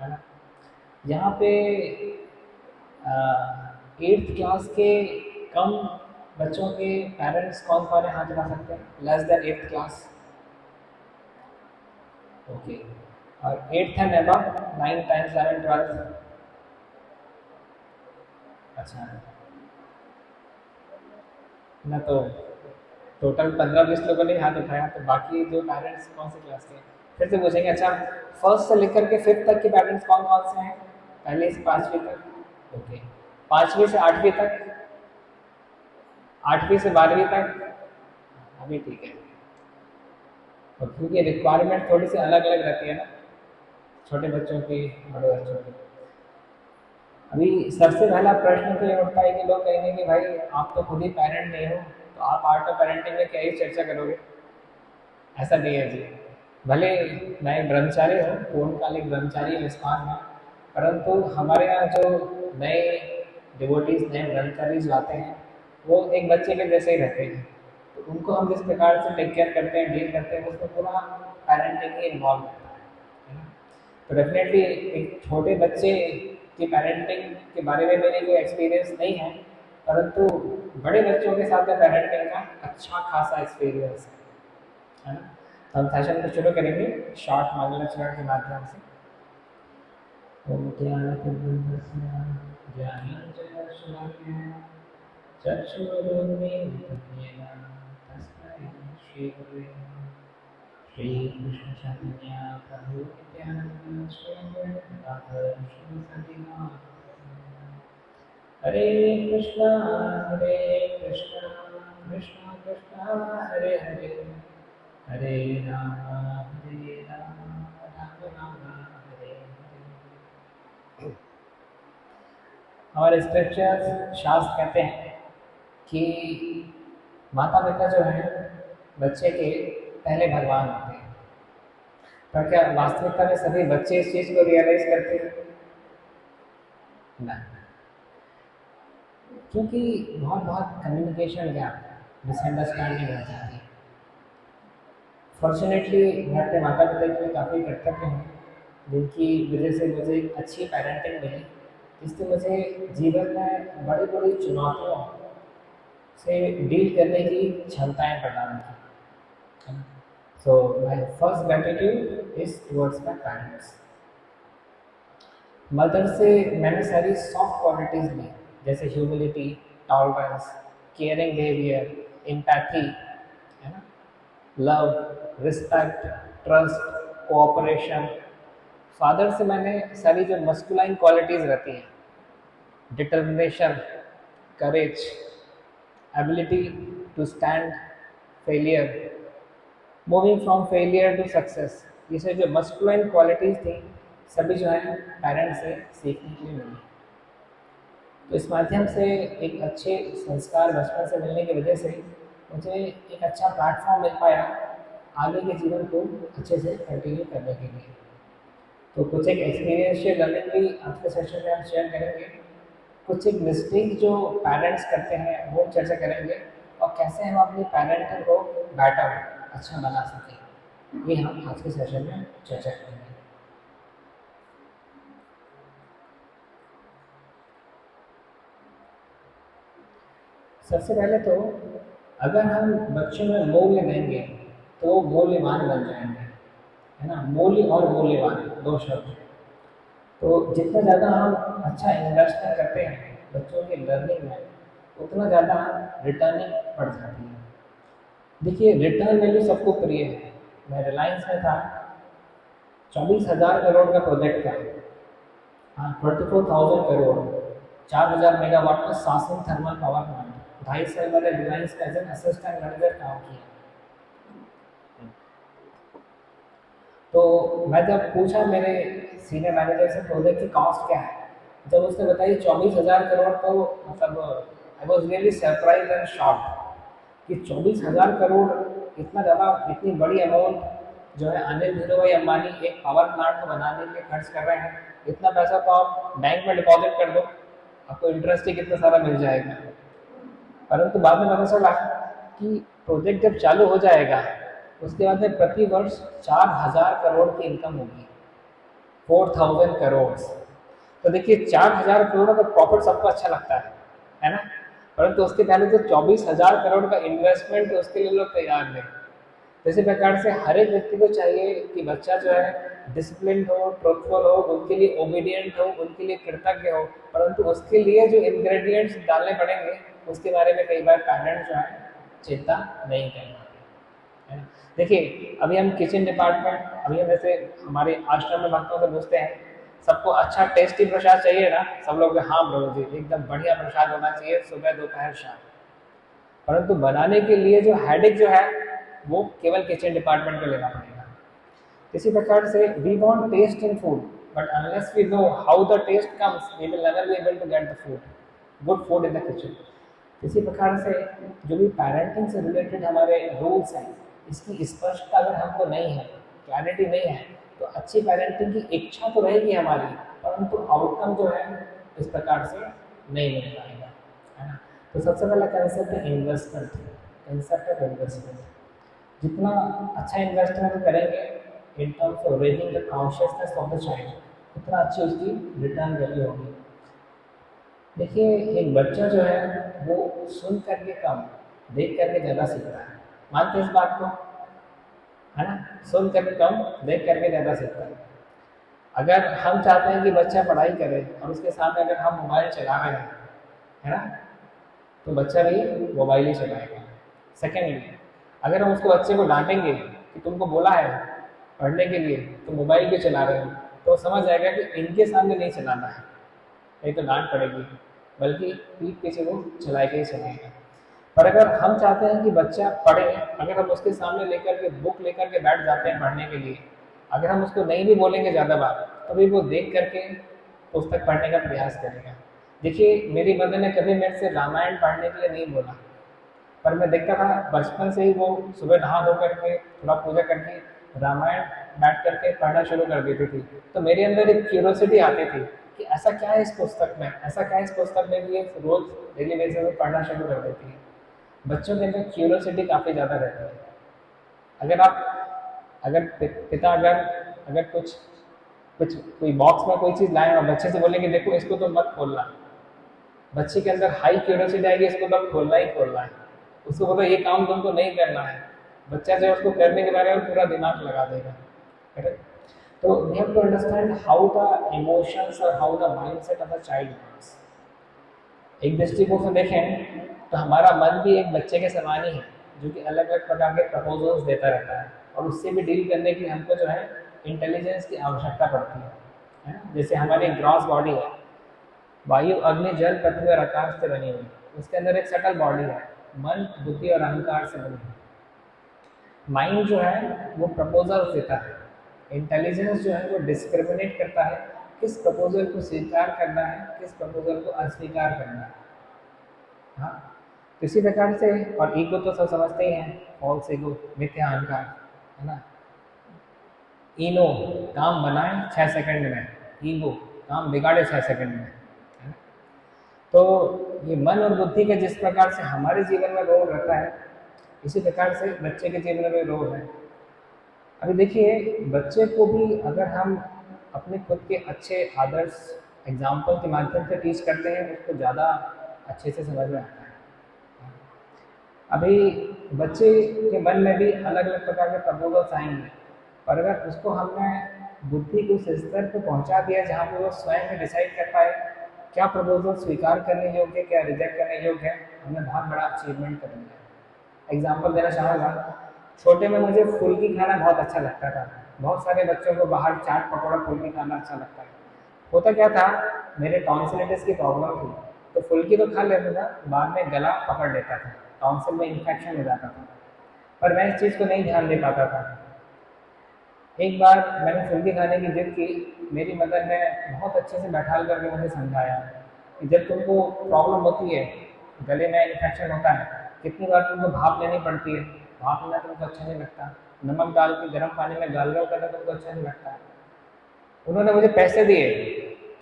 है ना। यहाँ पे 8th क्लास के कम बच्चों के पेरेंट्स कौन कौन है हाथ उठा सकते हैं, less than 8th class. Okay, और 8th एंड अबव, 9, 10, 11, 12। अच्छा, ना तो टोटल 15-20 लोगों ने हाथ उठाया, तो बाकी जो पेरेंट्स कौन सी क्लास के हैं? फिर से पूछेंगे। अच्छा, फर्स्ट से लेकर के 5th तक के पेरेंट्स कौन कौन से हैं, पहले से 5वीं तक। ओके, 5वीं से 8वीं तक, 8वीं से 12वीं तक, अभी ठीक है। और क्योंकि रिक्वायरमेंट थोड़ी सी अलग अलग रहती है ना, छोटे बच्चों की, बड़े बच्चों की। अभी सबसे पहला प्रश्न तो ये उठता है कि लोग कहेंगे कि भाई आप तो खुद ही पेरेंट नहीं हो, तो आप आर्ट ऑफ पेरेंटिंग में क्या ही चर्चा करोगे। ऐसा नहीं है जी। भले मैं एक ब्रह्मचारी हूँ, पूर्णकालिक ब्रह्मचारी विस्तार में, परंतु हमारे यहाँ जो नए डिवोटीज, नए ब्रह्मचारीज आते हैं, वो एक बच्चे के जैसे ही रहते हैं। तो उनको हम जिस प्रकार से टेक केयर करते हैं, डील करते हैं, उसमें पूरा पेरेंटिंग ही इन्वॉल्व रहता है ना। तो डेफिनेटली एक छोटे बच्चे की पेरेंटिंग के बारे में मेरे कोई एक्सपीरियंस नहीं है, परंतु बड़े बच्चों के साथ में पेरेंटिंग का अच्छा खासा एक्सपीरियंस है ना। तो हम सेशन को शुरू करेंगे शॉर्ट मंगलाचरण के माध्यम से। ओम ज्ञानतिमिरस्य ज्ञानाञ्जनशलाकया चक्षुरुन्मीलितं तस्मै श्रीगुरुवे नमः। श्रीकृष्णचैतन्य प्रभु नित्यानन्द श्री गदाधर श्रीवासादि गौरभक्तवृंद। हरे कृष्णा कृष्णा कृष्णा हरे हरे, हरे राम राम राम हरे हरे। हमारे स्क्रिप्चर्स, शास्त्र कहते हैं कि माता पिता जो हैं बच्चे के पहले भगवान होते हैं। पर क्या वास्तविकता में सभी बच्चे इस चीज़ को रियलाइज करते हैं? नहीं, क्योंकि बहुत बहुत कम्युनिकेशन गैप, मिसअंडरस्टैंडिंग रह जाती है। फॉर्चुनेटली मैं अपने माता पिता के लिए काफ़ी कृतज्ञ हूँ, जिनकी वजह से मुझे एक अच्छी पेरेंटिंग मिली, जिससे मुझे जीवन में बड़ी बड़ी चुनौतियों से डील करने की क्षमताएं प्रदान की। So my first gratitude is towards my parents. Mother से मैंने सारी सॉफ्ट क्वालिटीज़ ली, जैसे humility, tolerance, caring behaviour, empathy, है ना, love, respect, trust, cooperation. Father से मैंने सारी जो मस्कुलाइन क्वालिटीज़ रहती हैं, determination, courage, ability to stand failure, moving from failure to success, ये सब जो मस्कुलाइन क्वालिटीज़ थी, सभी जो है पेरेंट्स से सीखने के लिए मिली। तो इस माध्यम से एक अच्छे संस्कार बचपन से मिलने की वजह से मुझे एक अच्छा प्लेटफॉर्म मिल पाया आगे के जीवन को अच्छे से कंटिन्यू करने के लिए। तो कुछ एक एक्सपीरियंशियल लर्निंग भी आज के सेशन में हम शेयर करेंगे, कुछ एक मिस्टेक जो पेरेंट्स करते हैं वो चर्चा करेंगे, और कैसे हम अपनी पेरेंटिंग को बेटर, अच्छा बना सकें, ये हम आज के सेशन में चर्चा करेंगे। सबसे पहले तो अगर हम बच्चों में मूल्य देंगे तो वो मूल्यवान बन जाएंगे, है ना। मूल्य और मूल्यवान दो शब्द। तो जितना ज़्यादा हम अच्छा इन्वेस्टमेंट करते हैं बच्चों की लर्निंग में, उतना ज़्यादा रिटर्निंग बढ़ जाती है। देखिए, रिटर्न वैल्यू सबको प्रिय है। मैं रिलायंस में था, 24,000 करोड़ का प्रोजेक्ट था। हाँ, 24,000 करोड़, 4,000 मेगावाट का सासुन थर्मल पावर प्लांट। 2.5 साल मैंने रिलायंस का एज एन असिस्टेंट मैनेजर काम किया। तो मैं जब पूछा मेरे सीनियर मैनेजर से प्रोजेक्ट की कॉस्ट क्या है, जब उसने बताई 24,000 करोड़, तो मतलब I was really surprise and shocked कि 24,000 करोड़, इतना ज़्यादा, इतनी बड़ी अमाउंट जो है अनिल धीरूभाई अंबानी एक पावर प्लांट को बनाने के लिए खर्च कर रहे हैं। इतना पैसा तो आप बैंक में डिपॉजिट कर दो, आपको इंटरेस्ट ही कितना सारा मिल जाएगा। परंतु बाद में पता चला कि प्रोजेक्ट जब चालू हो जाएगा, उसके बाद में प्रति वर्ष 4,000 करोड़ की इनकम होगी। 4,000 करोड़। तो देखिए 4,000 करोड़ का प्रॉफिट सबको अच्छा लगता है ना, परंतु उसके पहले जो 24,000 करोड़ का इन्वेस्टमेंट है उसके लिए लोग तैयार नहीं। तो इसी प्रकार से हर एक व्यक्ति को चाहिए कि बच्चा जो है डिसिप्लिन हो, ट्रुथफुल हो, उनके लिए ओबीडियंट हो, उनके लिए कृतज्ञ हो, परंतु उसके लिए जो इंग्रेडिएंट्स डालने पड़ेंगे उसके बारे में कई बार पेरेंट्स जो है चिंता नहीं कर पाते, है ना। देखिए अभी हम किचन डिपार्टमेंट, अभी हम जैसे हमारे आश्रम में भक्तों से पूछते हैं सबको अच्छा टेस्टी प्रसाद चाहिए ना, सब लोग हाँ प्रभु जी एकदम बढ़िया प्रसाद होना चाहिए सुबह दोपहर शाम, परंतु बनाने के लिए जो हेडेक जो है वो केवल किचन डिपार्टमेंट को लेना पड़ेगा। इसी प्रकार से we want taste in food, but unless we know how the taste comes we will never be able to get the food, good food in the kitchen. इसी प्रकार से जो भी पेरेंटिंग से रिलेटेड हमारे रूल्स हैं इसकी स्पष्टता अगर हमको नहीं है, क्लैरिटी नहीं है, तो अच्छी पेरेंटिंग की इच्छा तो रहेगी हमारी, परंतु आउटकम जो है इस प्रकार से नहीं मिल पाएगा, है ना। तो सबसे पहला कंसेप्ट है इन्वेस्टमेंट, कंसेप्ट ऑफ इन्वेस्टमेंट। जितना अच्छा इन्वेस्टमेंट करेंगे in terms of raising the consciousness of the child, उतना अच्छी उसकी रिटर्न वैल्यू होगी। देखिए एक बच्चा जो है वो सुन करके कम, देख करके ज़्यादा सीखता है, मानते हैं इस बात को, है ना। सुन करके कम, देख करके ज़्यादा सीखता है। अगर हम चाहते हैं कि बच्चा पढ़ाई करे और उसके सामने अगर हम मोबाइल चला रहे हैं, है ना, तो बच्चा भी मोबाइल ही चलाएगा। सेकेंडली अगर हम उसको बच्चे को डांटेंगे कि तुमको बोला है पढ़ने के लिए तो मोबाइल भी चला रहे हो, तो वो समझ जाएगा कि इनके सामने नहीं चलाना है, नहीं तो डांट पड़ेगी, बल्कि पीठ पीछे वो चला के ही चलेगा। पर अगर हम चाहते हैं कि बच्चा पढ़े, अगर हम उसके सामने लेकर के बुक लेकर के बैठ जाते हैं पढ़ने के लिए, अगर हम उसको नहीं भी बोलेंगे ज़्यादा बार, तभी वो देख करके पुस्तक पढ़ने का प्रयास करेगा। देखिए मेरी मदर ने कभी मेरे से रामायण पढ़ने के लिए नहीं बोला, पर मैं देखता था बचपन से ही वो सुबह नहा धो करके थोड़ा पूजा करके रामायण बैठ करके पढ़ना शुरू कर देती थी। तो मेरे अंदर एक क्यूरोसिटी आती थी कि ऐसा क्या है इस पुस्तक में, ऐसा क्या है इस पुस्तक में कि ये रोज डेली बेसिस में पढ़ना शुरू कर देती है। बच्चों के अंदर क्यूरोसिटी काफ़ी ज़्यादा रहती है। अगर आप अगर पिता अगर अगर कुछ कोई बॉक्स में कोई चीज़ लाए और बच्चे से बोलेंगे देखो इसको तो मत खोलना, बच्चे के अंदर हाई क्यूरियोसिटी आएगी, इसको तो खोलना ही खोलना है, उसको बोलो ये काम तुमको नहीं करना है, बच्चा जो है उसको करने के बारे में पूरा दिमाग लगा देगा, करेक्ट। तो we have to understand how the emotions और how the mindset of the child works. एक दृष्टिकोण से देखें तो हमारा मन भी एक बच्चे के समान ही है, जो कि अलग अलग प्रकार के प्रपोजल्स देता रहता है, और उससे भी डील करने के लिए हमको जो है इंटेलिजेंस की आवश्यकता पड़ती है ना। जैसे हमारी ग्रॉस बॉडी है, वायु अग्नि जल पृथ्वी और आकाश से बनी हुई, उसके अंदर एक सटल बॉडी है, मन बुद्धि और अहंकार से बनी है। माइंड जो है वो प्रपोजल देता है, इंटेलिजेंस जो है वो डिस्क्रिमिनेट करता है किस प्रपोजल को स्वीकार करना है, किस प्रपोजल को अस्वीकार करना है। हाँ, तो इसी प्रकार से, और ईगो तो सब समझते ही हैं, फॉल्स ईगो, मिथ्या अहंकार, है ना। ईनो काम बनाए 6 सेकंड में, ईगो काम बिगाड़े 6 सेकंड में, है ना। तो ये मन और बुद्धि का जिस प्रकार से हमारे जीवन में रोल रहता है, इसी प्रकार से बच्चे के जीवन में रोल है। अभी देखिए बच्चे को भी अगर हम अपने खुद के अच्छे आदर्श एग्जाम्पल के माध्यम से टीच करते हैं, उसको ज़्यादा अच्छे से समझ में आता है। अभी बच्चे के मन में भी अलग अलग प्रकार के प्रपोजल्स आएंगे, और अगर उसको हमने बुद्धि को उस स्तर पर पहुंचा दिया जहाँ पे वो स्वयं में डिसाइड कर पाए क्या प्रपोजल स्वीकार करने योग्य, क्या रिजेक्ट करने योग्य है, हमने बहुत बड़ा अचीवमेंट कर लिया। एग्जाम्पल देना चाहूँगा, छोटे में मुझे फुल्की खाना बहुत अच्छा लगता था, बहुत सारे बच्चों को बाहर चाट पकौड़ा फुल्की खाना अच्छा लगता है। होता क्या था, मेरे टॉन्सिलिटिस की प्रॉब्लम थी, तो फुल्की तो खा लेता था, बाद में गला पकड़ लेता था, टॉन्सिल में इन्फेक्शन हो जाता था, पर मैं इस चीज़ को नहीं ध्यान दे पाता था। एक बार मैंने फुल्की खाने की जिद की, मेरी मदर ने बहुत अच्छे से बैठा करके मुझे समझाया कि जब तुमको प्रॉब्लम होती है, गले में इन्फेक्शन होता है, कितनी बार तुमको भाप लेनी पड़ती है, भाप लेना तुमको अच्छा नहीं लगता, नमक डाल के गर्म पानी में गार्गल करना तुमको अच्छा नहीं लगता। उन्होंने मुझे पैसे दिए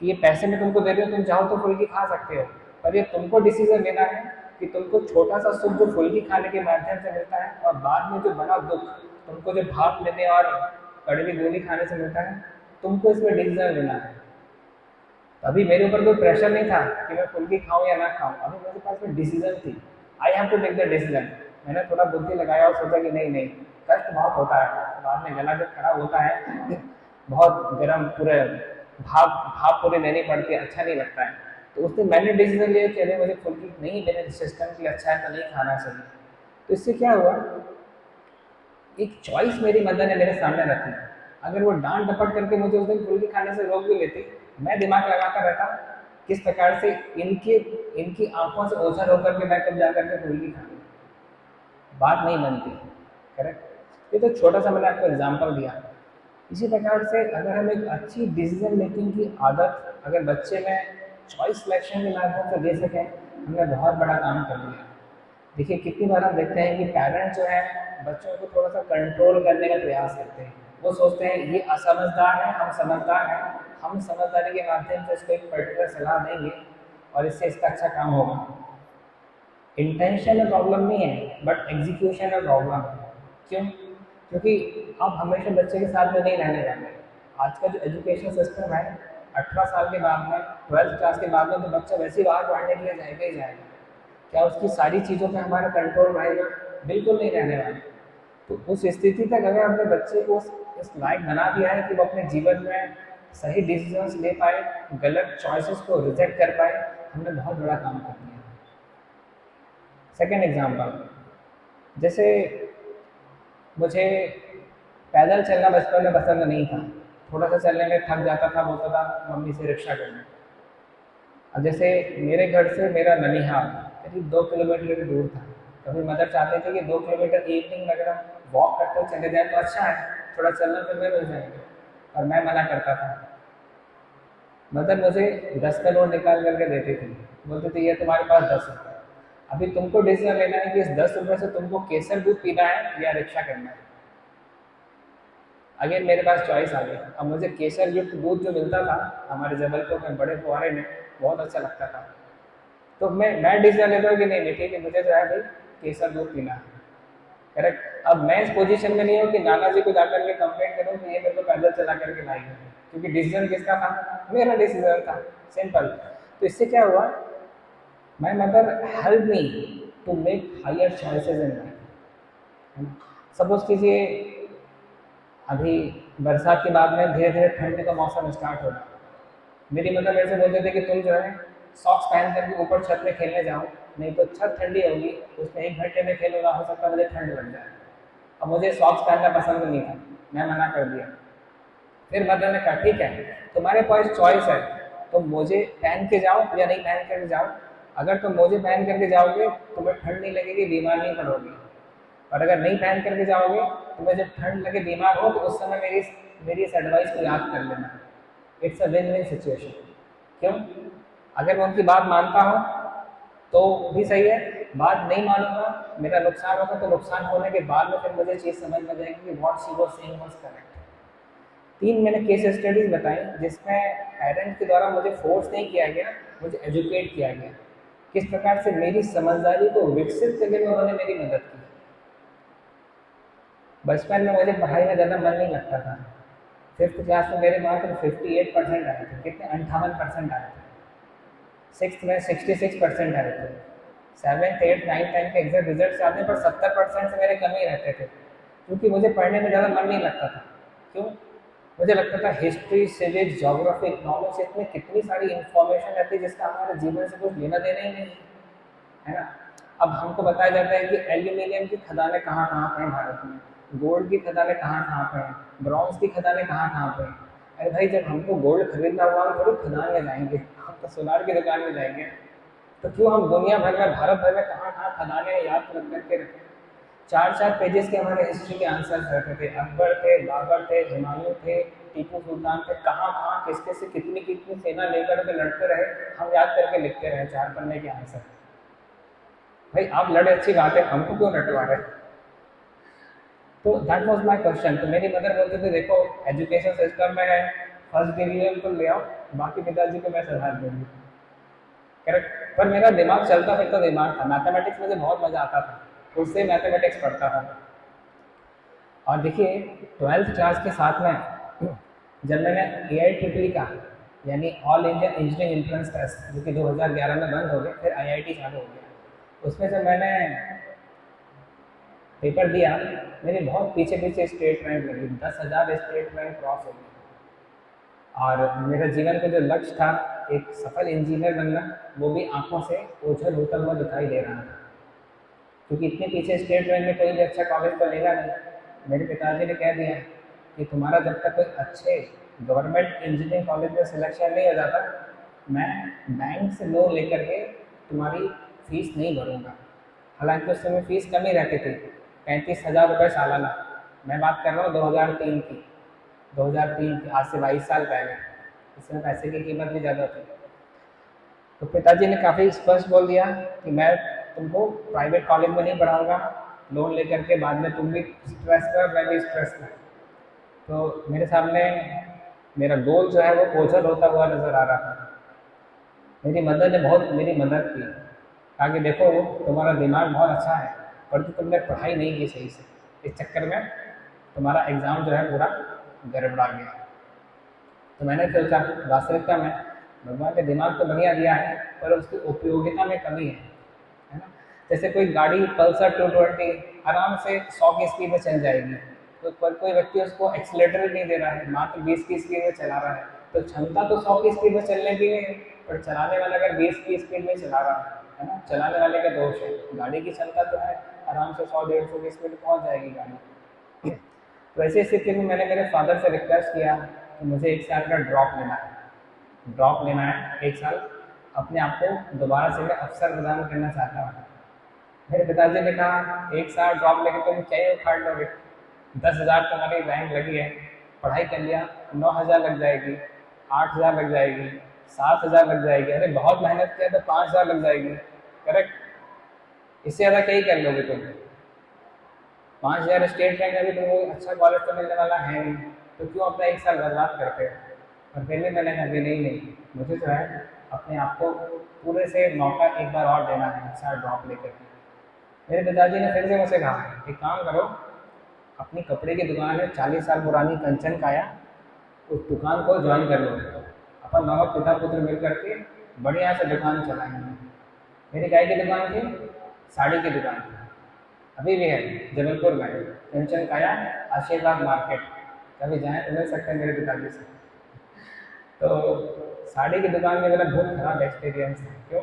कि ये पैसे मैं तुमको दे रही हूँ, तुम चाहो तो फुल्की खा सकते हो, पर ये तुमको डिसीजन लेना है कि तुमको छोटा सा सुख जो फुल्की खाने के माध्यम से मिलता है, और बाद में जो बड़ा दुख तुमको जो भाप लेने और कड़वी गोली खाने से मिलता है, तुमको इसमें डिसीजन लेना है। तो अभी मेरे ऊपर कोई प्रेशर नहीं था कि मैं फुल्की खाऊं या ना खाऊं, अभी मेरे पास में डिसीजन थी, I have to take the decision. मैंने थोड़ा बुद्धि लगाया और सोचा कि नहीं नहीं, कष्ट बहुत होता है, बाद में गला जब खराब होता है बहुत गर्म पूरे भाप भाप पूरी लेनी पड़ती है, अच्छा नहीं लगता है। तो उस दिन मैंने डिसीजन लिया कि अरे मुझे फुल्की नहीं, मेरे सिस्टम के लिए अच्छा है तो नहीं खाना चाहिए। तो इससे क्या हुआ, एक चॉइस मेरी मदर ने मेरे सामने रखी। अगर वो डांट डपट करके मुझे उस दिन फुल्की खाने से रोक भी लेती, मैं दिमाग लगाता रहता किस प्रकार से इनके इनकी आंखों से ओझल होकर के मैं कब जा करके फुल्की खा लूं। बात नहीं बनती, करेक्ट। ये तो छोटा सा मैंने आपको एग्जाम्पल दिया। इसी प्रकार से अगर हम एक अच्छी डिसीजन मेकिंग की आदत अगर बच्चे में चॉइस सिलेक्शन के माध्यम से दे सकें, हमने बहुत बड़ा काम कर लिया। देखिए कितनी बार हम देखते हैं कि पेरेंट्स जो है बच्चों को थोड़ा सा कंट्रोल करने का प्रयास करते हैं। वो सोचते हैं ये असमझदार है, हम समझदार हैं, हम समझदारी के माध्यम से इसको एक पर्टिकुलर सलाह देंगे और इससे इसका अच्छा काम होगा। इंटेंशन में प्रॉब्लम नहीं है, बट एग्जीक्यूशन में प्रॉब्लम है। क्यों? क्योंकि आप हमेशा बच्चे के साथ में नहीं रहने वाले। आज का जो एजुकेशन सिस्टम है, 18 साल के बाद में 12th क्लास के बाद में तो बच्चा वैसे ही बाहर पढ़ने के लिए जाएगा ही जाएगा। क्या उसकी सारी चीज़ों पे हमारा कंट्रोल रहेगा? बिल्कुल नहीं रहने वाला। तो उस स्थिति तक अगर हमने बच्चे को इस लायक बना दिया है कि वो अपने जीवन में सही डिसीजंस ले पाए, गलत चॉइसेस को रिजेक्ट कर पाए, हमने बहुत बड़ा काम कर दिया। सेकेंड एग्जाम्पल, जैसे मुझे पैदल चलना बचपन में पसंद नहीं था, थोड़ा सा चलने में थक जाता था, बोलता था मम्मी से रिक्शा करना। अब जैसे मेरे घर से मेरा ननिहाल करीब 2 किलोमीटर दूर था, कभी मदर चाहते थे कि 2 किलोमीटर इवनिंग में अगर हम वॉक करते हुए चले जाए तो अच्छा है, थोड़ा चलना फिरना मिल जाएंगे, और मैं मना करता था। मदर मुझे 10 का नोट निकाल करके देती थी, बोलती थी ये तुम्हारे पास 10 रुपये, अभी तुमको डिसीजन लेना है कि इस 10 रुपये से तुमको केसर दूध पीना है या रिक्शा करना है। अगेन मेरे पास चॉइस आ गई। अब मुझे केसर युक्त दूध जो मिलता था हमारे जबलपुर में बड़े फुहारे में, बहुत अच्छा लगता था। तो मैं डिसीजन लेता हूँ कि नहीं नहीं ठीक है, मुझे जो है भाई केसर दूध पीना है, करेक्ट। अब मैं इस पोजीशन में नहीं हूँ कि नाना जी को जाकर के कंप्लेंट करूँ कि ये मेरे को पैदल चला करके लाई है, क्योंकि डिसीजन किसका था? मेरा डिसीजन था, सिंपल। तो इससे क्या हुआ, my mother help me to make higher choices in life. Suppose कीजिए अभी बरसात के बाद में धीरे धीरे ठंड का मौसम स्टार्ट होगा, मेरी मदर मेरे से बोलते थे कि तुम जो है सॉक्स पहन करके ऊपर छत में खेलने जाओ, नहीं तो छत ठंडी होगी, उसमें 1 घंटे में खेलूंगा, हो सकता है मुझे ठंड लग जाए। अब मुझे सॉक्स पहनना पसंद नहीं था, मैं मना कर दिया। फिर मदर ने कहा ठीक है तुम्हारे पास चॉइस है, तुम मुझे पहन के जाओ या नहीं पहन करके जाओ, अगर तुम मुझे पहन करके जाओगे तुम्हें ठंड नहीं लगेगी, बीमार नहीं पड़ोगी, और अगर नहीं पहन करके जाओगे तुम्हें जब ठंड लगे बीमार हो तो उस समय मेरी इस एडवाइस को याद कर लेना। It's a win win situation. क्यों? अगर मैं उनकी बात मानता हूँ तो भी सही है, बात नहीं मानूंगा मेरा नुकसान होगा, तो नुकसान होने के बाद में फिर मुझे चीज़ समझ में जाएगी कि what she was saying was correct. 3 मैंने केस स्टडीज बताई जिसमें पेरेंट्स के द्वारा मुझे फोर्स नहीं किया गया, मुझे एजुकेट किया गया, किस प्रकार से मेरी समझदारी को विकसित करने में उन्होंने मेरी मदद की। बचपन में मुझे पढ़ाई में ज़्यादा मन नहीं लगता था, 5th क्लास में मेरे मात्र 58% आए थे, कितने 58% आए थे। 6th में 66% आए थे। 7th 8th 9th 10th के एग्जैक्ट रिजल्ट आने पर 70% से मेरे कम ही रहते थे, क्योंकि मुझे पढ़ने में ज़्यादा मन नहीं लगता था। क्यों? मुझे लगता था हिस्ट्री सिविक्स जोग्राफी इकोनॉमिक्स इसमें कितनी सारी इन्फॉर्मेशन रहती है जिसका हमारे जीवन से कुछ लेना देना ही नहीं है ना। अब हमको बताया जाता है कि एल्यूमिनियम की खदानें कहाँ कहाँ पर हैं भारत में, गोल्ड की खदानें कहाँ कहाँ पर हैं, ब्रॉन्ज की खदानें कहाँ कहाँ पर हैं। अरे भाई जब हमको गोल्ड खरीदना हुआ हम थोड़ी खदान में जाएंगे, हम तो सोनार की दुकान में जाएंगे। तो क्यों हम दुनिया भर में भारत भर में कहाँ कहाँ खदानें याद रख करके रखें। 4-4 पेजेस के हमारे हिस्ट्री के आंसर्स रहते थे, अकबर थे, बाबर थे, हुमायूं थे, टीपू सुल्तान थे, कहाँ कहाँ किसके से कितनी कितनी सेना लेकर के लड़ते रहे, हम याद करके लिखते रहे 4 पन्ने के आंसर। भाई आप लड़े अच्छी बात है, हमको क्यों रटवा रहे। तो दैट वाज माय क्वेश्चन। तो मेरी मदर बोलते थे देखो एजुकेशन सिस्टम में है, फर्स्ट डिवीजन तो ले आओ, बाकी पिताजी को मैं सलाह दूंगी, करेक्ट। पर मेरा दिमाग चलता फिरता दिमाग था, मैथमेटिक्स मुझे बहुत मजा आता था, उससे मैथमेटिक्स पढ़ता था। और देखिए 12th क्लास के साथ में जब मैंने AIEEE का यानी All India Engineering Entrance Test जो कि 2011 में बंद हो गया, फिर IIT चालू हो गया, उसमें जब मैंने पेपर दिया, मेरे बहुत पीछे पीछे स्टेट रैंक लगी, 10,000 स्टेट रैंक क्रॉस हो गई। और मेरा जीवन का जो लक्ष्य था, एक सफल इंजीनियर बनना, वो भी आंखों से ओझल होता हुआ दिखाई दे रहा था, क्योंकि इतने पीछे स्टेट रैंक में कोई भी अच्छा कॉलेज तो लेगा नहीं। मेरे पिताजी ने कह दिया कि तुम्हारा जब तक कोई अच्छे गवर्नमेंट इंजीनियरिंग कॉलेज में सिलेक्शन नहीं हो जाता, मैं बैंक से लोन लेकर के तुम्हारी फीस नहीं भरूंगा। हालांकि उस समय फीस कम ही रहती थी, 35,000 रुपये सालाना। मैं बात कर रहा हूँ 2003 की, 2003 की, आज से 22 साल पहले। इस समय पैसे की कीमत भी ज़्यादा थी। तो पिताजी ने काफ़ी स्पष्ट बोल दिया कि मैं तुमको प्राइवेट कॉलेज में नहीं पढ़ाऊंगा, लोन लेकर के बाद में तुम भी स्ट्रेस में, मैं भी स्ट्रेस में। तो मेरे सामने मेरा गोल जो है वो ओझल होता हुआ नज़र आ रहा था। मेरी मदर ने बहुत मेरी मदद की, कहा कि देखो तुम्हारा दिमाग बहुत अच्छा है, पर तो तुमने पढ़ाई नहीं की सही से, इस चक्कर में तुम्हारा एग्ज़ाम जो है पूरा गड़बड़ा गया। तो मैंने सोचा वास्तविकता में भगवान ने दिमाग तो बढ़िया दिया है, पर उसकी उपयोगिता में कमी है ना। जैसे कोई गाड़ी पल्सर 220 आराम से 100 की स्पीड में चल जाएगी, तो पर कोई व्यक्ति उसको एक्सीलेटर नहीं दे रहा है, मात्र 20 की स्पीड में चला रहा है, तो क्षमता तो 100 की स्पीड में चलने की है, पर चलाने वाला अगर 20 की स्पीड में चला रहा है ना, चलाने वाले का दोष है। गाड़ी की क्षमता तो है, आराम से 100-150 की स्पीड पहुँच जाएगी गाड़ी। तो ऐसी स्थिति में मैंने मेरे फादर से रिक्वेस्ट किया कि मुझे 1 साल का ड्रॉप लेना है, ड्रॉप लेना है 1 साल, अपने आप को दोबारा से मैं अवसर प्रदान करना चाहता हूँ। मेरे पिताजी ने कहा 1 साल ड्रॉप लेके तुम क्या ही उखाड़ लोगे, 10,000 तुम्हारी रैंक लगी है, पढ़ाई कर लिया 9,000 लग जाएगी, 8,000 लग जाएगी, 7,000 लग जाएगी, अरे बहुत मेहनत किया तो 5,000 लग जाएगी, करेक्ट। इससे ज़्यादा क्या ही कर लोगे तुम, 5,000 स्टेट रैंक में भी तुमको अच्छा कॉलेज तो मिलने वाला है नहीं, तो क्यों अपना 1 साल बर्बाद करते हो। और फिर भी मैंने कहा कि नहीं, मुझे जो है अपने आप को पूरे से मौका एक बार और देना है, 1 साल ड्रॉप लेकर के। मेरे पिताजी ने फिर से मुझसे कहा एक काम करो, अपनी कपड़े की दुकान है 40 साल पुरानी कंचन काया, उस दुकान को ज्वाइन कर लो, अपन दोनों पिता पुत्र मिल करके बढ़िया से दुकान चलाएंगे। मेरी काय की दुकान थी, साड़ी की दुकान थी, अभी भी है जबलपुर में, कंचन काया, आशीर्वाद मार्केट। कभी जाएँ तो मिल सकते हैं मेरे पिताजी से। तो साड़ी की दुकान में मेरा बहुत खराब एक्सपीरियंस है। क्यों?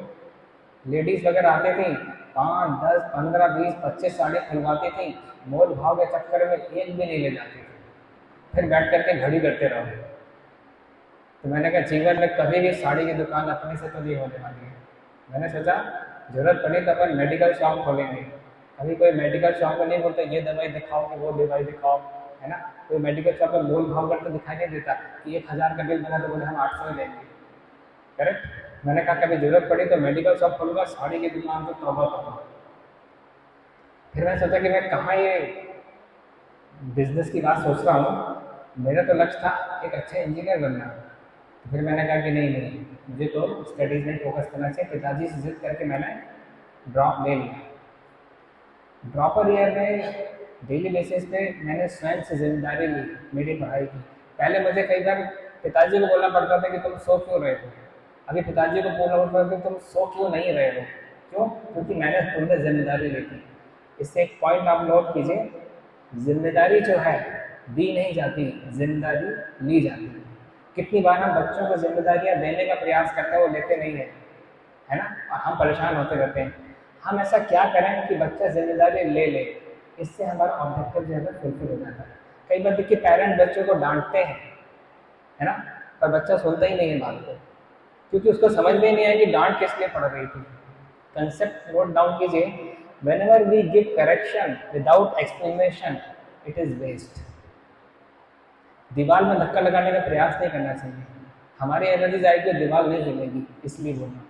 लेडीज़ वगैरह आती थी, 5, 10, 15, 20, 25 साड़ी खुलवाती थी, मोल भाव के चक्कर में एक भी नहीं ले जाती थी, फिर बैठ करके घड़ी करते रहो। तो मैंने कहा जीवन में कभी भी साड़ी की दुकान अपने से तो नहीं होने वाली है। मैंने सोचा जरूरत पड़ी तो अपन मेडिकल शॉप खोलेंगे। अभी कोई मेडिकल शॉप में नहीं बोलते ये दवाई दिखाओ कि वो दवाई दिखाओ, है ना। कोई मेडिकल शॉप में मोल भाव करके दिखाई नहीं देता कि 1,000 का बिल बना तो बोले हम 800 ही लेंगे, करेक्ट। मैंने कहा कभी जरूरत पड़ी तो मेडिकल शॉप खोलूंगा, साड़ी की दुकान तो तौबा तौबा। फिर मैंने सोचा कि मैं कहाँ ये बिजनेस की बात सोच रहा हूँ, मेरा तो लक्ष्य था एक अच्छा इंजीनियर बनना। तो फिर मैंने कहा कि नहीं, मुझे तो स्टडीज़ में फोकस करना चाहिए। पिताजी से जिद करके मैंने ड्रॉप ले लिया। ड्रॉपर ईयर में डेली बेसिस पे मैंने स्वयं से जिम्मेदारी ली मेरी पढ़ाई की। पहले मुझे कई बार पिताजी को बोलना पड़ता था कि तुम सो क्यों रहे हो, अभी पिताजी को बोलना पड़ता है कि तुम सो क्यों नहीं रहे हो। क्यों? क्योंकि मैंने तुमने जिम्मेदारी ली थी। इससे एक पॉइंट आप नोट कीजिए, जिम्मेदारी जो है दी नहीं जाती, जिम्मेदारी ली जाती है। कितनी बार हम बच्चों को जिम्मेदारियां देने का प्रयास करते हैं, वो लेते नहीं है, है ना, और हम परेशान होते रहते हैं। हम ऐसा क्या करें कि बच्चा जिम्मेदारी ले ले, इससे हमारा ऑब्जेक्टिव जो है फुलफिल हो जाता है। कई बार देखिए पेरेंट बच्चों को डांटते हैं, है ना, पर बच्चा सुनता ही नहीं है बात को, क्योंकि उसको समझ में नहीं आया कि डांट किस लिए पड़ रही थी। कंसेप्ट नोट डाउन कीजिए, whenever we give correction without explanation it is waste। दीवार में धक्का लगाने का प्रयास नहीं करना चाहिए, हमारी एनर्जी जाएगी, दीवार नहीं हिलेगी, इसलिए बोलना।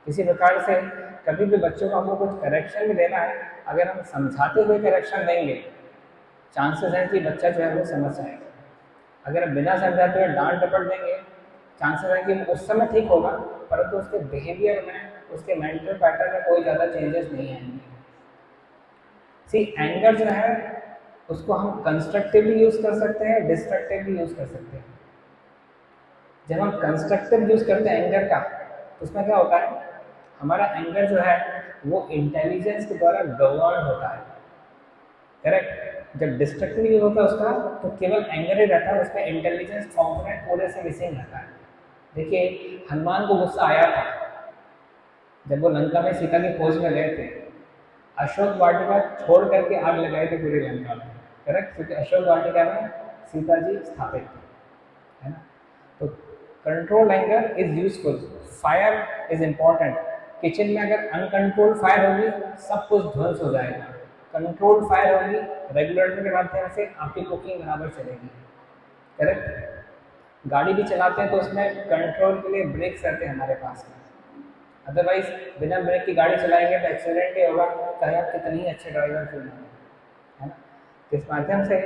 इसी प्रकार से कभी भी बच्चों को हमको कुछ करेक्शन भी देना है, अगर हम समझाते हुए करेक्शन देंगे, चांसेस हैं कि बच्चा जो है वो समझ जाएगा। अगर हम बिना समझाते हुए डांट डपट देंगे, चांसेस है कि उस समय ठीक होगा, परंतु उसके बिहेवियर में, उसके मेंटल पैटर्न में कोई ज़्यादा चेंजेस नहीं आएंगे। सी एंगर जो है उसको हम कंस्ट्रक्टिवली यूज़ कर सकते हैं, डिस्ट्रक्टिवली यूज़ कर सकते हैं। जब हम कंस्ट्रक्टिव यूज़ करते हैं एंगर का, तो उसमें क्या होता है, हमारा एंगर जो है वो इंटेलिजेंस के द्वारा गवर्न होता है, करेक्ट। जब डिस्ट्रक्टिव यूज होता है उसका, तो केवल एंगर ही रहता है, उसमें इंटेलिजेंस कॉम्पोनेंट पूरे से मिसिंग रहता है। देखिए, हनुमान को गुस्सा आया था जब वो लंका में सीता की खोज में गए थे, अशोक वाटिका छोड़ करके आग लगाई थी पूरी लंका में, करेक्ट, क्योंकि अशोक वाटिका में सीता जी स्थापित थी, है ना। तो control anger is useful, fire is important. Kitchen में अगर अनकंट्रोल्ड फायर होगी, सब कुछ ध्वंस हो जाएगा। कंट्रोल्ड फायर होगी, रेगुलेटर के माध्यम से आपकी कुकिंग बराबर चलेगी, करेक्ट। गाड़ी भी चलाते हैं तो उसमें कंट्रोल के लिए ब्रेक्स रहते हैं हमारे पास में, अदरवाइज बिना ब्रेक की गाड़ी चलाएंगे तो एक्सीडेंट ही होगा, चाहे आप कितने ही अच्छे ड्राइवर क्यों ना हो, है ना। तो इस माध्यम से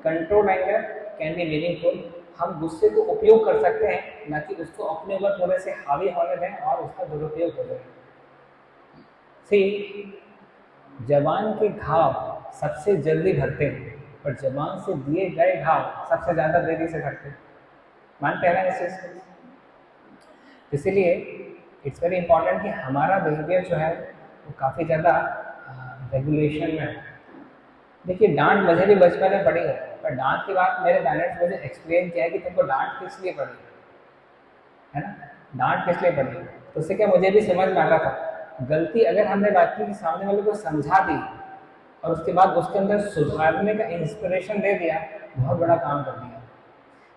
control anger can be meaningful. हम गुस्से को उपयोग कर सकते हैं, ना कि उसको अपने ऊपर थोड़े से हावी होने दें और उसका दुरुपयोग हो जाए। सी, जवान के घाव सबसे जल्दी भरते हैं, पर जवान से दिए गए घाव सबसे ज़्यादा देरी से भरते हैं। मानते हैं ना इस चीज़ को? इसीलिए इट्स वेरी इंपॉर्टेंट कि हमारा बिहेवियर जो है वो काफ़ी ज़्यादा रेगुलेशन में है। देखिए, डांट मुझे भी बचपन में पड़ी है, पर डांट की बात मेरे पेरेंट्स मुझे एक्सप्लेन किया है कि तुमको डांट किस लिए पड़ी है ना, डांट किस लिए पड़ी। तो उससे क्या, मुझे भी समझ में आता था, गलती अगर हमने बात की कि सामने वाले को समझा दी और उसके बाद उसके अंदर सुधारने का इंस्पिरेशन दे दिया, बहुत बड़ा काम कर दिया।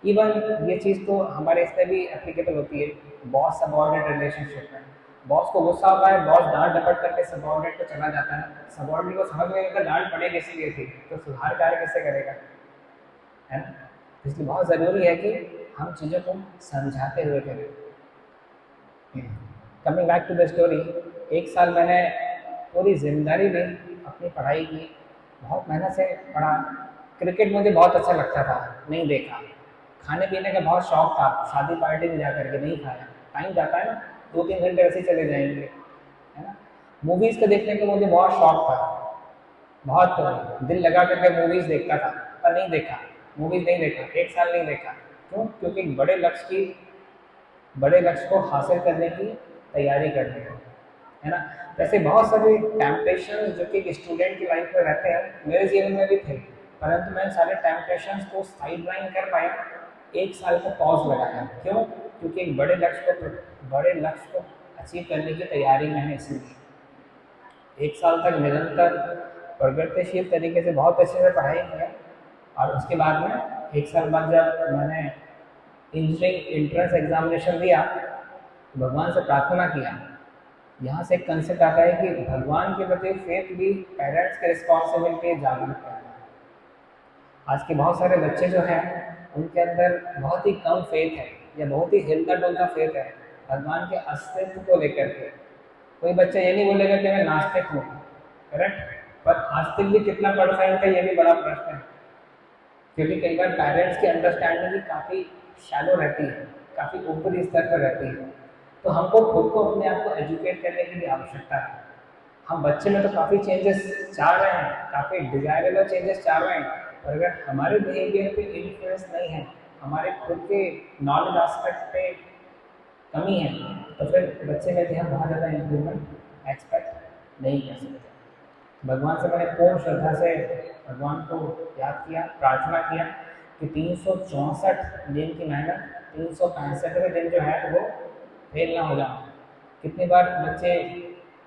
इवन ये चीज़ तो हमारे इस पर भी एप्लीकेबल होती है, बॉस सबऑर्डिनेट रिलेशनशिप में। बॉस को गुस्सा होता है, बॉस डांट डपट करके सबऑर्डिनेट को चला जाता है, सबऑर्डिनेट को समझ में आता है डांट पड़ेगी इसलिए थी, तो सुधार कार्य कैसे करेगा, है ना। इसलिए बहुत ज़रूरी है कि हम चीज़ों को समझाते हुए करें। Coming back to the story, एक साल मैंने पूरी जिम्मेदारी ली, अपनी पढ़ाई की, बहुत मेहनत से पढ़ा। क्रिकेट मुझे बहुत अच्छा लगता था, नहीं देखा। खाने पीने का बहुत शौक था, शादी पार्टी में जा करके नहीं खाया। टाइम जाता है ना, 2-3 घंटे ऐसे ही चले जाएंगे, है ना। मूवीज़ को देखने का मुझे बहुत शौक था, बहुत दिल लगा करके मूवीज़ देखता था, पर नहीं देखा, मूवीज़ नहीं देखा, एक साल नहीं देखा। क्यों? क्योंकि बड़े लक्ष्य को हासिल करने की तैयारी करनी है ना। वैसे बहुत सारे टेम्पटेशन जो कि एक स्टूडेंट की लाइफ में रहते हैं, मेरे जीवन में भी थे, परंतु मैं सारे टेम्पटेशन को साइड लाइन कर पाया, एक साल का पॉज लगाया। क्यों? क्योंकि एक बड़े लक्ष्य को अचीव करने की तैयारी में है, इसलिए एक साल तक निरंतर प्रगतिशील तरीके से बहुत अच्छे से पढ़ाई की है। और उसके बाद में एक साल बाद जब मैंने इंजीनियरिंग एंट्रेंस एग्जामिनेशन दिया, तो भगवान से प्रार्थना किया। यहाँ से एक कंसेप्ट आता है कि भगवान के प्रति फेथ भी पेरेंट्स की रिस्पॉन्सिबिलिटी जागरूक करना। आज के बहुत सारे बच्चे जो हैं, उनके अंदर बहुत ही कम फेथ है, या बहुत ही हिलता डुलता फेथ है भगवान के अस्तित्व को लेकर के। कोई बच्चा ये नहीं बोलेगा कि मैं नास्तिक हूँ, करेक्ट, पर आस्तिक भी कितना परसेंट है, ये भी बड़ा प्रश्न है। क्योंकि कई बार पेरेंट्स की अंडरस्टैंडिंग भी काफ़ी शैलो रहती है, काफ़ी ऊपरी स्तर पर रहती है। तो हमको खुद को अपने आप को एजुकेट करने की भी आवश्यकता है। हम बच्चे में तो काफ़ी चेंजेस चाह रहे हैं, काफ़ी डिजायरेबल चेंजेस चाह रहे हैं, पर अगर हमारे बिहेवियर पे इन्फ्लुएंस नहीं है, हमारे खुद के नॉलेज एस्पेक्ट पे कमी है, तो फिर बच्चे में भी हम बहुत ज़्यादा इम्प्रूवमेंट एक्सपेक्ट नहीं कर सकते। भगवान से मैंने पूर्ण श्रद्धा से भगवान को याद किया, प्रार्थना किया कि 364 दिन की मेहनत 365वें दिन जो है वो फेल ना हो जाए। कितनी बार बच्चे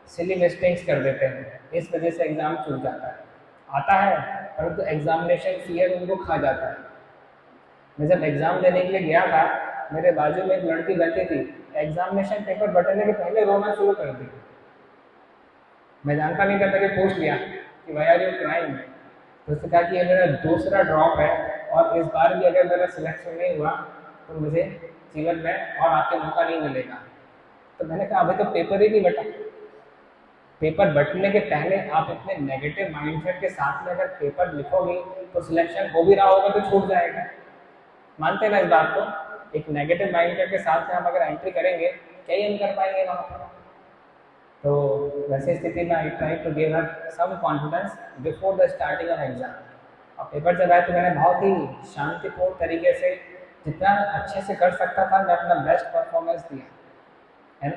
सिली मिस्टेक्स कर देते हैं, इस वजह से एग्ज़ाम चूक जाता है, आता है, परंतु एग्जामिनेशन फियर उनको खा जाता है। मैं जब एग्ज़ाम देने के लिए गया था, मेरे बाजू में एक लड़की बैठी थी, एग्जामिनेशन पेपर बटने के पहले रोना शुरू कर दी। मैं जानता नहीं था, मैंने पूछ लिया कि वाई आर यू क्राइंग। तो उसने कहा कि ये मेरा दूसरा ड्रॉप है, और इस बार भी अगर मेरा सिलेक्शन नहीं हुआ तो मुझे जीवन में और आके मौका नहीं मिलेगा। तो मैंने कहा अभी तो पेपर ही नहीं बटा। पेपर बटने के पहले आप इतने नेगेटिव माइंडसेट के साथ में अगर पेपर लिखोगे, तो सिलेक्शन हो भी रहा होगा तो छूट जाएगा। मानते हैं ना इस बात को? एक नेगेटिव माइंडसेट के साथ में हम अगर एंट्री करेंगे, क्या ही हम कर पाएंगे वहाँ पर? तो वैसे स्थिति में I try to give her some confidence before the starting of exam. और पेपर जब आए तो मैंने बहुत ही शांतिपूर्ण तरीके से जितना अच्छे से कर सकता था मैं अपना बेस्ट परफॉर्मेंस दिया, है ना।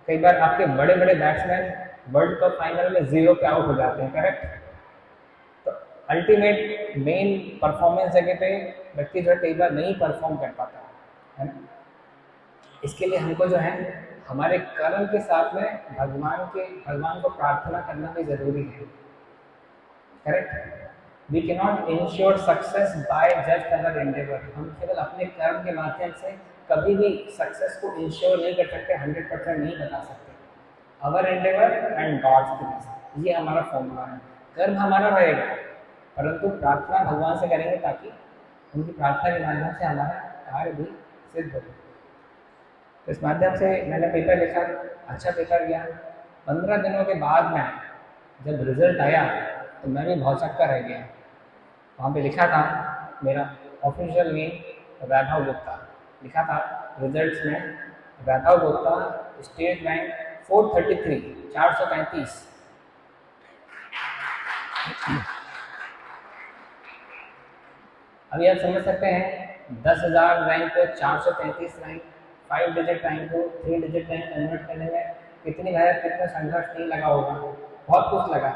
कई बार आपके बड़े बड़े बैट्समैन वर्ल्ड कप फाइनल में 0 पे आउट हो जाते हैं, करेक्ट। तो अल्टीमेट मेन परफॉर्मेंस जगह पे व्यक्ति जो है कई बार नहीं परफॉर्म कर पाता, है ना। इसके लिए हमको जो है हमारे कर्म के साथ में भगवान को प्रार्थना करना भी जरूरी है, correct. We can not ensure success by just our endeavour. हम केवल अपने कर्म के माध्यम से कभी भी सक्सेस को इंश्योर नहीं कर सकते, 100% नहीं बता सकते। अवर एंडेवर एंड गॉड्स ग्रेस, ये हमारा फॉर्मूला है। कर्म हमारा रहेगा, परंतु प्रार्थना भगवान से करेंगे ताकि उनकी प्रार्थना के माध्यम से हमारा कार्य भी सिद्ध हो। तो इस माध्यम से मैंने पेपर लिखा, अच्छा पेपर गया। 15 दिनों के बाद में जब रिजल्ट आया तो मैं भी भौचक्का रह गया। वहाँ पे लिखा था मेरा ऑफिशियल नेम वैभव गुप्ता, लिखा था रिजल्ट्स में वैभव गुप्ता, स्टेट रैंक 433, 433। अभी आप समझ सकते हैं 10,000 रैंक को 433 रैंक, 5 डिजिट रैंक को 3 डिजिट रैंक कन्वर्ट करने में कितनी मेहनत, कितना संघर्ष नहीं लगा होगा। बहुत कुछ लगा,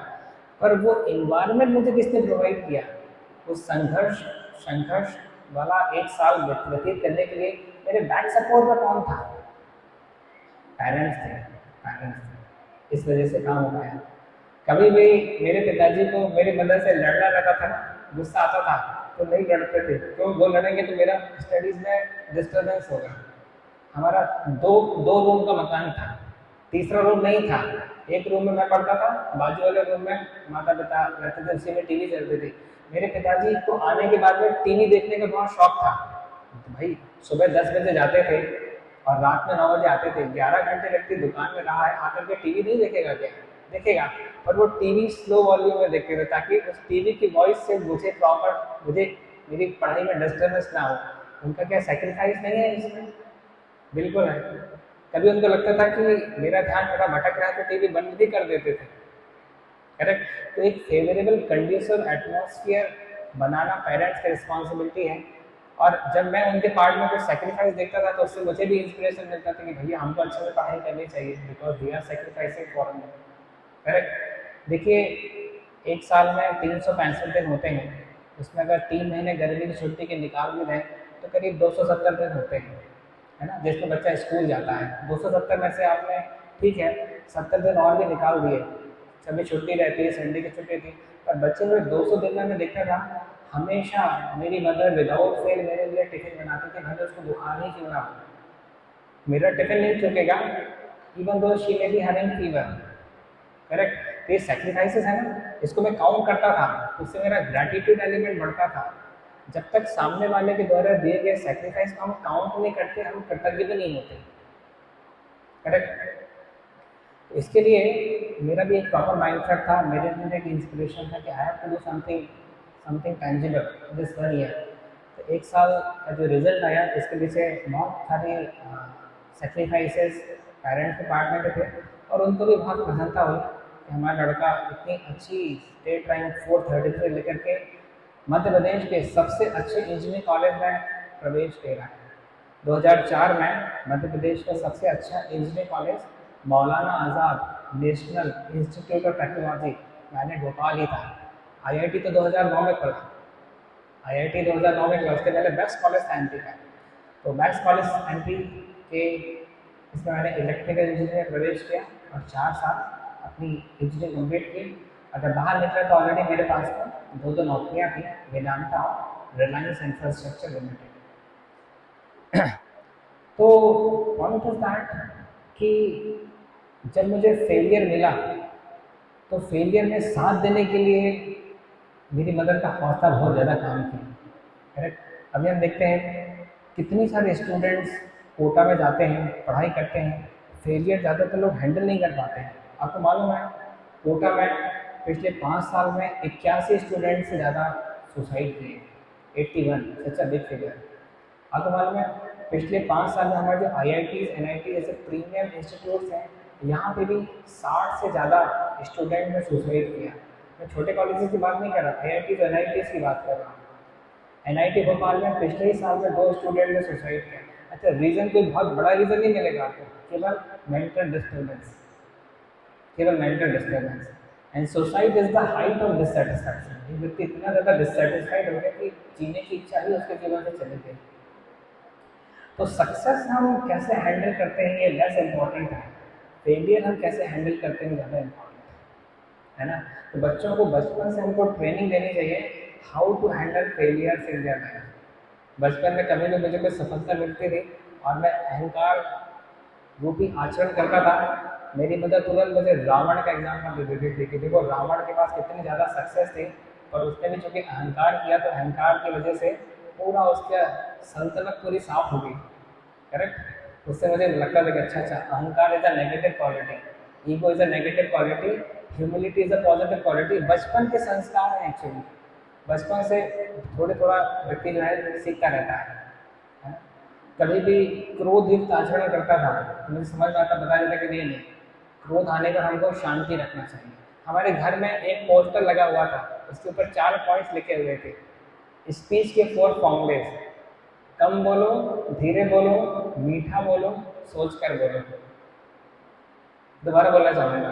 पर वो इन्वायरमेंट मुझे किसने प्रोवाइड किया। उस संघर्ष वाला 1 साल व्यतीत करने के लिए मेरे बैक सपोर्ट में कौन था? पेरेंट्स थे, पेरेंट्स थे। इस वजह से काम हो पाया। कभी भी मेरे पिताजी को मेरी मदर से लड़ना रहता था ना, गुस्सा आता था तो नहीं लड़ते थे, क्यों? वो लड़ेंगे तो मेरा स्टडीज में डिस्टर्बेंस होगा। हमारा दो दो रूम का मकान था, तीसरा रूम नहीं था। एक रूम में मैं पढ़ता था, बाजू वाले रूम में माता पिता रहते थे, उसी में टीवी चलती थी। मेरे पिताजी को आने के बाद में टीवी देखने का बहुत शौक था। तो भाई सुबह 10 बजे जाते थे और रात में 9 बजे आते थे। 11 घंटे व्यक्ति दुकान में रहा है, आकर के टीवी नहीं देखेगा क्या? देखेगा, पर वो टीवी स्लो वॉल्यूम में देखते थे ताकि उस टीवी की वॉइस से मुझे मेरी पढ़ाई में डिस्टर्बेंस ना हो। उनका क्या सेक्रीफाइस नहीं है इसमें? बिल्कुल है। कभी उनको लगता था कि मेरा ध्यान थोड़ा भटक रहा है तो टीवी बंद भी कर देते थे, करेक्ट। तो एक फेवरेबल कंडीशन एटमॉस्फेयर बनाना पेरेंट्स की रिस्पॉन्सिबिलिटी है। और जब मैं उनके पार्ट में कुछ सेक्रीफाइस देखता था तो उससे मुझे भी इंस्पिरेशन मिलता था कि भैया हमको अच्छे से पढ़ाई करनी चाहिए, because they are sacrificing for me, correct. देखिए, एक साल में 365 दिन होते हैं, उसमें अगर 3 महीने गर्मी की छुट्टी के निकाल भी दें तो करीब 270 दिन होते हैं, है ना, जिसमें बच्चा स्कूल जाता है। 270 में से आपने, ठीक है, 70 दिन और भी निकाल दिए, सभी छुट्टी रहती है, संडे की छुट्टी थी, पर बच्चे में 200 दिन में मैं देखता था हमेशा मेरी मदर विदाउट फेल मेरे लिए टिफिन बनाती थी, भले उसको बुखार ही क्यों ना हो, मेरा टिफिन नहीं चुकेगा, even though she may be having fever, correct. तो ये सेक्रीफाइसेस है ना, इसको मैं काउंट करता था, उससे मेरा ग्रैटिट्यूड एलिमेंट बढ़ता था। जब तक सामने वाले के द्वारा दिए गए सेक्रीफाइस को हम काउंट नहीं करते, हम कृतज्ञ भी नहीं होते, करेक्ट। तो इसके लिए मेरा भी एक प्रॉपर माइंडसेट था, मेरे अंदर एक इंस्पिरेशन था कि I have to do something something tangible this 1 year. तो 1 साल का जो रिजल्ट आया इसके पीछे बहुत सारे सेक्रीफाइसेस पेरेंट्स के पार्ट में थे, और उनको भी बहुत प्रसन्नता हुई कि हमारा लड़का इतनी अच्छी स्टेट रैंक 433 लेकर के मध्य प्रदेश के सबसे अच्छे इंजीनियरिंग कॉलेज में प्रवेश ले रहा है। 2004 में मध्य प्रदेश का सबसे अच्छा engineering college Maulana Azad national institute of technology, मैंने भोपाल ही था। आईआईटी तो 2009 में खुला, आईआईटी 2009 में खुला, उसके पहले बेस्ट कॉलेज था एमपी का। तो बेस्ट कॉलेज एमपी के इसमें मैंने इलेक्ट्रिकल इंजीनियरिंग में प्रवेश किया और 4 साल अपनी इंजीनियरिंग कम्प्लीट की। और जब बाहर निकला तो ऑलरेडी मेरे पास में 2 नौकरियाँ थी, वेदांता और रिलायंस इंफ्रास्ट्रक्चर लिमिटेड। तो पॉइंट इज दैट कि जब मुझे फेलियर मिला तो फेलियर में साथ देने के लिए मेरी मदर का हौसला बहुत ज़्यादा काम किया, करेक्ट। अभी हम देखते हैं कितनी सारे स्टूडेंट्स कोटा में जाते हैं, पढ़ाई करते हैं, फेलियर ज़्यादातर लोग हैंडल नहीं कर पाते हैं। आपको मालूम है कोटा में पिछले 5 साल में 81 स्टूडेंट से ज़्यादा सुसाइड किए, 81, सच अ बिग फिगर। आपको मालूम है पिछले 5 साल में हमारे जो IITs NIT जैसे प्रीमियम इंस्टीट्यूट्स हैं, यहाँ पे भी 60 से ज़्यादा स्टूडेंट ने सुसाइड किया। मैं छोटे कॉलेजेस की बात नहीं कर रहा, IITs NITs की बात कर रहा हूँ। एनआईटी भोपाल में पिछले ही साल में 2 स्टूडेंट ने सुसाइड किया। अच्छा, रीजन कोई बहुत बड़ा रीजन नहीं मिलेगा आपको, केवल मेंटल डिस्टर्बेंस, केवल mental disturbance. And suicide is the height of dissatisfaction. ये व्यक्ति इतना ज़्यादा डिससेटिस्फाइड हो गया कि जीने की इच्छा ही उसके जीवन से चली गई। तो सक्सेस हम कैसे हैंडल करते हैं ये लेस इम्पॉर्टेंट है, फेलियर हम कैसे हैंडल करते हैं ज़्यादा इम्पॉर्टेंट है ना। तो बच्चों को बचपन से हमको ट्रेनिंग देनी चाहिए how to handle failure in their life. बचपन में कभी भी मुझे कोई सफलता मिलती थी और मैं अहंकार रूपी आचरण करता था, मेरी मदद तुरंत मुझे रावण का एग्जाम्पल दे देती थी कि देखो रावण के पास कितनी ज़्यादा सक्सेस थी, पर उसने भी चूंकि अहंकार किया तो अहंकार की वजह से पूरा उसका सल्तनत पूरी साफ हो गई। करेक्ट। उससे मुझे लगता था कि अच्छा अच्छा, अहंकार is a negative quality, ego is a negative quality, humility is a positive quality. बचपन के संस्कार हैं एक्चुअली, बचपन से थोड़ा थोड़ा व्यक्ति जो है सीखता रहता है। कभी भी क्रोध युक्त आचरण करता था तो मुझे समझ में आता, बताया जाता कि नहीं नहीं, क्रोध आने पर हमको शांति रखना चाहिए। हमारे घर में एक पोस्टर लगा हुआ था, उसके ऊपर 4 पॉइंट्स लिखे हुए थे, स्पीच के 4 फॉर्मूलेज। कम बोलो, धीरे बोलो, मीठा बोलो, सोच कर बोलो। दोबारा बोलना चाहूँगा,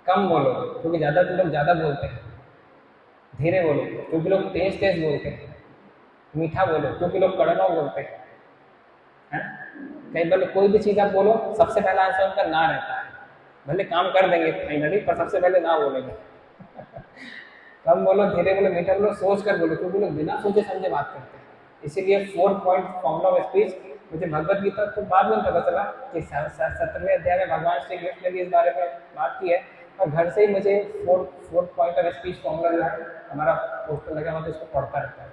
कम बोलो क्योंकि ज़्यादातर लोग ज़्यादा बोलते हैं, धीरे बोलो क्योंकि लोग तेज तेज बोलते हैं, मीठा बोलो क्योंकि लोग कड़वा बोलते हैं, है ना। कई बार कोई भी चीज़ आप बोलो सबसे पहला आंसर उनका ना रहता है, भले काम कर देंगे फाइनली पर सबसे पहले ना बोलेंगे। कम बोलो, धीरे बोलो, मीठा बोलो, सोच कर बोलो क्योंकि लोग बिना सोचे समझे बात करते हैं। इसीलिए 4 पॉइंट फॉर्मूला ऑफ स्पीच, मुझे भगवत गीता तो बाद में पता चला कि 17वें अध्याय में भगवान श्री कृष्ण ने भी इस बारे में बात की है, और घर से ही मुझे 4 पॉइंट ऑफ स्पीच फॉर्मूला जो है हमारा पोस्टर लगा हुआ था, उसको पढ़ता रहता है।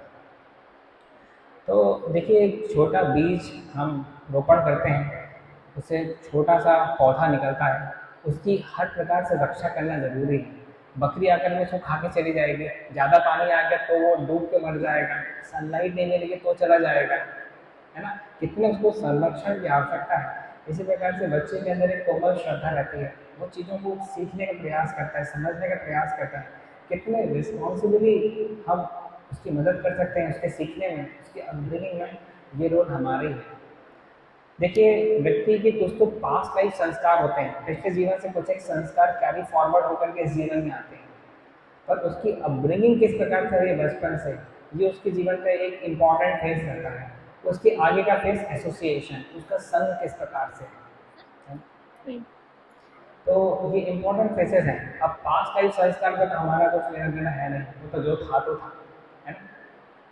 तो देखिए, एक छोटा बीज हम रोपण करते हैं, उससे छोटा सा पौधा निकलता है, उसकी हर प्रकार से रक्षा करना ज़रूरी है। बकरी आकर में उसको खा के चली जाएगी, ज़्यादा पानी आ गया तो वो डूब के मर जाएगा, सनलाइट नहीं मिलेगी तो चला जाएगा, है ना। कितने उसको संरक्षण की आवश्यकता है। इसी प्रकार से बच्चे के अंदर एक कोमल श्रद्धा रहती है, वो चीज़ों को सीखने का प्रयास करता है, समझने का प्रयास करता है। कितने रिस्पॉन्सिबली हम उसकी मदद कर सकते हैं उसके सीखने में, उसके अपब्रिंगिंग में, ये रोल हमारे ही है। देखिए, व्यक्ति के कुछ तो पास्ट लाइफ संस्कार होते हैं, पिछले जीवन से कुछ एक संस्कार कैरी फॉरवर्ड होकर के इस जीवन में आते हैं, पर उसकी अपब्रिंगिंग किस प्रकार से है बचपन से, ये उसके जीवन का एक इम्पॉर्टेंट फेज रहता है। उसके आगे का फेज एसोसिएशन, उसका संग किस प्रकार से है। तो ये इम्पोर्टेंट फेसेस हैं। अब पास्ट लाइफ संस्कार का तो हमारा कुछ लेना देना है नहीं, वो तो जो था तो था, है ना।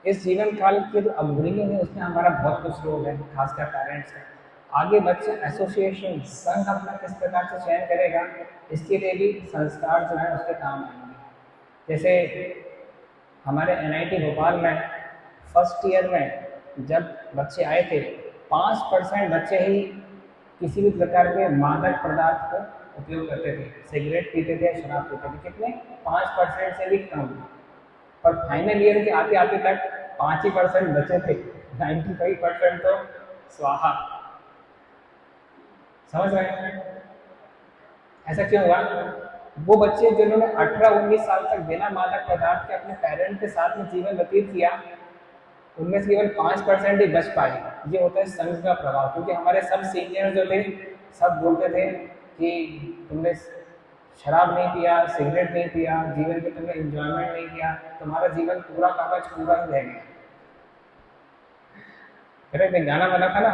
इस जीवन काल की जो अपब्रिंगिंग है उसमें हमारा बहुत कुछ रोल है, खासकर पेरेंट्स का। आगे बच्चे एसोसिएशन, संघ अपना किस प्रकार से चयन करेगा, इसके लिए भी संस्कार जो है उसके काम आएंगे। जैसे हमारे एनआईटी भोपाल में फर्स्ट ईयर में जब बच्चे आए थे, 5% बच्चे ही किसी भी प्रकार के मादक पदार्थ को उपयोग करते थे, सिगरेट पीते थे, शराब पीते थे। कितने? 5% से भी कम। पर फाइनल ईयर के आते आते तक 5% बचे थे, 95% तो स्वाहा। समझ रहे हैं ऐसा क्यों हुआ? वो बच्चे जिन्होंने 18-19 साल तक बिना मादक पदार्थ के अपने पेरेंट के साथ में जीवन व्यतीत किया, उनमें से केवल 5% ही बच पाए। ये होता है संघ का प्रभाव, क्योंकि हमारे सब सीनियर जो थे सब बोलते थे कि तुमने शराब नहीं पिया, सिगरेट नहीं पिया, जीवन में तुमने इंजॉयमेंट नहीं किया, तुम्हारा जीवन पूरा कागज पूरा ही रह गया। करेक्ट, एक गाना बना था ना,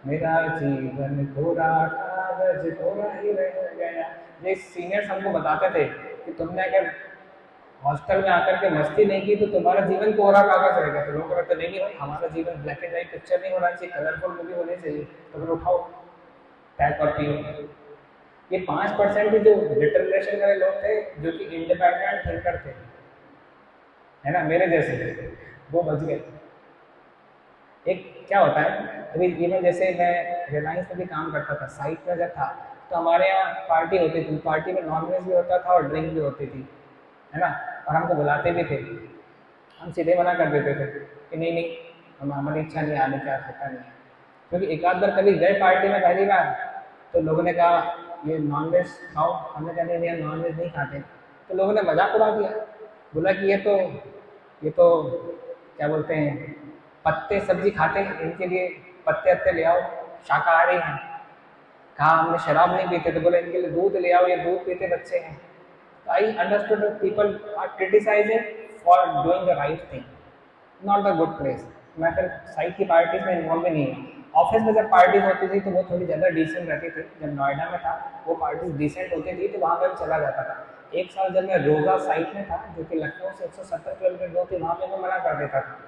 मेरा जीवन कोरा कागज कोरा ही रह गया। ये सीनियर्स हमको बताते थे कि तुमने अगर हॉस्टल में आकर के मस्ती नहीं की तो तुम्हारा जीवन कोरा कागज रहेगा। तो लोग कहते नहीं नहीं भाई, हमारा जीवन ब्लैक एंड व्हाइट पिक्चर नहीं होना चाहिए, कलरफुल मूवी होनी चाहिए। तो फिर उठाओ, पैक और पियो। ये 5% ही जो डिटर्मिनेशन वाले लोग थे, जो कि इंडिपेंडेंट थिंकर थे, है ना, मेरे जैसे, वो बच गए। एक क्या होता है, अभी इवन जैसे मैं रिलायंस में भी काम करता था, साइट में जब था, तो हमारे यहाँ पार्टी होती थी, पार्टी में नॉनवेज भी होता था और ड्रिंक भी होती थी, है ना। और हमको बुलाते भी थे, हम सीधे मना कर देते थे कि नहीं नहीं, हम हमारी इच्छा नहीं, आने की आवश्यकता नहीं है। क्योंकि एक आध बार कभी गए पार्टी में पहली बार, तो लोगों ने कहा ये नॉनवेज खाओ, हमने कहा नहीं हम नॉनवेज नहीं खाते। तो लोगों ने मजाक उड़ा दिया, बोला कि ये तो क्या बोलते हैं, पत्ते सब्जी खाते हैं, इनके लिए पत्ते अत्ते ले आओ, शाकाहारी हैं। कहा हमने शराब नहीं पीते, तो बोले इनके लिए दूध ले आओ, ये दूध पीते बच्चे हैं। I understood people are criticising for doing the right thing, not the good place. मैं फिर साइड की पार्टीज में इन्वॉल्व भी नहीं हुआ। ऑफिस में जब पार्टीज होती थी तो वो थोड़ी ज़्यादा डिसेंट रहती थी। जब नोएडा में था वो पार्टीज डिसेंट होती थी, तो वहाँ पर चला जाता था। एक साल जब मैं रोज़ा साइट में था, जो कि लखनऊ से 170 किलोमीटर दूर थी, वहाँ पे मैं मना कर देता था।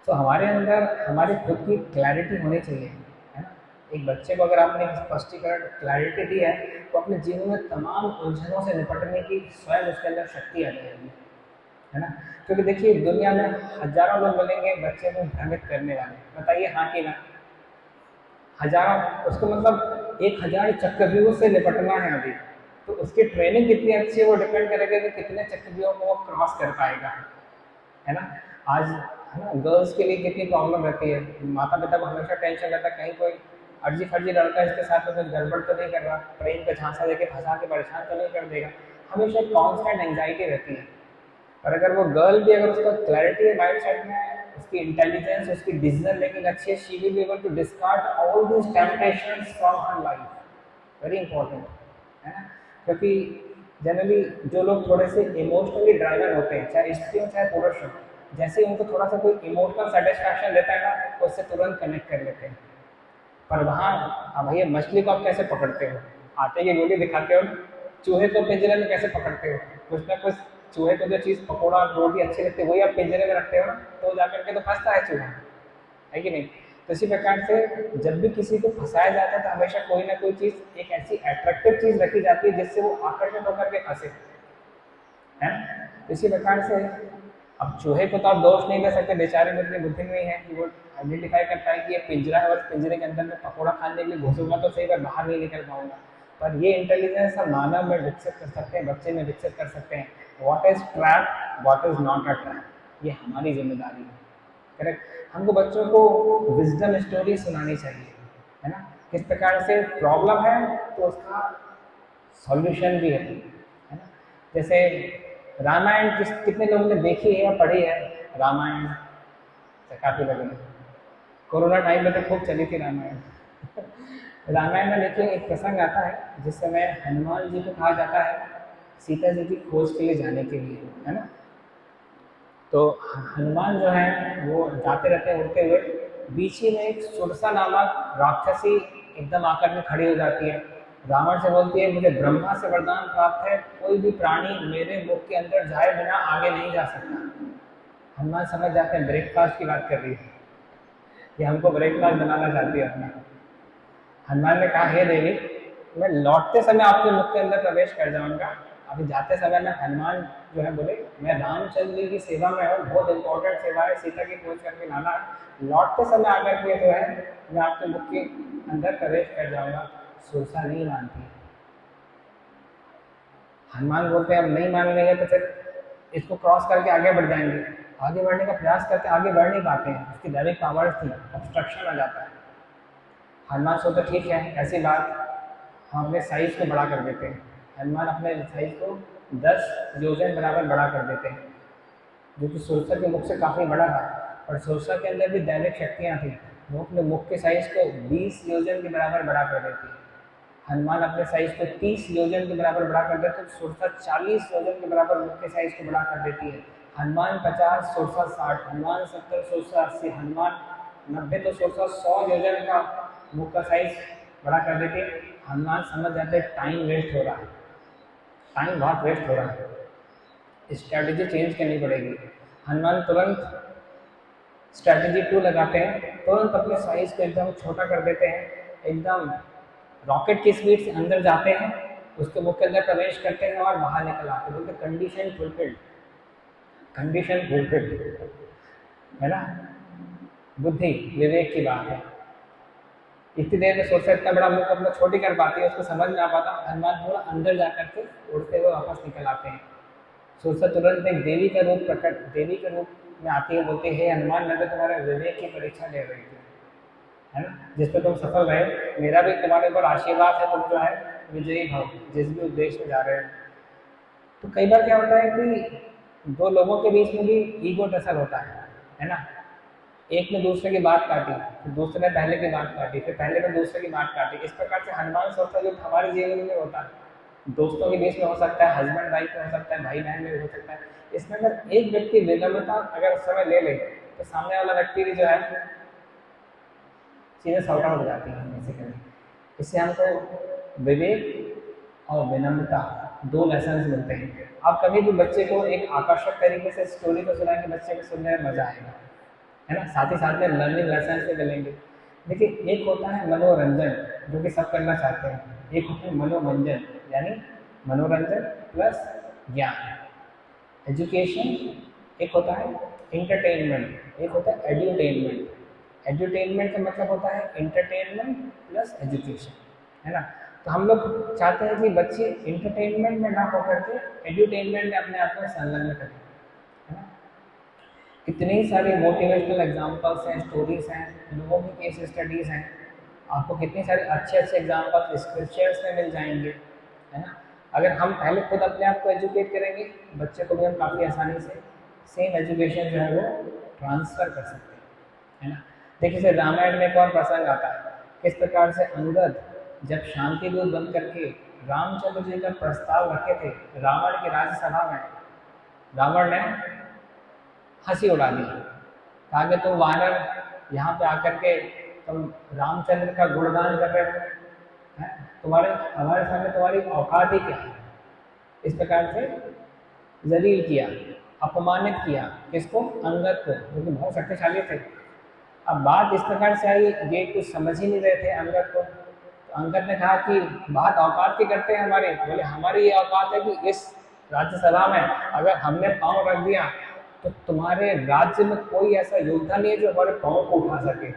तो हमारे अंदर हमारी खुद की क्लैरिटी होनी चाहिए, है ना। एक बच्चे को अगर आपने एक स्पष्टीकरण क्लैरिटी दी है, तो अपने जीवन में तमाम उलझनों से निपटने की स्वयं उसके अंदर शक्ति आ जाएगी, है ना। क्योंकि देखिए दुनिया में हजारों लोग मिलेंगे बच्चे को भ्रमित करने वाले, बताइए हाँ कि ना। हजारों, उसको मतलब 1000 चक्रव्यूह से निपटना है अभी, तो उसकी ट्रेनिंग कितनी अच्छी है वो डिपेंड करेगा कि कितने चक्रव्यूहों को वो क्रॉस कर पाएगा, है ना। आज है ना, गर्ल्स के लिए कितनी प्रॉब्लम रहती है, माता पिता को हमेशा टेंशन रहता है कहीं कोई अर्जी फर्जी लड़का इसके साथ में कुछ गड़बड़ तो नहीं कर रहा, प्रेम का झांसा देके फंसा के परेशान तो नहीं कर देगा। हमेशा कॉन्स्टेंट एंग्जाइटी रहती है। और अगर वो गर्ल भी, अगर उसका क्लैरिटी है माइंड सेट में, उसकी इंटेलिजेंस, उसकी डिसीजन मेकिंग अच्छी है, she will be able to discard all these temptations from her life. Very important, है ना। क्योंकि जनरली जो लोग थोड़े से इमोशनली ड्राइवन होते हैं, चाहे स्त्री हो चाहे पुरुष हो, जैसे ही उनको थोड़ा सा कोई इमोशनल सेटिस्फैक्शन देता है ना, तो उससे तुरंत कनेक्ट कर लेते हैं। पर वहाँ, अब भैया मछली को आप कैसे पकड़ते हो, आटे की गोली दिखाते हो ना। चूहे को पिंजरे में कैसे पकड़ते हो, कुछ ना कुछ चूहे को जो चीज़ पकौड़ा रोटी अच्छी लगती है वही आप पिंजरे में रखते हो ना, तो जा करके तो फंसता है चूहा, है कि नहीं। तो इसी प्रकार से जब भी किसी को फंसाया जाता है तो हमेशा कोई ना कोई चीज़, एक ऐसी अट्रैक्टिव चीज़ रखी जाती है जिससे वो आकर्षित होकर के फंसे, है। तो इसी प्रकार से अब चूहे को तो आप दोष नहीं दे सकते, बेचारे में इतनी बुद्धि नहीं है कि वो आइडेंटिफाई कर पाए कि ये पिंजरा है और पिंजरे के अंदर में पकौड़ा खाने के लिए घुसूंगा तो सही, पर बाहर नहीं निकल पाऊंगा। पर ये इंटेलिजेंस हम मानव में विकसित कर सकते हैं, बच्चे में विकसित कर सकते हैं। What is trap, what is not a trap, ये हमारी जिम्मेदारी है। करेक्ट। हमको बच्चों को विजडम स्टोरी सुनानी चाहिए, है ना। किस प्रकार से प्रॉब्लम है तो उसका सॉल्यूशन भी है ना। जैसे रामायण कितने लोगों ने देखी है या पढ़ी है, रामायण से काफ़ी लोगों ने, कोरोना टाइम में तो खूब चली थी रामायण। रामायण में देखिए एक प्रसंग आता है जिस समय हनुमान जी को कहा जाता है सीता जी की खोज के लिए जाने के लिए, है ना। तो हनुमान जो है वो जाते रहते हैं उड़ते हुए, बीच ही में एक सुरसा नामक राक्षसी एकदम आकर में खड़ी हो जाती है। रावण से बोलती है मुझे ब्रह्मा से वरदान प्राप्त है, कोई भी प्राणी मेरे मुख के अंदर जाए बिना आगे नहीं जा सकता। हनुमान समझ जाते हैं ब्रेकफास्ट की बात कर रही है, ये हमको ब्रेकफास्ट बनाना चाहती है अपना। हनुमान ने कहा हे देवी, मैं लौटते समय आपके मुख के अंदर प्रवेश कर जाऊंगा, अभी जाते समय मैं हनुमान जो है बोले मैं रामचंद्र जी की सेवा में हूँ, बहुत इंपॉर्टेंट सेवा है, सीता की खोज करके लाना है, लौटते समय आकर के जो है मैं आपके मुख के अंदर प्रवेश कर जाऊंगा। सुरसा नहीं मानती। हनुमान बोलते हैं अब नहीं मान रही है तो फिर इसको क्रॉस करके आगे बढ़ जाएंगे। आगे बढ़ने का प्रयास करते आगे बढ़ नहीं पाते हैं, उसकी दैविक पावर्स थी, ऑब्स्ट्रक्शन आ जाता है। हनुमान सोचते ठीक है ऐसी बात, हम अपने साइज को बड़ा कर देते हैं। हनुमान अपने साइज को 10 योजन बराबर बड़ा कर देते हैं, जो कि सुरसा के मुख से काफ़ी बड़ा था। और सुरसा के अंदर भी दैविक शक्तियाँ थी, वो अपने मुख के साइज को 20 योजन के बराबर बड़ा कर देती है। हनुमान अपने साइज को 30 योजन के बराबर बड़ा कर देते, तो सुरसा 40 योजन के बराबर मुख के साइज को बड़ा कर देती है। हनुमान 50, सुरसा 60, हनुमान 70, सुरसा 80, हनुमान 90, तो सुरसा 100 योजन का मुख का साइज बड़ा कर देती है। हनुमान समझ जाते टाइम वेस्ट हो रहा है, टाइम बहुत वेस्ट हो रहा है, स्ट्रैटेजी चेंज करनी पड़ेगी। हनुमान तुरंत स्ट्रैटेजी 2 लगाते हैं, तुरंत अपने साइज को एकदम छोटा कर देते हैं, एकदम रॉकेट की स्पीड से अंदर जाते हैं, उसके मुख के अंदर प्रवेश करते हैं और बाहर निकल आते हैं। बोलते कंडीशन फुलफिल्ड, कंडीशन फुलफिल्ड, है ना। बुद्धि विवेक की बात है। इतनी देर में सोचता इतना बड़ा मुख अपना छोटी कर पाती है, उसको समझ में आ पाता, हनुमान थोड़ा अंदर जा करके उड़ते हुए वापस निकल आते हैं। सोचता तुरंत एक देवी का रूप प्रकट, देवी के रूप में आती है, बोलते हे हनुमान मैं तो तुम्हारे विवेक की परीक्षा ले रही थी, है ना, जिस पर तुम सफल रहे, मेरा भी तुम्हारे ऊपर आशीर्वाद है, तुम जो है विजयी भव जिस भी उद्देश्य में जा रहे हो। तो कई बार क्या होता है कि दो लोगों के बीच में भी ईगो टसल होता है ना। एक ने दूसरे की बात काटी, फिर दूसरे ने पहले की बात काटी, फिर पहले ने दूसरे की बात काटी। इस प्रकार से हनुमान सोचता जो हमारे जीवन में होता है, दोस्तों के बीच में हो सकता है, हस्बैंड वाइफ में हो सकता है, भाई बहन में भी हो सकता है। इसमें अगर एक व्यक्ति विनम्रता अगर समय ले ले तो सामने वाला व्यक्ति भी जो है चीज़ें सॉर्ट आउट हो जाती हैं बेसिकली। इससे हमको विवेक और विनम्रता दो लेसन मिलते हैं। आप कभी भी बच्चे को एक आकर्षक तरीके से स्टोरी को सुनाएंगे, बच्चे को सुनने में मजा आएगा, है ना। साथ ही साथ में लर्निंग लेसन भी मिलेंगे। देखिए, एक होता है मनोरंजन जो कि सब करना चाहते हैं, एक होता है मनोमंजन यानी मनोरंजन प्लस ज्ञान एजुकेशन, एक होता है इंटरटेनमेंट, एक होता है एड्यूटेनमेंट। एड्यूटेनमेंट का मतलब होता है इंटरटेनमेंट प्लस एजुकेशन, है ना। तो हम लोग चाहते हैं कि बच्चे इंटरटेनमेंट में ना होकर के एड्यूटेनमेंट में अपने आप को संलग्न करें, है ना। कितने सारे मोटिवेशनल एग्जाम्पल्स हैं, स्टोरीज हैं, लोगों की केस स्टडीज़ हैं। आपको कितने सारे अच्छे अच्छे एग्जाम्पल्स स्क्रिप्चर्स में मिल जाएंगे, है ना। अगर हम पहले खुद अपने आप को एजुकेट करेंगे, बच्चे को भी हम काफ़ी आसानी से सेम एजुकेशन जो है वो ट्रांसफ़र कर सकते हैं, है ना। देखिए, जैसे रामायण में एक और प्रसंग आता है, किस प्रकार से अंगद जब शांति दूत बन करके रामचंद्र जी का प्रस्ताव रखे थे रावण की राज्यसभा में, रावण ने हंसी उड़ा दी, कहा कि तुम वानर यहाँ पे आकर के तुम रामचंद्र का गुणगान कर रहे हो, हैं? तुम्हारे हमारे सामने तुम्हारी औकात ही क्या है। इस प्रकार से जलील किया, अपमानित किया, किसको? अंगद को, जो कि बहुत शक्तिशाली थे। अब बात इस प्रकार से आई, ये कुछ समझ ही नहीं रहे थे अंगद को। तो अंगद ने कहा कि बात औकात की करते हैं हमारे, बोले हमारी ये औकात है कि इस राज्यसभा में अगर हमने पाँव रख दिया तो तुम्हारे राज्य में कोई ऐसा योद्धा नहीं है जो हमारे पाँव को उठा सके।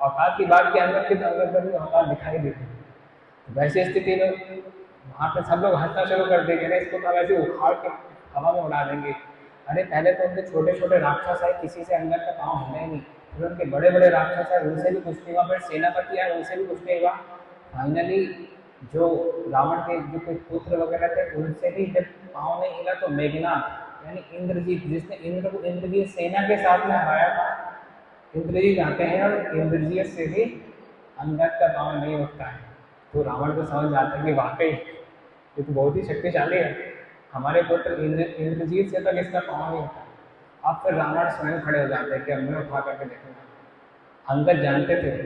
औकात की बात की अंगद की, तो अंगद में भी औकात दिखाई देती। वैसी स्थिति में वहाँ पे सब लोग हंसना शुरू कर देंगे ना, इसको तो हम ऐसे उखाड़ के हवा में उड़ा देंगे। अरे पहले तो उनके छोटे छोटे राक्षस है, किसी से अंदर का पाँव हिले ही नहीं। फिर उनके बड़े बड़े राक्षस है, उनसे भी कुछ नहीं हुआ। फिर सेनापति है, उनसे भी कुछ नहीं हुआ। फाइनली जो रावण के जो कुछ पुत्र वगैरह थे, उनसे भी जब पाँव नहीं हिला तो मेघनाथ यानी इंद्रजीत, जिसने इंद्र को इंद्रजीत सेना के साथ में हराया था, इंद्रजीत आते हैं और इंद्रजीत से भी अंदर का पाँव नहीं उठता है। तो रावण को समझ में आता है कि वाकई ये तो बहुत ही शक्तिशाली है, हमारे पुत्र इंद्रजीत से तक इसका पाँव नहीं उठा। अब फिर रावण स्वयं खड़े हो जाते हैं कि अब मैं उठा करके देखूंगा। अंगद जानते थे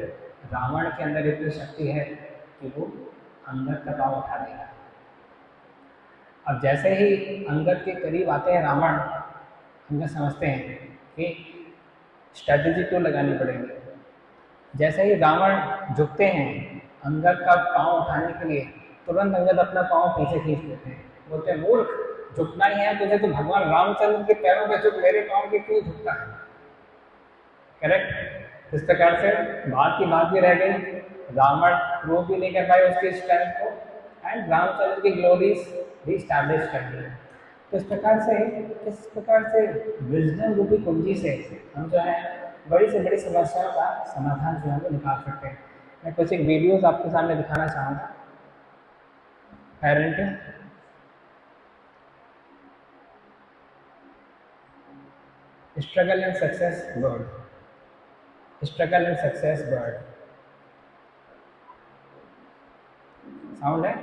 रावण के अंदर इतनी शक्ति है कि वो अंगद का पाँव उठा देगा। अब जैसे ही अंगद के करीब आते हैं रावण, अंगद समझते हैं कि स्ट्रैटेजी तो लगानी पड़ेगी। जैसे ही रावण झुकते हैं अंगद का पाँव उठाने के लिए, तुरंत अंगद अपना पाँव पीछे खींच लेते हैं। बोलते हैं, मूर्ख, झुकना ही है तुझे तो भगवान रामचंद्र के पैरों पे झुक, मेरे पाँव के क्यों झुकता है। करेक्ट। इस प्रकार से बात की बात भी रह गई, रावण प्रूव भी नहीं कर पाए उसकी स्ट्रेंथ को, एंड रामचंद्र की ग्लोरीज भी स्टैब्लिश कर दी। तो इस प्रकार से विजडम रूपी कुंजी से हम जो है बड़ी से बड़ी समस्याओं का समाधान जो है वो निकाल सकते हैं। मैं कुछ एक वीडियोस आपके सामने दिखाना चाहूँगा। Parenting, struggle and success word, struggle and success word, sound है?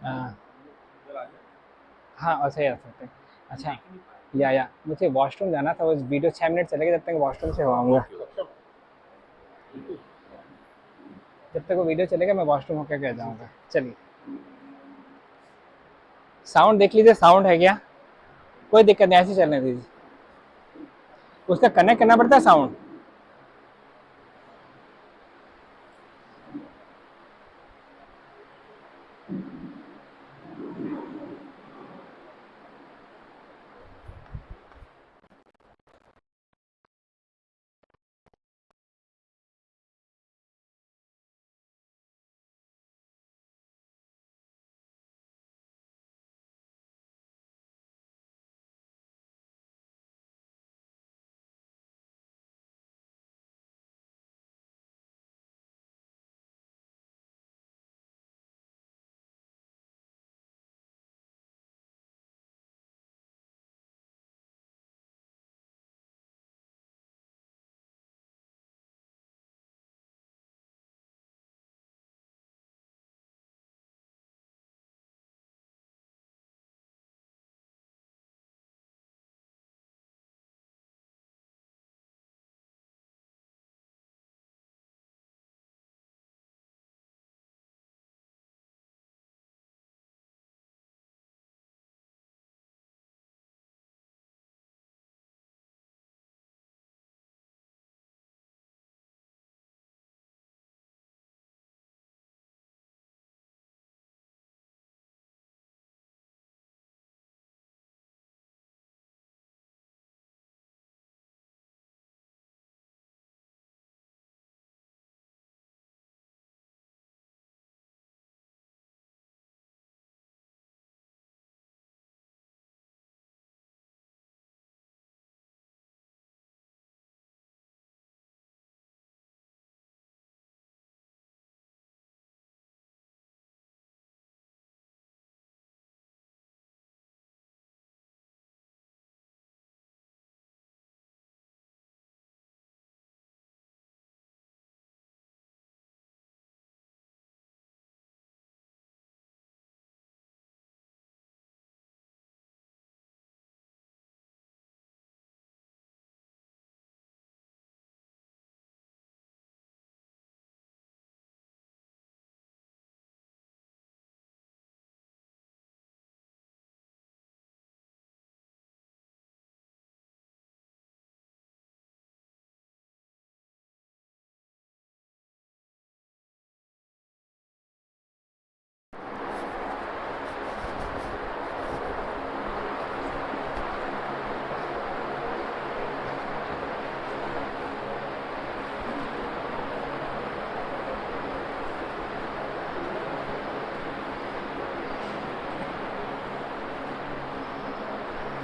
हाँ हाँ, अच्छा, आ सकते हैं। अच्छा, या मुझे वॉशरूम जाना था, वो वीडियो 6 मिनट चलेगा, जब तक वॉशरूम से आऊँगा। जब तक वो वीडियो चलेगा मैं वॉशरूम होकर के जाऊँगा। चलिए, साउंड देख लीजिए, साउंड है क्या? कोई दिक्कत नहीं, ऐसे चलने दीजिए। उसका कनेक्ट करना पड़ता है साउंड।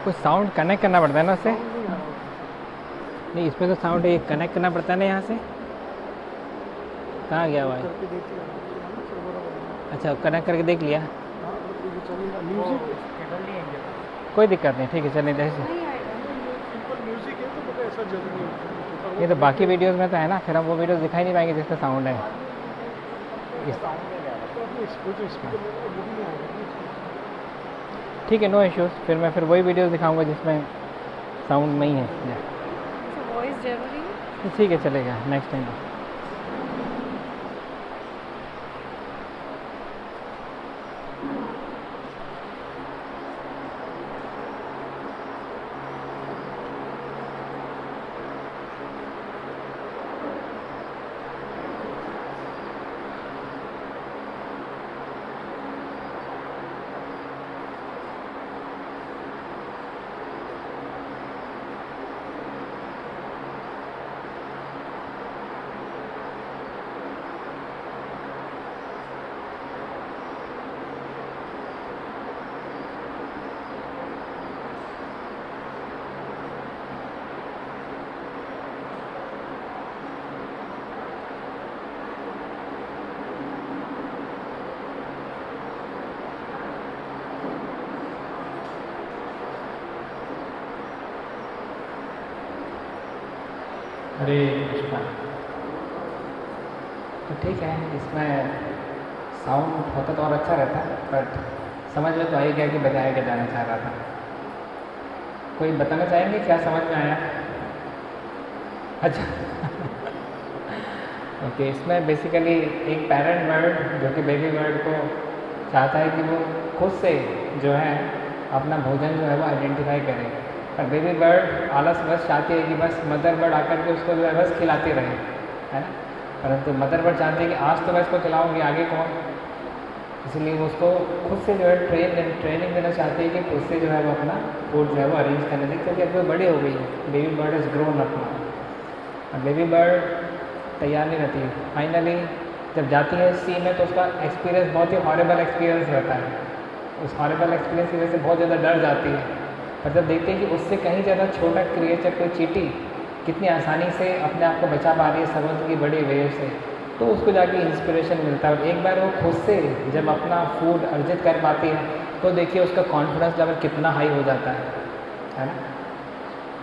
कुछ साउंड कनेक्ट करना पड़ता है ना उससे? साउंड नहीं आ रहा नहीं, इसमें तो साउंड ये कनेक्ट करना पड़ता है ना यहाँ से। कहाँ गया भाई? करके देख लिया ना सर्वर वाला। अच्छा, कनेक्ट करके देख लिया। हाँ ये चलेगा म्यूजिक केबल नहीं है, कोई दिक्कत नहीं, ठीक है, चलिए जैसे। सिंपल म्यूजिक है तो मतलब ऐसा जरूरी है। ये तो बाकी वीडियोस में तो है ना, फिर हम वो वीडियोस दिखाई नहीं पाएंगे जिसका साउंड है। इस स्पीकर वो भी नहीं आएगा। ठीक है, नो इश्यूज़, फिर वही वीडियोस दिखाऊंगा जिसमें साउंड नहीं है। वॉइस जरूरी है। ठीक है, चलेगा नेक्स्ट टाइम। हरे कृष्णा। तो ठीक है, इसमें साउंड होता तो और अच्छा रहता, बट समझ में तो आ ही गया कि बजाया क्या जाना चाह रहा था। कोई बताना चाहेंगे क्या समझ में आया? अच्छा ओके, इसमें बेसिकली एक पेरेंट बर्ड जो कि बेबी बर्ड को चाहता है कि वो खुद से जो है अपना भोजन जो है वो आइडेंटिफाई करे, पर बेबी बर्ड आलस बस चाहती है कि बस मदर बर्ड आकर के उसको जो है बस खिलाती रहे, है ना। परंतु मदर बर्ड चाहती है कि आज तो मैं इसको खिलाऊंगी, आगे कौन। इसलिए वो उसको खुद से जो है ट्रेनिंग देना चाहती है कि खुद से जो है वो अपना फूड जो है वो अरेंज करने देगी, क्योंकि अब वो बड़ी हो गई है। Baby bird is grown up now. अब बेबी बर्ड तैयार नहीं रहती। फाइनली जब जाती है सी में तो उसका एक्सपीरियंस बहुत ही हॉरेबल एक्सपीरियंस रहता है। उस हॉरेबल एक्सपीरियंस की वजह से बहुत ज़्यादा डर जाती है, पर जब देखते हैं कि उससे कहीं ज़्यादा छोटा क्रिएचर कोई चींटी कितनी आसानी से अपने आप को बचा पा रही है समुद्र की बड़ी वेव से, तो उसको जाके इंस्पिरेशन मिलता है। और एक बार वो खुद से जब अपना फूड अर्जित कर पाती है तो देखिए उसका कॉन्फिडेंस लेवल कितना हाई हो जाता है ना।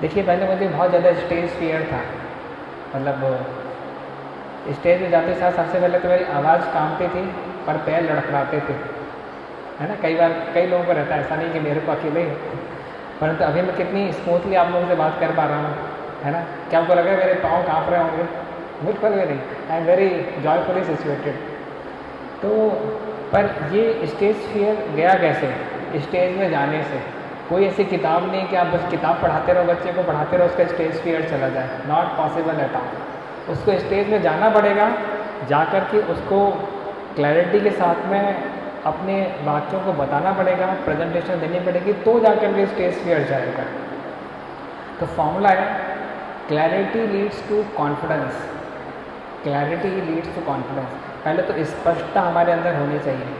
देखिए पहले मुझे बहुत ज़्यादा स्टेज फियर था, मतलब स्टेज में जाते साथ सबसे पहले तो मेरी आवाज़ कांपती थी पर पैर लड़खड़ाते थे, है ना। कई बार कई लोगों को रहता है, ऐसा नहीं कि मेरे को अकेले ही, परंतु अभी मैं कितनी स्मूथली आप लोगों से बात कर पा रहा हूँ, है ना। क्या आपको लगा मेरे पाँव काँप रहे होंगे? बिल्कुल भी नहीं, I am very joyfully situated. तो पर ये स्टेज फियर गया कैसे? स्टेज में जाने से। कोई ऐसी किताब नहीं कि आप बस किताब पढ़ाते रहो, बच्चे को पढ़ाते रहो, उसका स्टेज फियर चला जाए, नॉट पॉसिबल एट ऑल। उसको स्टेज में जाना पड़ेगा, जा कर के उसको क्लैरिटी के साथ में अपने वाक्यों को बताना पड़ेगा, प्रेजेंटेशन देनी पड़ेगी, तो जा कर के स्टेज फियर जाएगा। तो फॉर्मूला है clarity leads to confidence. Clarity leads to confidence. पहले तो स्पष्टता हमारे अंदर होनी चाहिए,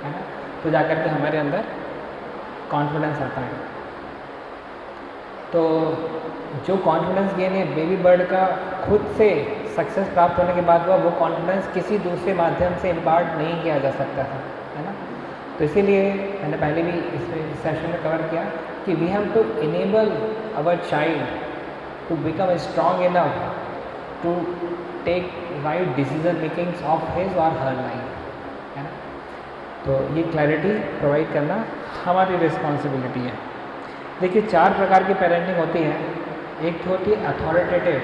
है ना, तो जा कर के हमारे अंदर कॉन्फिडेंस आता है। तो जो कॉन्फिडेंस गेन है बेबी बर्ड का खुद से सक्सेस प्राप्त होने के बाद वो कॉन्फिडेंस किसी दूसरे माध्यम से इम्पार्ट नहीं किया जा सकता था, है ना। तो इसीलिए मैंने पहले भी इस सेशन में कवर किया कि we have to enable our child to become strong enough to take right decision makings of his और हर लाइफ, है ना। तो ये क्लैरिटी प्रोवाइड करना हमारी रिस्पॉन्सिबिलिटी है। देखिए 4 प्रकार की पेरेंटिंग होती है। एक तो होती है अथॉरिटेटिव,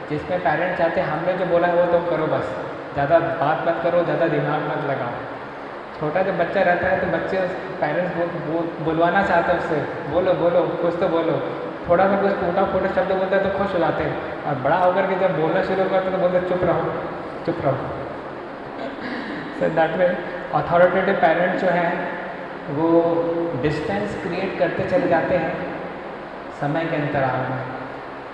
जिसमें पेरेंट्स चाहते हैं हमने जो बोला है वो तुम करो, बस ज़्यादा बात मत करो, ज़्यादा दिमाग मत लगाओ। छोटा जब बच्चा रहता है तो बच्चे पेरेंट्स बुलवाना चाहते हैं उससे, बोलो बोलो कुछ तो बोलो, थोड़ा सा कुछ टूटा फूटा शब्द बोलता है तो खुश हो जाते हैं, और बड़ा होकर के जब बोलना शुरू करते हैं तो बोलते चुप रहो चुप रहो। So that way authoritative parents जो हैं वो डिस्टेंस क्रिएट करते चले जाते हैं समय के अंतराल में।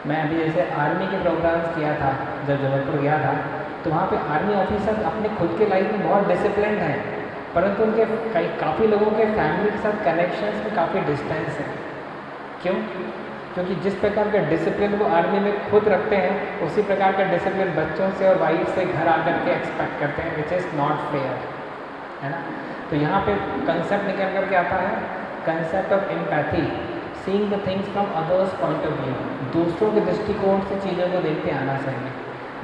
मैं अभी जैसे आर्मी के प्रोग्राम्स किया था, जब जबलपुर गया था, तो वहाँ पे आर्मी ऑफिसर अपने खुद के लाइफ में बहुत डिसिप्लिन्ड हैं, परंतु उनके काफ़ी लोगों के फैमिली के साथ कनेक्शंस में काफ़ी डिस्टेंस है। क्यों? क्योंकि जिस प्रकार का डिसिप्लिन वो आर्मी में खुद रखते हैं, उसी प्रकार का डिसिप्लिन बच्चों से और वाइफ से घर आकर के एक्सपेक्ट करते हैं, विच इज़ नॉट फेयर, है ना। तो यहाँ पे कंसेप्ट निकल कर के आता है, concept of empathy, seeing the things from others point of view, दूसरों के दृष्टिकोण से चीज़ों को देखते आना चाहिए।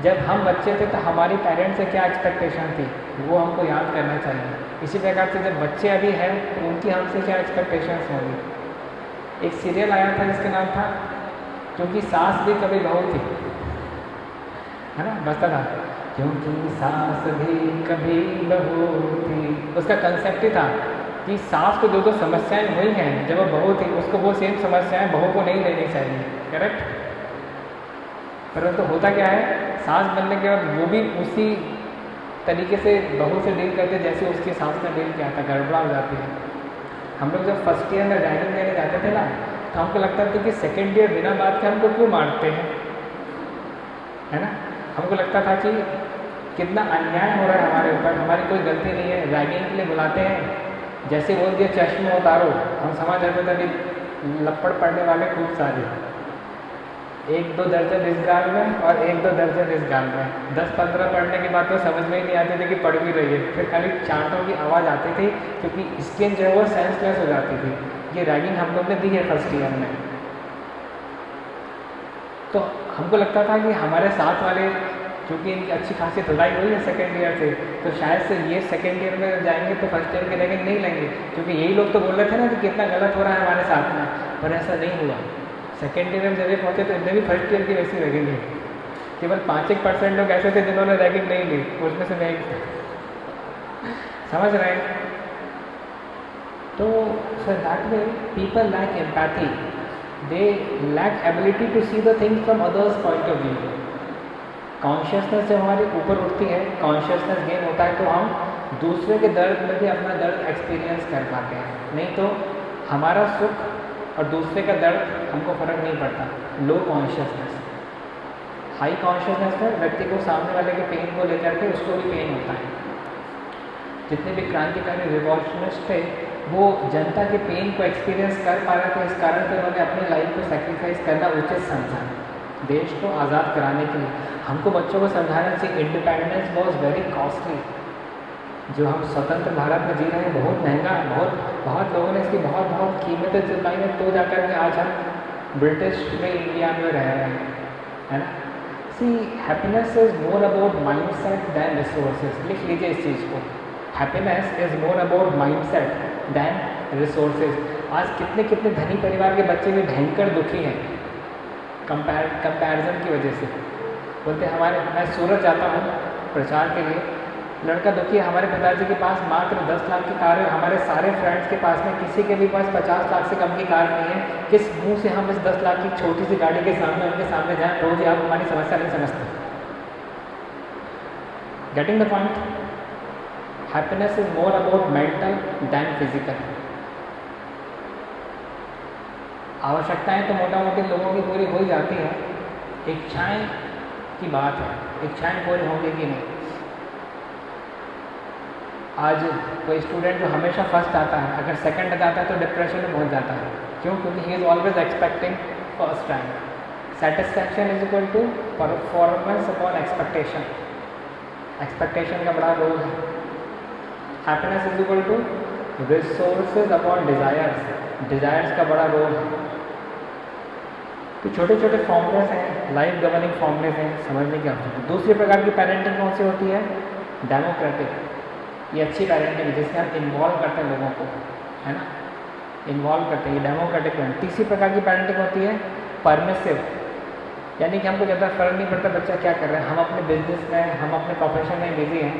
जब हम बच्चे थे तो हमारी पेरेंट्स से क्या एक्सपेक्टेशन थी वो हमको याद करना चाहिए। इसी प्रकार से जब बच्चे अभी हैं तो उनकी हमसे क्या एक्सपेक्टेशंस होंगी। एक सीरियल आया था जिसका नाम था क्योंकि सास भी कभी बहू थी, है ना, बसता था क्योंकि सास भी कभी बहू थी। उसका कंसेप्ट ही था कि सास को जो जो समस्याएं हुई हैं जब वो बहू थी, उसको वो सेम समस्याएं बहू को नहीं देनी चाहिए, करेक्ट। परंतु होता क्या है, सास बनने के बाद वो भी उसी तरीके से बहू से डील करते जैसे उसकी सास ने डील किया था, गड़बड़ा हो जाती है। हम लोग जब फर्स्ट ईयर में रैगिंग देने जाते थे ना, तो हमको लगता था कि सेकेंड ईयर बिना बात के हमको क्यों मारते हैं, है ना। हमको लगता था कि कितना अन्याय हो रहा है हमारे ऊपर, हमारी कोई गलती नहीं है, रैगिंग के लिए बुलाते हैं, जैसे बोल दिया चश्मा उतारो, हम समझ जाते थे कि लपड़ पड़ने वाले खूब सारे, 1-2 दर्जन इस गाल में और 1-2 दर्जन इस गाल में, 10-15 पढ़ने के बाद तो समझ में ही नहीं आती थी कि पढ़ भी रही है, फिर खाली चांटों की आवाज़ आती थी क्योंकि स्किन जो है वो सेंसलेस हो जाती थी। ये रैगिंग हम लोग ने दी है फर्स्ट ईयर में। तो हमको लगता था कि हमारे साथ वाले क्योंकि इनकी अच्छी खासी धुलाई हुई है सेकेंड ईयर से, तो शायद से ये सेकेंड ईयर में जाएंगे तो फर्स्ट ईयर की रैगिंग नहीं लेंगे, क्योंकि यही लोग तो बोल रहे थे ना कि कितना गलत हो रहा है हमारे साथ में, पर ऐसा नहीं हुआ। सेकेंड ईयर में जब ये पहुँचे तो इनने भी फर्स्ट ईयर की वैसी रैगिंग ली। केवल 5-1% लोग ऐसे थे जिन्होंने रैगिंग नहीं ली, उसमें से मैं समझ रहे हैं। तो sir that way people lack empathy, they lack ability to see the things from others point of view. Consciousness जब हमारी ऊपर उठती है, कॉन्शियसनेस गेन होता है, तो हम दूसरे के दर्द में भी अपना दर्द एक्सपीरियंस कर पाते हैं। नहीं तो हमारा सुख और दूसरे का दर्द हमको फ़र्क नहीं पड़ता। लो कॉन्शियसनेस, हाई कॉन्शियसनेस में व्यक्ति को सामने वाले के पेन को लेकर के उसको भी पेन होता है। जितने भी क्रांतिकारी रिवॉल्यूशनिस्ट थे वो जनता के पेन को एक्सपीरियंस कर पा रहे थे, इस कारण से उन्होंने अपनी लाइफ को सेक्रीफाइस करना उचित समझा देश को आज़ाद कराने के लिए। हमको बच्चों को समझाना चाहिए इंडिपेंडेंस वॉज वेरी कॉस्टली। जो हम स्वतंत्र भारत में जी रहे हैं बहुत महंगा है, बहुत लोगों ने इसकी बहुत कीमतें चुकाई हैं, तो जाकर के आज हम ब्रिटिश में इंडिया में रह रहे हैं, है ना। See happiness is more about mindset than resources. लिख लीजिए इस चीज़ को, happiness is more about mindset than resources. आज कितने कितने धनी परिवार के बच्चे भी भयंकर दुखी हैं कंपैरिजन की वजह से। बोलते हमारे, मैं सूरत जाता हूँ प्रचार के लिए, लड़का दुखी है, हमारे पिताजी के पास मात्र 10 लाख की कार है, हमारे सारे फ्रेंड्स के पास में किसी के भी पास 50 लाख से कम की कार नहीं है। किस मुंह से हम इस 10 लाख की छोटी सी गाड़ी के सामने उनके सामने जाएं, तो जी आप हमारी समस्या नहीं समझते। Getting the point. Happiness is more about mental than physical. आवश्यकताएं तो मोटा मोटी लोगों की पूरी हो ही जाती है, इच्छाएं की बात है, इच्छाएं पूरी होंगी कि नहीं। आज कोई स्टूडेंट जो हमेशा फर्स्ट आता है, अगर सेकंड आता है तो डिप्रेशन में पहुंच जाता है। क्यों? क्योंकि he is always expecting first rank. Satisfaction is equal to performance upon expectation. Expectation का बड़ा रोल है। Happiness is equal to resources upon desires. Desires का बड़ा रोल है। तो छोटे छोटे फॉर्मूलेस हैं, लाइफ गवर्निंग फॉर्मूलेस हैं, समझने की आवश्यकता। दूसरी प्रकार की पेरेंटिंग कौन सी होती है? डेमोक्रेटिक। ये अच्छी पेरेंटिंग जिसमें हम इन्वॉल्व करते हैं लोगों को, है ना, इन्वॉल्व करते हैं, ये डेमोक्रेटिक पेरेंटिंग। तीसरी प्रकार की पेरेंटिंग होती है परमिसिव, यानी कि हमको ज़्यादा फर्क नहीं पड़ता बच्चा क्या कर रहा है, हम अपने बिजनेस में, हम अपने प्रोफेशन में बिजी हैं,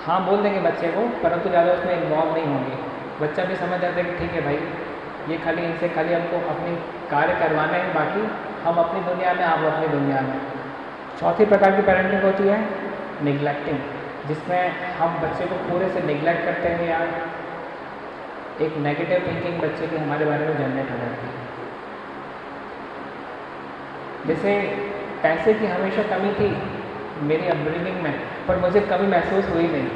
हाँ बोल देंगे बच्चे को, परंतु ज़्यादा उसमें इन्वॉल्व नहीं होंगे। बच्चा भी समझ जाता है कि ठीक है भाई, ये खाली इनसे खाली हमको अपनी कार्य करवाना है, बाकी हम अपनी दुनिया में, आप अपनी दुनिया में। चौथी प्रकार की पेरेंटिंग होती है निगलेक्टिंग, जिसमें हम बच्चे को पूरे से निगलेक्ट करते हैं या एक नेगेटिव थिंकिंग बच्चे की हमारे बारे में जनरेट हो जाती है। जैसे पैसे की हमेशा कमी थी मेरी अपब्रिंगिंग में, पर मुझे कभी महसूस हुई नहीं।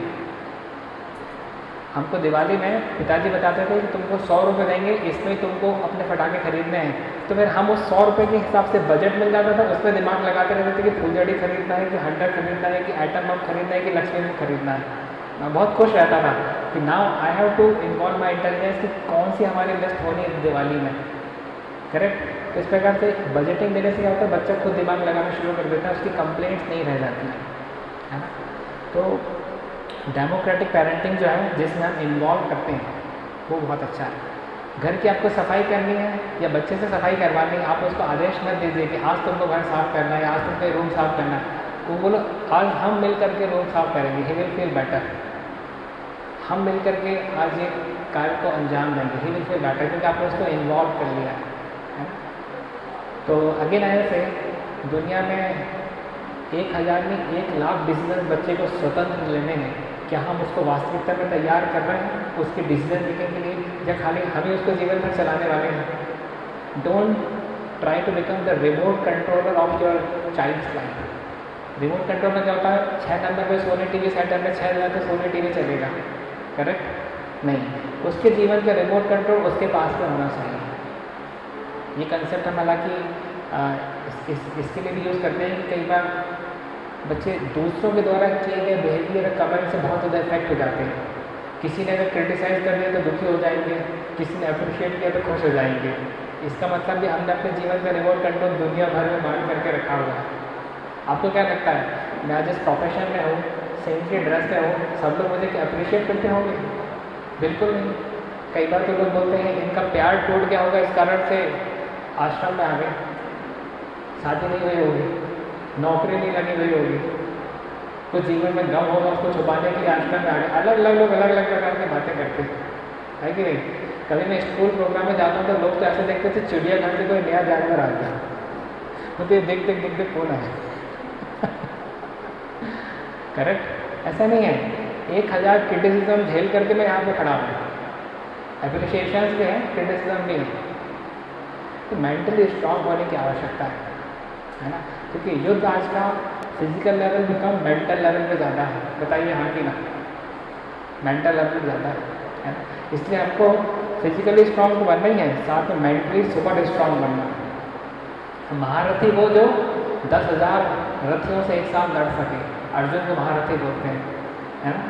हमको दिवाली में पिताजी बताते थे कि तुमको 100 रुपये देंगे, इसमें तुमको अपने पटाखे खरीदने हैं। तो फिर हम उस 100 रुपये के हिसाब से बजट मिल जाता था, उसमें दिमाग लगाते रहते थे कि फुलझड़ी खरीदना है कि हंटर खरीदना है कि आइटम बम खरीदना है कि लक्ष्मी बम खरीदना है। मैं बहुत खुश रहता था कि now I have to involve my intelligence कि कौन सी हमारी लिस्ट होनी है दिवाली में। करेक्ट। इस प्रकार से बजटिंग देने से क्या होता है, बच्चा खुद दिमाग लगाना शुरू कर देता है, उसकी कंप्लेंट्स नहीं रह जाती है ना। तो डेमोक्रेटिक पेरेंटिंग जो है जिसमें हम इन्वॉल्व करते हैं वो बहुत अच्छा है। घर की आपको सफाई करनी है या बच्चे से सफाई करवानी है, आप उसको आदेश मत दीजिए कि आज तुमको घर साफ़ करना है या आज तुमको रूम साफ़ करना है। वो बोलो आज हम मिल करके रूम साफ़ करेंगे, ही विल फील बेटर। हम मिल करके आज ये कार्य को अंजाम देंगे, ही विल फील बेटर, क्योंकि आपने उसको इन्वॉल्व कर लिया है। तो अगेन ऐसे दुनिया में 1000 में 1 लाख बिजनेस बच्चे को स्वतंत्र लेने हैं, क्या हम उसको वास्तविकता में तैयार कर रहे हैं उसके डिसीजन मेकिंग के लिए, या खाली हम ही उसको जीवन भर चलाने वाले हैं। Don't try to become the remote controller of your child's life. Remote control में क्या होता है, 6 नंबर पे सोनी टीवी सेट है, 6 नंबर पे सोनी टीवी चलेगा। करेक्ट नहीं, उसके जीवन का रिमोट कंट्रोल उसके पास में होना चाहिए। ये कंसेप्ट हम हालांकि इसके लिए भी यूज़ करते हैं कि कई बार बच्चे दूसरों के द्वारा किए गए बिहेवियर कमेंट से बहुत ज़्यादा इफेक्ट हो जाते हैं। किसी ने अगर क्रिटिसाइज़ कर दिया तो दुखी हो जाएंगे, किसी ने अप्रिशिएट किया तो खुश हो जाएंगे। इसका मतलब भी हमने अपने जीवन का रिमोट कंट्रोल दुनिया भर में बांध करके रखा हुआ है। आपको क्या लगता है, मैं जिस प्रोफेशन में हूँ, सेम की ड्रेस में हूँ, सब लोग मुझे अप्रिशिएट करते होंगे? बिल्कुल नहीं। कई बार तो लोग बोलते हैं इनका प्यार टूट गया होगा, इस कारण से आश्रम में आ गए, शादी नहीं हुई होगी, नौकरी नहीं लगी हुई होगी, कुछ जीवन में गम होगा उसको छुपाने के लिए आश्रम में आ गए। अलग अलग लोग अलग अलग प्रकार की बातें करते हैं, है कि नहीं। कभी मैं स्कूल प्रोग्राम में जाता हूँ तो लोग तो ऐसे देखते थे चिड़ियाघर से कोई नया जानवर आ गया, मुझे तो देख देख कौन है। करेक्ट, ऐसा नहीं है। 1000 क्रिटिसिज्म झेल करके मैं यहाँ पे खड़ा हूँ, एप्रिशिएशन भी है, क्रिटिसिज्म भी है। तो मेंटली स्ट्रांग होने की आवश्यकता है ना, क्योंकि युद्ध आज का फिजिकल लेवल में कम, मेंटल लेवल पे ज़्यादा है। बताइए हाँ कि ना, मेंटल लेवल ज़्यादा है ना। इसलिए आपको फिजिकली स्ट्रांग तो बनना ही है, साथ में मेंटली सुपर स्ट्रांग बनना है। महारथी वो जो 10,000 रथियों से एक साथ लड़ सके, अर्जुन को महारथी बोलते हैं, है ना।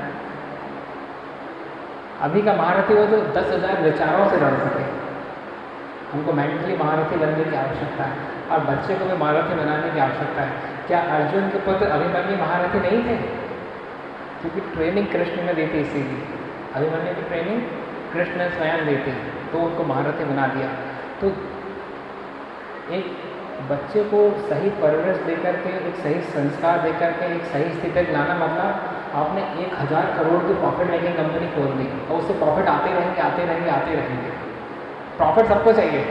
अभी का महारथी वो जो 10,000 विचारों से लड़ सके। हमको मेंटली महारथी बनने की आवश्यकता है और बच्चे को भी महारथी बनाने की आवश्यकता है। क्या अर्जुन के पुत्र अभिमन्यु महारथी नहीं थे? क्योंकि ट्रेनिंग कृष्ण ने दी थी, इसीलिए अभिमन्यु की ट्रेनिंग कृष्ण ने स्वयं दी थी, तो उनको महारथी बना दिया। तो एक बच्चे को सही परवरिश देकर के, एक सही संस्कार देकर के एक सही स्थिति में लाना, मतलब आपने 1000 करोड़ की प्रॉफिट मेकिंग कंपनी खोल दी और उससे प्रॉफिट आते रहेंगे आते रहेंगे आते रहेंगे। प्रॉफिट सबको चाहिए,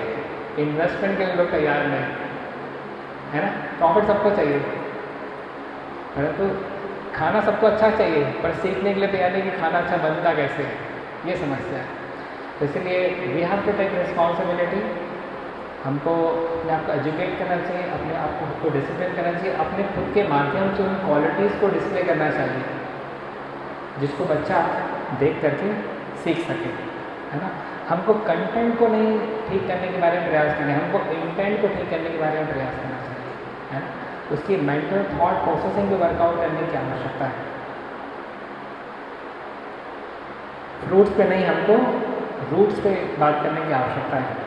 इन्वेस्टमेंट के लिए लोग तैयार नहीं, है ना। प्रॉफिट सबको चाहिए, परंतु खाना सबको अच्छा चाहिए, पर सीखने के लिए तैयार नहीं कि खाना अच्छा बनता कैसे है, ये समस्या है। तो इसलिए we have to take responsibility. हमको अपने आप को एजुकेट करना चाहिए, अपने आप को डिसिप्लिन करना चाहिए, अपने खुद के माध्यम से उन क्वालिटीज़ को डिस्प्ले करना चाहिए जिसको बच्चा देख करके सीख सके, है ना। हमको कंटेंट को नहीं ठीक करने के बारे में प्रयास करना है, हमको इंटेंट को ठीक करने के बारे में प्रयास करना चाहिए, है ना। उसकी मेंटल थॉट प्रोसेसिंग को वर्कआउट करने की आवश्यकता है। फ्रूट्स पे नहीं, हमको रूट्स पे बात करने की आवश्यकता है।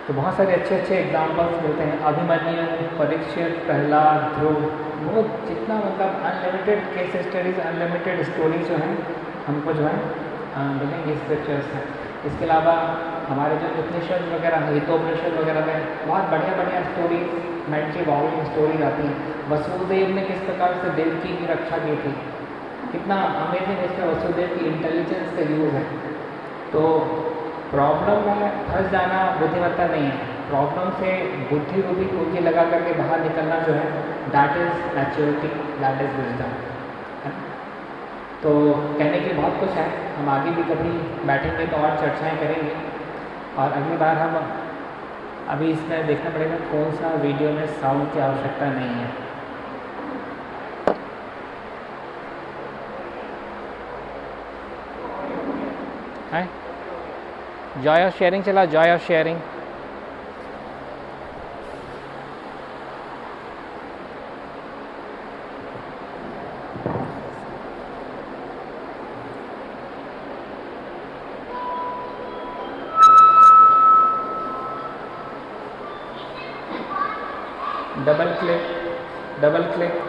तो बहुत सारे अच्छे अच्छे एग्जाम्पल्स मिलते हैं, अभिमन्यु, परीक्षित, प्रहलाद, ध्रुव, बहुत जितना मतलब unlimited case studies, unlimited story जो हैं हमको जो है मिलेंगे स्क्रिप्चर्स हैं। इसके अलावा हमारे जो उपनिषद वगैरह, हितोपनिषद वगैरह में बहुत बढ़िया बढ़िया स्टोरी, मेंटली वॉल्यूम स्टोरीज आती हैं। वसुदेव ने किस प्रकार से देवकी की रक्षा की थी, कितना अमेजिंग इसमें वसुदेव की इंटेलिजेंस का यूज़ है। तो प्रॉब्लम में फंस जाना बुद्धिमत्ता नहीं है, प्रॉब्लम से बुद्धि रूपी कुंजी लगा करके बाहर निकलना जो है that is maturity, that is wisdom. तो कहने के लिए बहुत कुछ है, हम आगे भी कभी बैठेंगे तो और चर्चाएं करेंगे। और अगली बार हम अभी इसमें देखना पड़ेगा कौन सा वीडियो में साउंड की आवश्यकता नहीं है। है। जॉय ऑफ शेयरिंग चला, joy of sharing. Double click, double click.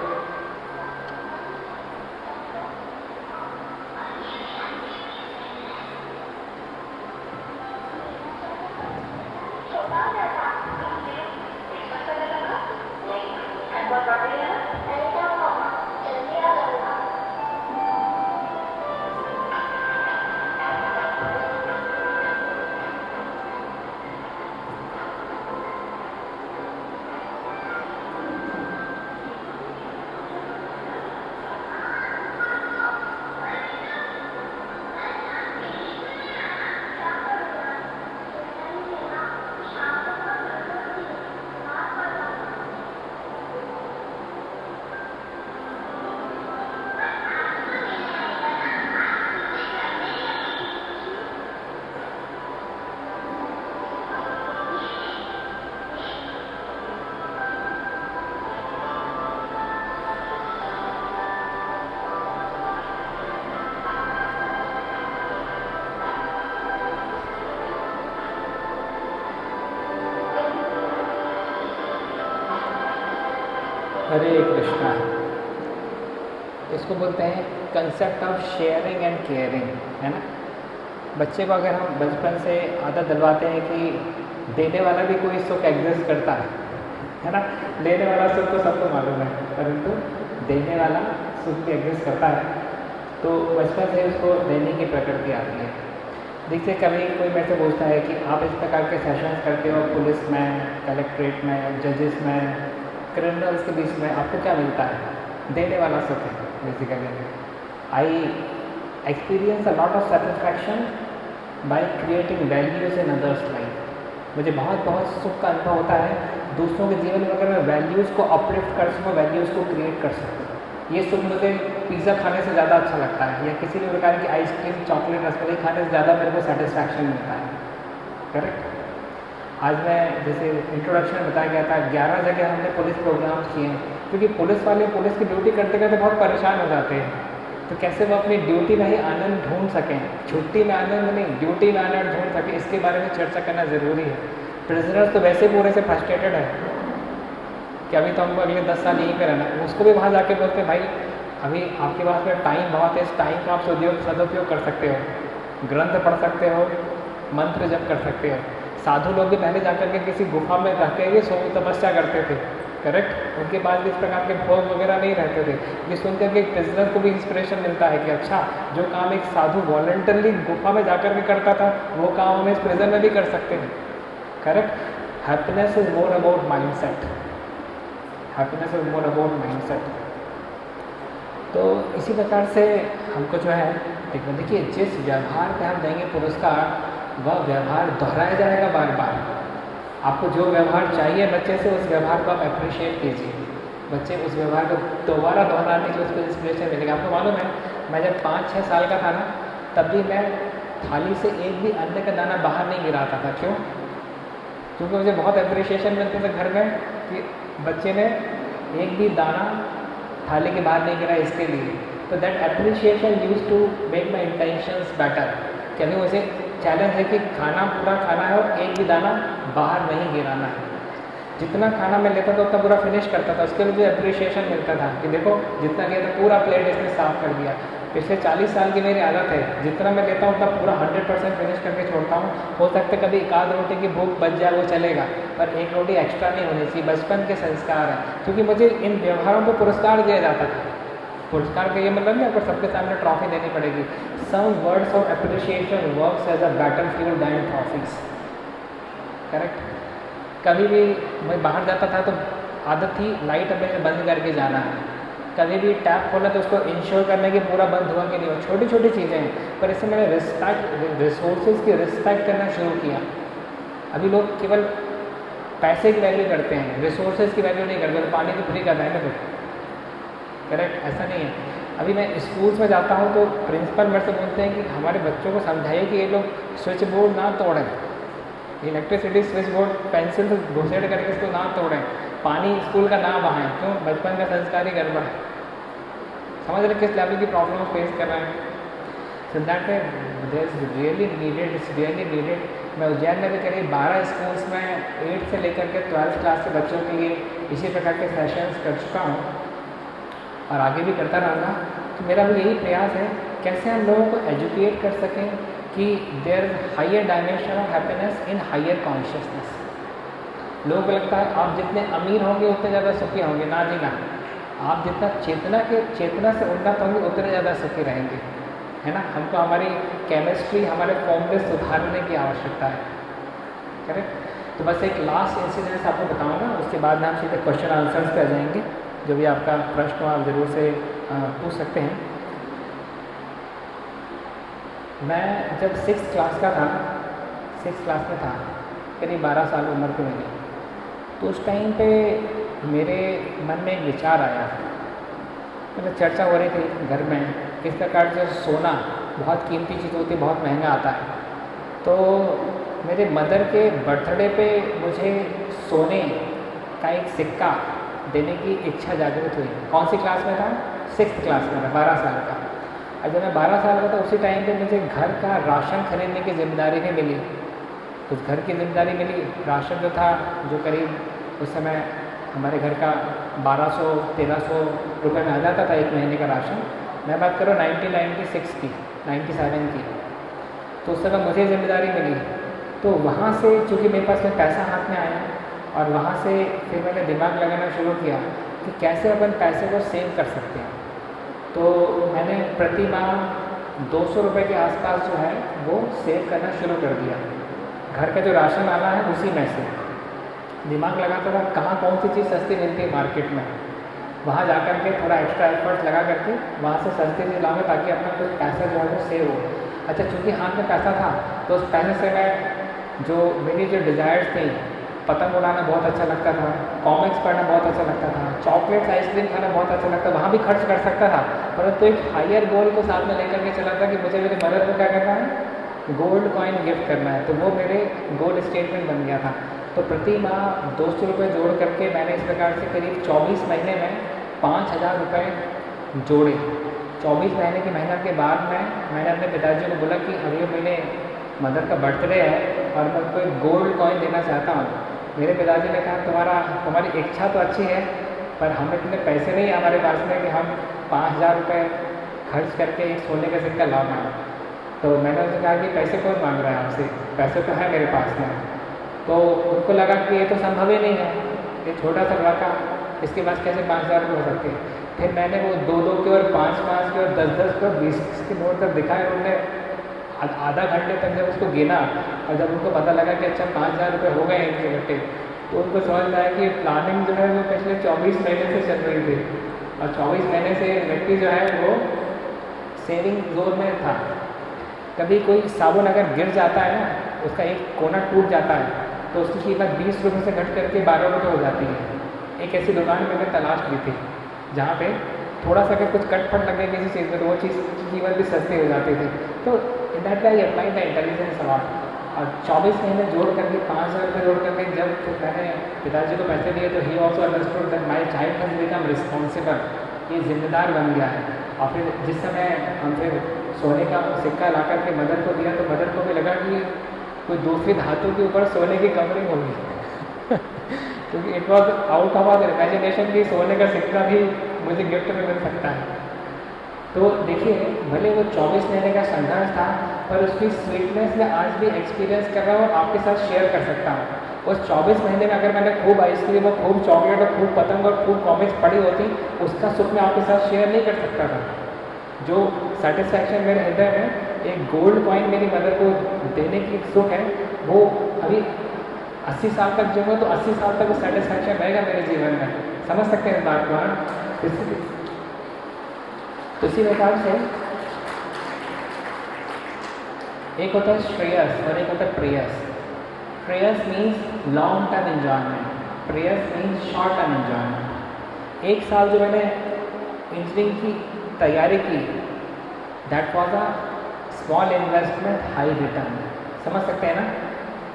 Hare Krishna. इसको बोलते हैं concept of sharing and caring, है ना। बच्चे को अगर हम बचपन से आदत दिलवाते हैं कि देने वाला भी कोई सुख एग्जिस्ट करता है ना। लेने वाला सुख तो सबको मालूम है, परंतु देने वाला सुख भी एग्जिस्ट करता है, तो बचपन से उसको देने की प्रकृति आती है। देखिए, कभी कोई मेरे से पूछता है कि आप इस प्रकार के सेशंस करते हो पुलिस में, कलेक्ट्रेट में, जजेस में, क्रिमिनल्स के बीच में, आपको क्या मिलता है? देने वाला सुख है basically. I experience a lot of satisfaction by creating values in others life. मुझे बहुत सुख का अनुभव होता है दूसरों के जीवन में अगर मैं वैल्यूज़ को अपलिफ्ट कर सकूँ, वैल्यूज़ को क्रिएट कर सकूँ। ये सुख मुझे पिज़्ज़ा खाने से ज़्यादा अच्छा लगता है, या किसी भी प्रकार की आइसक्रीम, चॉकलेट, रसमलाई खाने से ज़्यादा मेरे को सेटिस्फैक्शन मिलता है। करेक्ट। आज मैं जैसे इंट्रोडक्शन में बताया गया था 11 जगह हमने पुलिस प्रोग्राम्स किए हैं, क्योंकि पुलिस वाले पुलिस की ड्यूटी करते करते बहुत परेशान हो जाते हैं। तो कैसे वो अपनी ड्यूटी में ही आनंद ढूंढ सकें, छुट्टी में आनंद नहीं, ड्यूटी में आनंद ढूंढ सकें, इसके बारे में चर्चा करना ज़रूरी है। प्रिजनर्स तो वैसे पूरे से फ्रस्ट्रेटेड है कि अभी तो हमको अगले 10 साल यहीं पे रहना है। उसको भी वहाँ जाके बोलते हैं भाई अभी आपके पास में टाइम बहुत है, इस टाइम का आप सदुपयोग कर सकते हो, ग्रंथ पढ़ सकते हो, मंत्र जप कर सकते हो। साधु लोग भी पहले जाकर के किसी गुफा में रह के तपस्या करते थे। करेक्ट। उनके पास भी इस प्रकार के भोग वगैरह नहीं रहते थे। ये सुनकर के प्रिजनर को भी इंस्पिरेशन मिलता है कि अच्छा, जो काम एक साधु वॉलंटरली गुफा में जाकर के करता था, वो काम हम इस प्रिजन में भी कर सकते हैं। Correct. Happiness is more about mindset, happiness is more about mindset. तो इसी प्रकार से हमको जो है देखिए, जिस व्यवहार पे हम देंगे पुरस्कार, वह व्यवहार दोहराया जाएगा बार बार। आपको जो व्यवहार चाहिए बच्चे से, उस व्यवहार को आप अप्रिशिएट कीजिए। बच्चे उस व्यवहार को दोबारा दोहराने के लिए उसको इंस्पिरेशन मिलेगा। आपको मालूम है, मैं जब 5-6 साल का था ना, तब भी मैं थाली से एक भी अन्न का दाना बाहर नहीं गिराता था। क्यों? क्योंकि मुझे बहुत अप्रिशिएशन मिलते थे घर में कि बच्चे ने एक भी दाना थाली के बाहर नहीं गिरा, इसके लिए। तो that appreciation use to make my intentions better. कि अभी मुझे चैलेंज है कि खाना पूरा खाना है और एक भी दाना बाहर नहीं गिराना है। जितना खाना मैं लेता था उतना पूरा फिनिश करता था, उसके लिए मुझे अप्रिशिएशन मिलता था कि देखो जितना किया था पूरा प्लेट इसने साफ कर दिया। पिछले 40 साल की मेरी आदत है, जितना मैं लेता हूँ उतना पूरा 100% फिनिश करके छोड़ता हूँ। हो सकता है कभी एक आध रोटी की भूख बच जाए, वो चलेगा, पर एक रोटी एक्स्ट्रा नहीं होनी चाहिए। बचपन के संस्कार हैं, क्योंकि मुझे इन व्यवहारों को पुरस्कार दिया जाता था। पुरस्कार का ये मतलब नहीं आपको सबके सामने ट्रॉफी देनी पड़ेगी। Some words of appreciation works as a battle field than trophies. Correct. कभी भी मैं बाहर जाता था तो आदत थी लाइट हमें बंद करके जाना है। कभी भी टैप खोला तो उसको इंश्योर करने की पूरा बंद हुआ कि नहीं हो। छोटी छोटी चीज़ें हैं, पर इससे मैंने रिसोर्सेज की रिस्पेक्ट करना शुरू किया। अभी लोग केवल पैसे की वैल्यू करते हैं, रिसोर्सेज की वैल्यू नहीं करते। तो पानी तो फ्री करना है ना, फिर करेक्ट, ऐसा नहीं है। अभी मैं स्कूल्स में जाता हूँ तो प्रिंसिपल मेरे से बोलते हैं कि हमारे बच्चों को समझाइए कि ये लोग स्विच बोर्ड ना तोड़ें, इलेक्ट्रिसिटी स्विच बोर्ड पेंसिल से घुसेड़ करके इसको ना तोड़ें, पानी स्कूल का ना बहाएं। क्यों? बचपन का संस्कार ही गड़बड़ है। समझ रहे किस लेवल की प्रॉब्लम फेस कर रहे हैं। So that is really needed, it's really needed. मैं उज्जैन में भी करीब 12 स्कूल्स में 8 से लेकर के 12th क्लास के बच्चों के लिए इसी प्रकार के सेशंस कर चुका हूँ और आगे भी करता रहूँगा। तो मेरा भी यही प्रयास है कैसे हम लोगों को एजुकेट कर सकें कि there higher dimension of happiness in higher consciousness. लोगों को लगता है आप जितने अमीर होंगे उतने ज़्यादा सुखी होंगे। ना जी ना, आप जितना चेतना से उन्नत होंगे उतने ज़्यादा सुखी रहेंगे, है ना। हमको हमारी केमिस्ट्री, हमारे फॉर्मूले सुधारने की आवश्यकता है। करेक्ट। तो बस एक लास्ट इंसिडेंट आपको बताऊंगा, उसके बाद हम सीधे क्वेश्चन आंसर्स पे आ जाएंगे। जो भी आपका प्रश्न हो आप ज़रूर से पूछ सकते हैं। मैं जब 6th क्लास का था, 6th क्लास में था, करीब 12 साल उम्र की मेरी, तो उस टाइम पे मेरे मन में एक विचार आया। मतलब चर्चा हो रही थी घर में किस प्रकार से सोना बहुत कीमती चीज़ होती है, बहुत महंगा आता है। तो मेरे मदर के बर्थडे पे मुझे सोने का एक सिक्का देने की इच्छा जागृत हुई। कौन सी क्लास में था? 6th क्लास में था, 12 साल का। और जब मैं 12 साल का था उसी टाइम पे मुझे घर का राशन खरीदने की जिम्मेदारी भी मिली। कुछ घर की जिम्मेदारी मिली। राशन जो था, जो करीब उस समय हमारे घर का 1200-1300 रुपये में आ जाता था एक महीने का राशन। मैं बात करूँ 1996 की, 97 की। तो उस समय मुझे जिम्मेदारी मिली। तो वहाँ से चूँकि मेरे पास में पैसा हाथ में आया और वहाँ से फिर मैंने दिमाग लगाना शुरू किया कि कैसे अपन पैसे को सेव कर सकते हैं। तो मैंने प्रति माह 200 रुपये के आसपास जो है वो सेव करना शुरू कर दिया। घर का जो राशन आना है उसी में से दिमाग लगाता था कहाँ कौन सी चीज़ सस्ती मिलती है मार्केट में, वहाँ जा कर के थोड़ा एक्स्ट्रा एफर्ट्स लगा करके वहाँ से सस्ती चीज़ लाऊंगा ताकि अपना कुछ पैसा जो है वो सेव हो। अच्छा, चूँकि हाथ में पैसा था तो उस पैसे से मैं जो मेरी जो डिज़ायर्स थी, पतंग उड़ाना बहुत अच्छा लगता था, कॉमिक्स पढ़ना बहुत अच्छा लगता था, चॉकलेट्स आइसक्रीम खाना बहुत अच्छा लगता था, वहाँ भी खर्च कर सकता था। परंतु एक हायर गोल को साथ में लेकर के चला था कि मुझे मेरे मदर को क्या करना है, गोल्ड कॉइन गिफ्ट करना है। तो वो मेरे गोल स्टेटमेंट बन गया था। तो प्रति माह 200 रुपये जोड़ करके मैंने इस प्रकार से करीब 24 महीने में 5000 रुपये जोड़े। 24 महीने की मेहनत के बाद मैंने अपने पिताजी को बोला कि अगले महीने मदर का बर्थडे है और मैं उनको एक गोल्ड कॉइन देना चाहता हूँ। मेरे पिताजी ने कहा तुम्हारी इच्छा तो अच्छी है पर हम इतने पैसे नहीं हमारे पास में कि हम 5000 रुपये खर्च करके एक सोने का सिक्का ला पाएँ। तो मैंने उनसे कहा कि पैसे कौन मांग रहा है आपसे, पैसे तो है मेरे पास में। तो उनको लगा कि ये तो संभव ही नहीं है, ये छोटा सा लड़का, इसके पास कैसे 5000 रुपये हो सकते हैं। फिर मैंने वो 2-2 के और 5-5 के और 10-10 के और 20 के नोट तक दिखाए। उन्होंने आधा घंटे तक जब उसको गिना और जब उनको पता लगा कि अच्छा 5000 रुपये हो गए इनके इकट्ठे, तो उनको समझ में आया कि प्लानिंग जो है वो पिछले 24 महीने से चल रही थी और 24 महीने से व्यक्ति जो है वो सेविंग जोन में था। कभी कोई साबुन अगर गिर जाता है ना, उसका एक कोना टूट जाता है तो उसकी कीमत 20 रुपये से घट करके 12 रुपये हो जाती है। एक ऐसी दुकान मैंने तलाश की थी जहाँ पे थोड़ा सा अगर कुछ कटफट लग गया किसी चीज़ में तो वो चीज़ की कीमत भी सस्ती हो जाती थी। तो in that way I apply the intelligence award. और 24 महीने जोड़ करके 5000 रुपये जोड़ करके जब फिर मैंने पिताजी को पैसे दिए तो he also understood that my child has become responsible, ये जिम्मेदार बन गया है। और फिर जिस समय हम फिर सोने का सिक्का ला करके मदर को दिया तो मदर को भी लगा कि कोई दूसरी धातु के ऊपर सोने की कवरिंग होगी क्योंकि it was out of our imagination कि सोने का सिक्का भी मुझे गिफ्ट में मिल सकता है। तो देखिए भले वो 24 महीने का संघर्ष था पर उसकी स्वीटनेस में आज भी एक्सपीरियंस कर रहा हूँ, आपके साथ शेयर कर सकता हूँ। उस 24 महीने में अगर मैंने खूब आइसक्रीम और खूब चॉकलेट और खूब पतंग और खूब कॉमिक्स पढ़ी होती, उसका सुख मैं आपके साथ शेयर नहीं कर सकता था। जो सेटिस्फैक्शन मेरे हृदय में एक गोल्ड कॉइन मेरी मदर को देने की सुख है, वो अभी 80 साल तक जो है तो 80 साल तक वो सेटिस्फैक्शन रहेगा मेरे जीवन में। समझ सकते हैं इस बात को? तो इसी प्रकार से एक होता है श्रेयस और एक होता है प्रेयस। प्रेयस मीन्स लॉन्ग टर्म एंजॉयमेंट, प्रेयस मीन्स शॉर्ट टर्म एंजॉयमेंट। एक साल जो मैंने इंजीनियरिंग की तैयारी की, that was a small investment high return. समझ सकते हैं ना,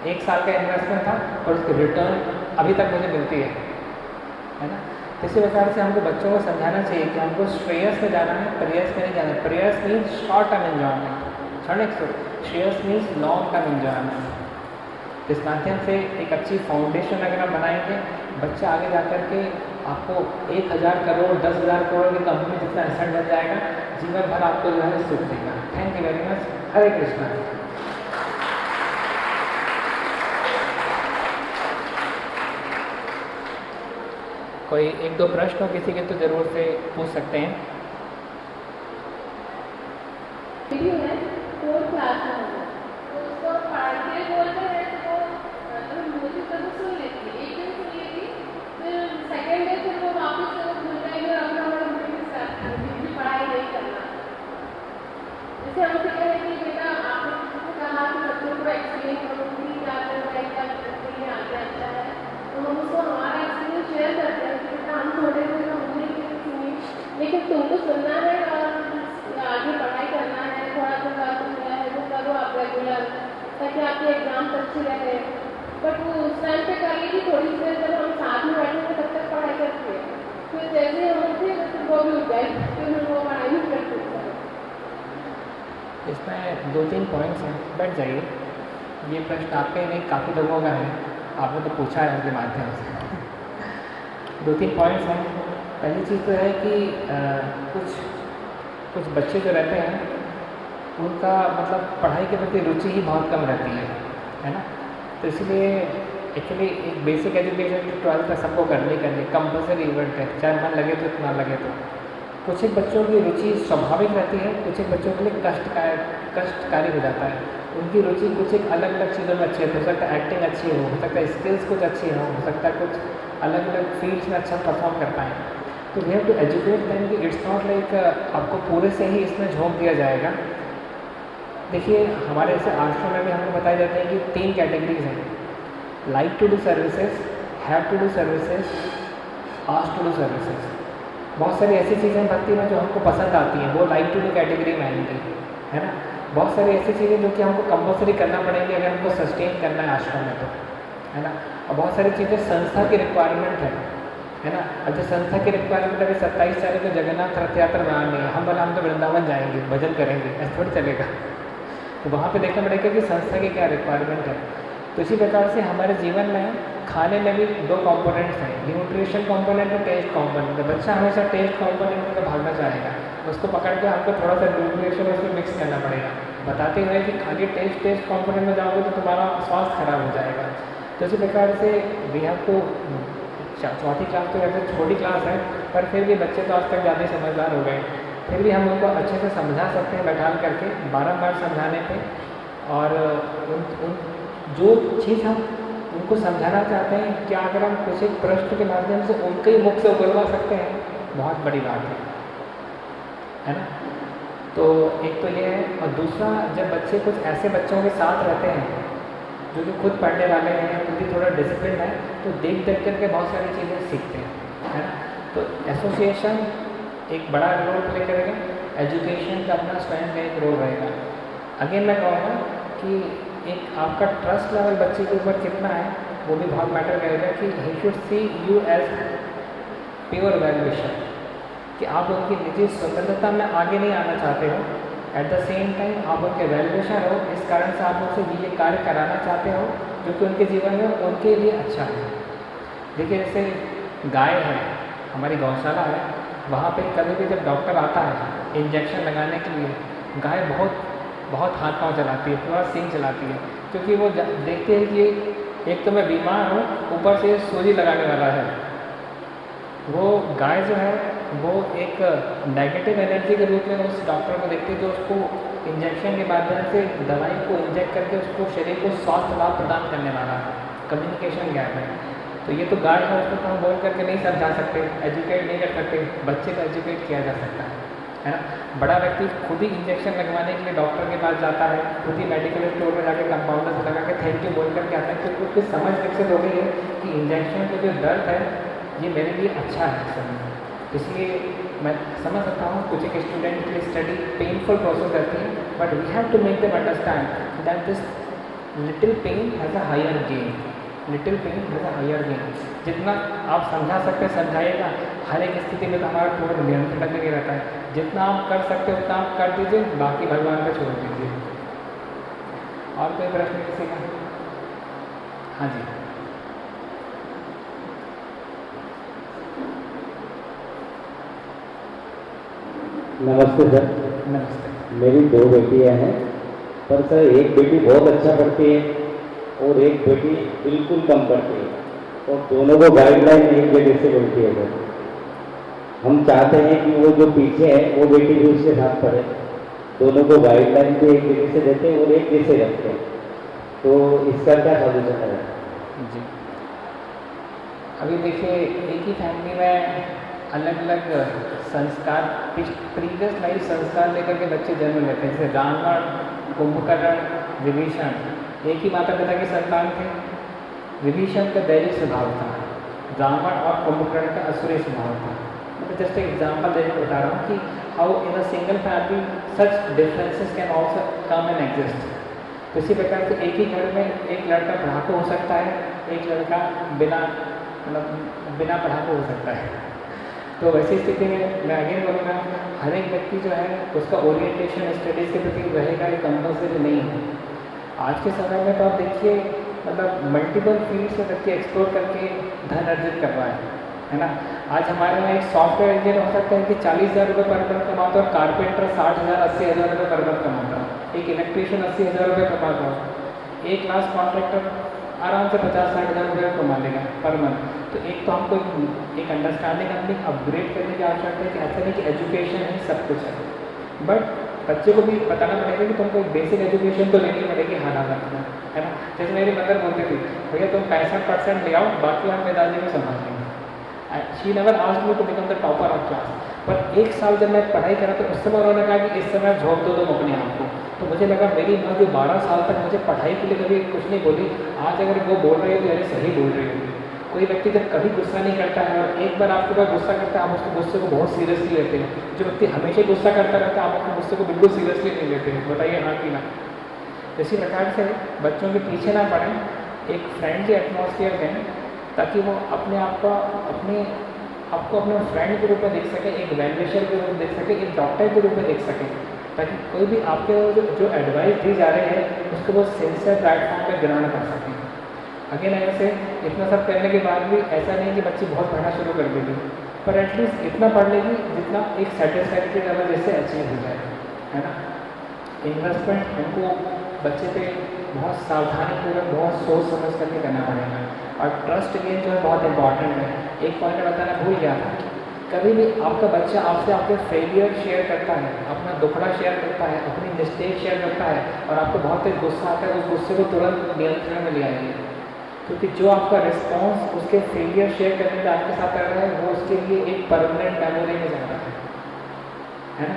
1 साल का इन्वेस्टमेंट था और उसकी रिटर्न अभी तक मुझे मिलती है ना। तो इसी प्रकार से हमको बच्चों को समझाना चाहिए कि हमको श्रेयस में जाना है, प्रेयस में नहीं जाना है। प्रेयस मीन्स शॉर्ट टर्म एन्जॉयमेंट, क्षणिक सुख, Shreyas means long term enjoyment. इस माध्यम से एक अच्छी फाउंडेशन अगर हम बनाएंगे, बच्चा आगे जा कर के आपको 1000 करोड़ 10,000 करोड़ की कंपनी जितना एसेट बन जाएगा, जीवन भर आपको जो है सुख देगा। Thank you very much. Hare Krishna. कोई 1-2 प्रश्न हो किसी के तो ज़रूर से पूछ सकते हैं। वीडियो है 4th क्लास में है, तो उसको पढ़ के बोलते हैं तो मतलब म्यूजिक तो सुन लेती है, एक दिन सुन लेती, फिर सेकेंड डे फिर वो वापस से भूल जाएगी और अपना वाला रूटीन स्टार्ट करेगी, पढ़ाई नहीं करना। जैसे हम उसे कहें कि बेटा आपने कहा कि बच्चों को एक्सप्लेन करो कि क्या करना है, क्या करते हैं, आगे अच्छा है, तो हम उसको हमारा एक्सपीरियंस शेयर करते हैं कि बेटा हम थोड़े दिन हमने सुनी, लेकिन तुमको सुनना है और आगे पढ़ाई करना है, थोड़ा सा है वो करो आप रेगुलर, ताकि आपके एग्जाम्स अच्छे रहे। बट वो उस टाइम पे कर लेगी, थोड़ी देर जब हम साथ में बैठे तब तक पढ़ाई करते हैं, फिर जैसे हम उठे तो वो भी उठ जाए, फिर हम वो पढ़ाई नहीं कर सकते। इसमें 2-3 पॉइंट्स हैं, बैठ जाइए। ये प्रश्न आपके नहीं, काफ़ी लोगों का है, आपने तो पूछा है उनके माध्यम से। 2-3 पॉइंट्स हैं। पहली चीज़ तो है कि कुछ बच्चे जो रहते हैं उनका मतलब पढ़ाई के प्रति रुचि ही बहुत कम रहती है ना। तो इसलिए एक्चुअली एक बेसिक एजुकेशन जो 12th तक सबको करनी कंपलसरी इवेंट है, चाहे मन लगे तो ना लगे तो। कुछ एक बच्चों की रुचि स्वाभाविक रहती है, कुछ एक बच्चों के लिए कष्टकारी हो जाता है। उनकी रुचि कुछ एक अलग अलग चीज़ों में अच्छी हो सकता है, एक्टिंग अच्छी हो सकता है स्किल्स कुछ अच्छी हो सकता है कुछ अलग अलग फील्ड्स में अच्छा परफॉर्म कर पाएँ। तो we have to educate them कि इट्स नॉट लाइक आपको पूरे से ही इसमें झोंक दिया जाएगा। देखिए हमारे ऐसे आश्रम में भी हमको बताए जाते हैं कि 3 कैटेगरीज हैं, like to do services, have to do services, ask to do services. बहुत सारी ऐसी चीज़ें भक्ति में जो हमको पसंद आती हैं वो लाइक टू डू कैटेगरी में आएंगी, है ना। बहुत सारी ऐसी चीज़ें जो कि हमको कंपलसरी करना पड़ेंगी अगर हमको सस्टेन करना है आश्रम में, तो है ना। और बहुत सारी चीज़ें संस्था की रिक्वायरमेंट है ना। अब जो संस्था की रिक्वायरमेंट अभी 27 तारीख को जगन्नाथ रथ यात्रा बनानी है, हम बोला हम तो वृंदावन जाएंगे भजन करेंगे, ऐसा थोड़ी चलेगा। तो वहाँ पे देखना पड़ेगा कि संस्था की क्या रिक्वायरमेंट है। तो इसी प्रकार से हमारे जीवन में खाने में भी 2 कंपोनेंट्स हैं, न्यूट्रिशन कंपोनेंट और टेस्ट कंपोनेंट। बच्चा हमेशा टेस्ट कंपोनेंट में भागना चाहेगा, उसको पकड़ के हमको थोड़ा सा न्यूट्रिशन उसमें मिक्स करना पड़ेगा, बताते हुए कि खाली टेस्ट कंपोनेंट में जाओगे तो तुम्हारा स्वास्थ्य खराब हो जाएगा। तो इसी प्रकार से we have to, 4th class तो वैसे छोटी क्लास है, पर फिर भी बच्चे तो आज तक ज़्यादा समझदार हो गए, फिर भी हम उनको अच्छे से समझा सकते हैं बैठा करके बारंबार समझाने पे। और उन जो चीज़ हम उनको समझाना चाहते हैं, क्या अगर हम कुछ एक प्रश्न के माध्यम से उनके ही मुख से उगलवा सकते हैं, बहुत बड़ी बात है ना। तो एक तो ये है, और दूसरा जब बच्चे कुछ ऐसे बच्चों के साथ रहते हैं जो कि खुद पढ़ने वाले हैं, खुद ही थोड़ा डिसिप्लिन है, तो देख करके बहुत सारी चीज़ें सीखते हैं, है ना। तो एसोसिएशन एक बड़ा रोल प्ले करेगा, एजुकेशन का अपना स्वयं का एक रोल रहेगा। अगेन मैं कहूँगा कि एक आपका ट्रस्ट लेवल बच्चे के ऊपर कितना है वो भी बहुत मैटर करेगा, कि he should see you as pure well wisher, कि आप उनकी निजी स्वतंत्रता में आगे नहीं आना चाहते हो, एट द सेम टाइम आप उनके वेल विशर हो, इस कारण से आप उनसे ये कार्य कराना चाहते हो जो कि उनके जीवन में उनके लिए अच्छा है। देखिए जैसे गाय है, हमारी गौशाला है, वहाँ पे कभी भी जब डॉक्टर आता है इंजेक्शन लगाने के लिए, गाय बहुत हाथ पाँव चलाती है, पूरा सींग चलाती है, क्योंकि वो देखते हैं कि एक तो मैं बीमार हूँ, ऊपर से सूजी लगाने वाला है। वो गाय जो है वो एक नेगेटिव एनर्जी के रूप में उस डॉक्टर को देखती है जो उसको इंजेक्शन के माध्यम से दवाई को इंजेक्ट करके उसको शरीर को स्वास्थ्य लाभ प्रदान करने वाला है। कम्युनिकेशन गैप है। तो ये तो गाय है, उसको हम बोल करके नहीं समझा सकते, एजुकेट नहीं कर सकते, बच्चे को एजुकेट किया जा सकता है ना। बड़ा व्यक्ति खुद ही इंजेक्शन लगवाने के लिए डॉक्टर के पास जाता है, खुद ही मेडिकल स्टोर में जाकर कंपाउंडर से लगा के थैंक यू बोल करके आता है, क्योंकि उसकी समझ विकसित हो गई है कि इंजेक्शन का जो दर्द है ये मेरे लिए अच्छा है समय। इसलिए मैं समझ सकता हूँ कुछ एक स्टूडेंट के लिए स्टडी पेनफुल प्रोसेस रहती है, but we have to make them understand that this little pain has a higher gain, little pain has a higher gain. जितना आप समझा सकते हैं समझाइएगा, हर एक स्थिति में तो हमारा पूर्ण नियंत्रण लगे रहता है। जितना आप कर सकते हो उतना आप कर दीजिए, बाकी भगवान पे छोड़ दीजिए। और कोई प्रश्न किसी का? हाँ जी। नमस्ते सर। नमस्ते। मेरी 2 बेटियां हैं, पर सर एक बेटी बहुत अच्छा पढ़ती है और एक बेटी बिल्कुल कम पढ़ती है, और दोनों को गाइडलाइन एक जगह से मिलती है सर। हम चाहते हैं कि वो जो पीछे है वो बेटी भी उसके साथ पढ़े, दोनों को गाइडलाइन भी एक जगह से देते हैं और एक जैसे रखते हैं, तो इसका क्या सॉल्यूशन है? जी, अभी देखिए एक ही फैमिली में अलग अलग संस्कार, प्रीवियस लाइफ संस्कार लेकर के बच्चे जन्म लेते हैं। जैसे रावण, कुंभकर्ण, विभीषण एक ही माता पिता के संतान थे। विभीषण का दैविक स्वभाव था, रावण और कुंभकर्ण का असुरी स्वभाव था। मैं जस्ट एक एग्जाम्पल देकर बता रहा हूँ कि how in a single family such differences can also come and exist. तो इसी प्रकार से एक ही घर में एक लड़का पढ़ाकू हो सकता है, एक लड़का बिना पढ़ाकू हो सकता है। तो वैसी स्थिति में मैं अगेन बोलूँगा, हर एक व्यक्ति जो है उसका ओरिएंटेशन स्टडीज़ के प्रति रहेगा, ये कंपल्सरी नहीं है। आज के समय में तो आप देखिए मतलब मल्टीपल फील्ड से व्यक्ति एक्सप्लोर करके धन अर्जित कर रहा है ना। आज हमारे यहाँ एक सॉफ्टवेयर इंजीनियर हो सकता है कि 40,000 रुपये पर मंथ कमाता है, और कारपेंटर 60,000 80,000 रुपये पर मंथ कमाता है, एक इलेक्ट्रीशियन 80,000 रुपये कमाता है, एक क्लास कॉन्ट्रैक्टर आराम से 50-60,000 रुपये कमा लेगा पर मंथ। तो एक तो हमको एक अंडरस्टैंडिंग अपनी अपग्रेड करने की आवश्यकता है कि ऐसा नहीं कि एजुकेशन ही सब कुछ है, बट बच्चे को भी बताना पड़ेगा कि तुमको एक बेसिक एजुकेशन तो लेनी पड़ेगी हालात में, है ना। जैसे मेरी मदर बोलती थी, भैया तुम 65% ले आओ, बाकी हम पिताजी को संभाल लेंगे। She never asked me to become the topper of class. पर एक साल जब मैं पढ़ाई करा तो उस समय उन्होंने कहा कि इस समय झोंक दो तुम अपने आप को। तो मुझे लगा मेरी माँ जो 12 साल तक मुझे पढ़ाई के लिए कभी कुछ नहीं बोली, आज अगर वो बोल रही है तो अरे सही बोल रही होगी। कोई व्यक्ति जब कभी गुस्सा नहीं करता है और एक बार आपके पास गुस्सा करता है, आप उसके गुस्से को बहुत सीरियसली लेते हैं। जो व्यक्ति हमेशा गुस्सा करता रहता है, आप उसके गुस्से को बिल्कुल सीरियसली नहीं लेते हैं। बताइए हाँ कि ना। इसी प्रकार से बच्चों के पीछे ना पड़ें, एक फ्रेंडली एटमॉस्फेयर दें ताकि वो अपने आप का आपको अपने फ्रेंड के रूप में देख सकें, एक वैल्यूएशन के रूप में देख सकें, एक डॉक्टर के रूप में देख सकें, ताकि कोई भी आपके जो एडवाइस दी जा रही है उसको वो सिंसियर प्लेटफॉर्म पर ग्रहण कर सकें। अगेन ऐसे इतना सब करने के बाद भी ऐसा नहीं कि बच्ची बहुत पढ़ना शुरू कर देगी, पर एटलीस्ट इतना पढ़ लेगी जितना एक सेटिस्फैक्ट्री लेवल जैसे अचीव हो जाए, है ना। इन्वेस्टमेंट हमको बच्चे पे बहुत सावधानीपूर्वक, बहुत सोच समझ करके करना पड़ेगा। और ट्रस्ट गेन जो है बहुत इंपॉर्टेंट है। एक पॉइंट बताना भूल गया था, कभी भी आपका बच्चा आपसे आपके फेलियर शेयर करता है, अपना दुखड़ा शेयर करता है, अपनी मिस्टेक शेयर करता है और आपको बहुत तेज गुस्सा आता है, उस गुस्से को तुरंत नियंत्रण में ले आइए, क्योंकि जो आपका रिस्पॉन्स उसके फेलियर शेयर करने का आपके साथ कर रहा है वो उसके लिए एक परमानेंट मेमोरी में जा रहा है ना।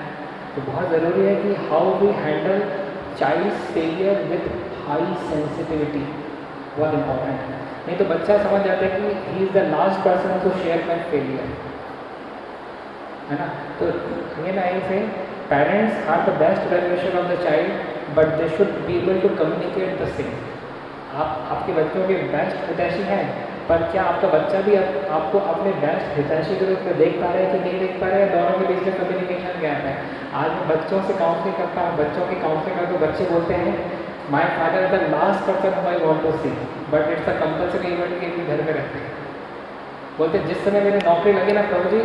तो बहुत ज़रूरी है कि how we handle child failure with high sensitivity, बहुत इंपॉर्टेंट है। नहीं तो बच्चा समझ जाता है कि he is the last person to share my failure, है ना। तो again I say parents are the best valuation of the child, but they should be able to communicate the same. आप आपके बच्चों के बेस्ट हितैषी हैं, पर क्या आपका बच्चा भी आपको अपने बेस्ट हितैषी के रूप में देख पा रहे हैं कि नहीं देख पा रहे हैं? दोनों के बीच में कम्युनिकेशन गैप है। आज मैं बच्चों से काउंसलिंग करता हूँ, बच्चों की काउंसलिंग करता हूँ, बच्चे बोलते हैं my father is the last person I want to see, but it's a compulsory event कि घर में रहते हैं। बोलते जिस समय मेरी नौकरी लगी ना प्रभु जी,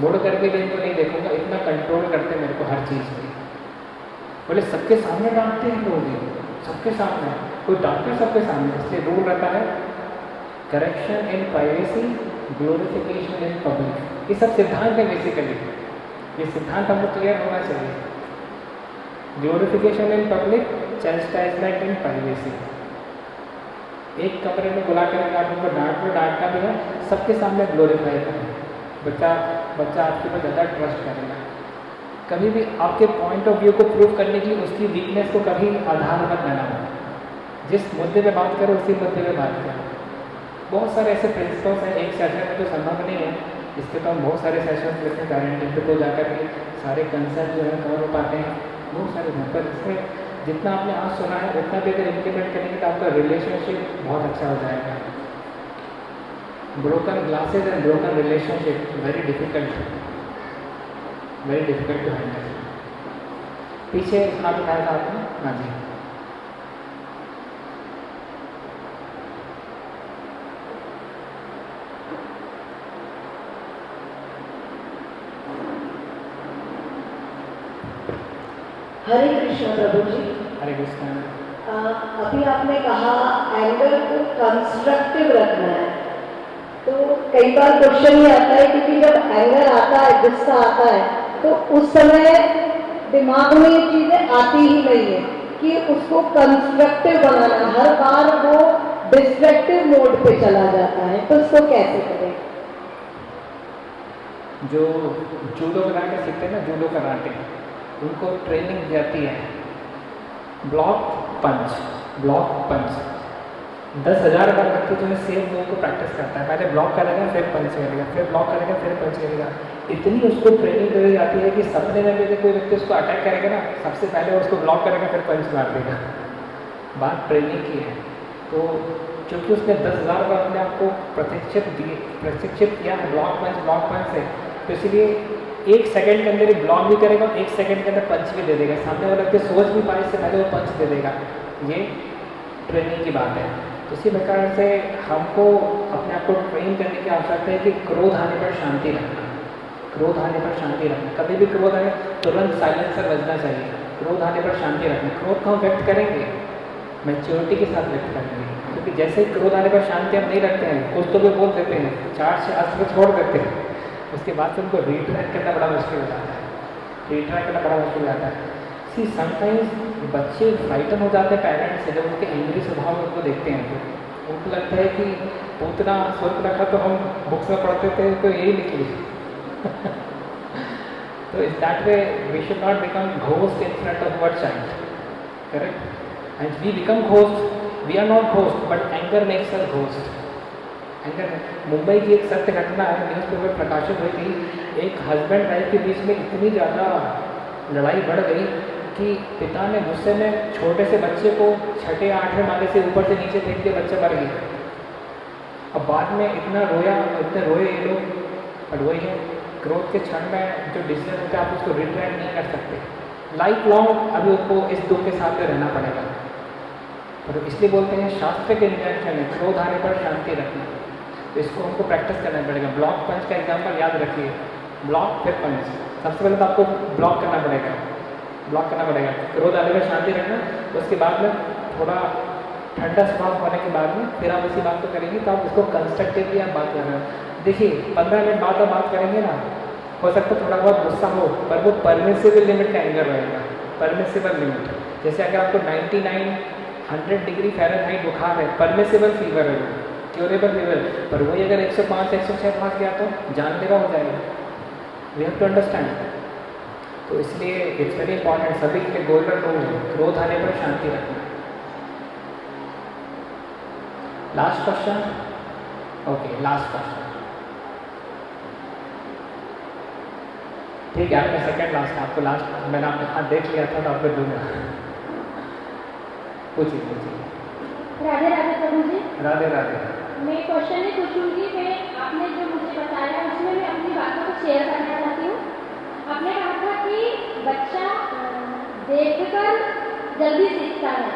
मुड़ करके भी इनको नहीं देखूंगा, इतना कंट्रोल करते मेरे को हर चीज़ में। बोले सबके सामने डांटते हैं प्रभु जी, सबके सामने कोई डांटे सबके सामने, इसलिए रूल रहता है correction in privacy, glorification in public. ये सब सिद्धांत है बेसिकली, ये सिद्धांत हमको क्लियर होना चाहिए। Glorification in public, chastisement in privacy. एक कमरे में बुला कर आप उनको डांटना भी है, सबके सामने ग्लोरीफाई करें। बच्चा आपके ऊपर ज़्यादा ट्रस्ट करेगा। कभी भी आपके पॉइंट ऑफ व्यू को प्रूव करने के लिए उसकी वीकनेस को कभी आधार मत बनाना। जिस मुद्दे पे बात करो उसी मुद्दे पे बात करो। बहुत सारे ऐसे प्रिंसिपल्स हैं, एक सेशन में तो संभव नहीं है, इसके तो हम बहुत सारे सेशंस लेते हैं पेरेंटिंग पे, तो जाकर के सारे कंसेप्ट जो है कवर हो पाते हैं बहुत सारे हैं। पर इसमें जितना आपने आज सुना है उतना भी अगर इम्प्लीमेंट करेंगे तो आपका रिलेशनशिप बहुत अच्छा हो जाएगा। Broken glasses and broken relationship very difficult to handle. पीछे इतना बताया था आपने, हाँ जी। हरे कृष्ण प्रभु जी। हरे कृष्ण। अभी आपने कहा एंगर को कंस्ट्रक्टिव रखना है, तो कई बार क्वेश्चन ये आता है क्योंकि जब एंगर आता है, गुस्सा आता है, तो उस समय दिमाग में ये चीजें आती ही नहीं है कि उसको कंस्ट्रक्टिव बनाना, हर बार वो डिस्ट्रक्टिव मोड पे चला जाता है, तो उसको कैसे करें? जो जूडो कराटे सीखते हैं ना, जूडो कराटे, उनको ट्रेनिंग दी जाती है ब्लॉक पंच। 10,000 बार व्यक्ति जो है सेम मूव को प्रैक्टिस करता है, पहले ब्लॉक करेगा फिर पंच करेगा, फिर ब्लॉक करेगा फिर पंच करेगा। इतनी उसको ट्रेनिंग दी जाती है कि सपने में भी कोई व्यक्ति उसको अटैक करेगा ना, सबसे पहले उसको ब्लॉक करेगा फिर पंच मार देगा। बात ट्रेनिंग की है। तो क्योंकि उसने 10,000 बार अपने आप को प्रशिक्षित किया है ब्लॉक पंच से, तो इसलिए 1 सेकंड के अंदर ही ब्लॉक भी करेगा, 1 सेकंड के अंदर पंच भी दे देगा। सामने वाला व्यक्ति सोच भी पाए इससे पहले वो पंच दे देगा। ये ट्रेनिंग की बात है। तो इसी प्रकार से हमको अपने आप को ट्रेन करने की आवश्यकता है कि क्रोध आने पर शांति रखना, क्रोध आने पर शांति रखना। कभी भी क्रोध आए तुरंत साइलेंसर बजना चाहिए। क्रोध आने पर शांति रखना। क्रोध को हम व्यक्त करेंगे मैच्योरिटी के साथ व्यक्त करेंगे, क्योंकि जैसे ही क्रोध आने पर शांति हम नहीं रखते हैं, कुछ तो भी बोल देते हैं, 4 से अस्त्र छोड़ देते हैं, उसके बाद से उनको रिट्रैक्ट करना बड़ा मुश्किल हो जाता है। रिट्रैक्ट करना बड़ा मुश्किल हो जाता है। सी समटाइम्स बच्चे फ्राइटन हो जाते हैं पेरेंट्स से, जब उनके एंग्री स्वभाव उनको देखते हैं तो उनको लगता है कि पूतना स्वर्ग रखा तो हम बुक्स में पढ़ते थे तो यही निकली। तो is that way we should not become ghost in front of our child, correct? And we become ghost, we are not ghost but anger makes us ghost. Anger, Mumbai की एक सत्य घटना है, न्यूज़पेपर प्रकाशित हुई थी। एक हस्बैंड वाइफ के बीच में इतनी ज़्यादा लड़ाई बढ़ गई कि पिता ने गुस्से में छोटे से बच्चे को 6ठे 8वें माले से ऊपर से नीचे फेंक दिया, बच्चा मर गया। अब बाद में इतने रोए ये लोग, पर वही है क्रोध के क्षण में जो डिसीजन होता है आप उसको रिट्रैक्ट नहीं कर सकते। लाइफ लॉन्ग अभी उनको इस दुख के साथ में रहना पड़ेगा। पर इसलिए बोलते हैं शास्त्र के इंजंक्शन है क्रोध आने पर शांति रखना। तो इसको हमको प्रैक्टिस करना पड़ेगा। ब्लॉक पंच का एग्जाम्पल याद रखिए, ब्लॉक फिर पंच। सबसे पहले तो आपको ब्लॉक करना पड़ेगा, क्रोध आने पर शांति रखना। उसके बाद में थोड़ा ठंडा स्वभाव होने के बाद में फिर आप इसी बात को करेंगे, तो आप इसको कंस्ट्रक्टिवली आप बात कर रहे हो। देखिए 15 मिनट बाद आप बात करेंगे ना, हो सकता है थोड़ा बहुत गुस्सा हो, पर वो परमिसिबल लिमिट का एंगर रहेगा, परमिसिबल लिमिट। जैसे अगर आपको 99-100 डिग्री फ़ारेनहाइट बुखार है, परमिसिबल फीवर है, क्योरेबल फीवर, पर वही अगर 105-106 पहुँच गया तो जानलेवा हो जाएगा। We have to understand. तो इसलिए इट्स वेरी इंपॉर्टेंट, सभी के लिए गोल्डन रूल है क्रोध आने पर शांति रखना। Last question, okay last question, ठीक है। आपका सेकंड लास्ट, आपको लास्ट मैंने आपके हाथ देख लिया था तो आपको दूंगा। पूछिए। राधे राधे प्रभु जी। राधे राधे। मैं क्वेश्चन नहीं पूछूंगी, मैं आपने जो मुझे बताया उसमें मैं अपनी बातों को शेयर करना चाहती हूँ। आपने कहा था कि बच्चा देखकर जल्दी सीखता है,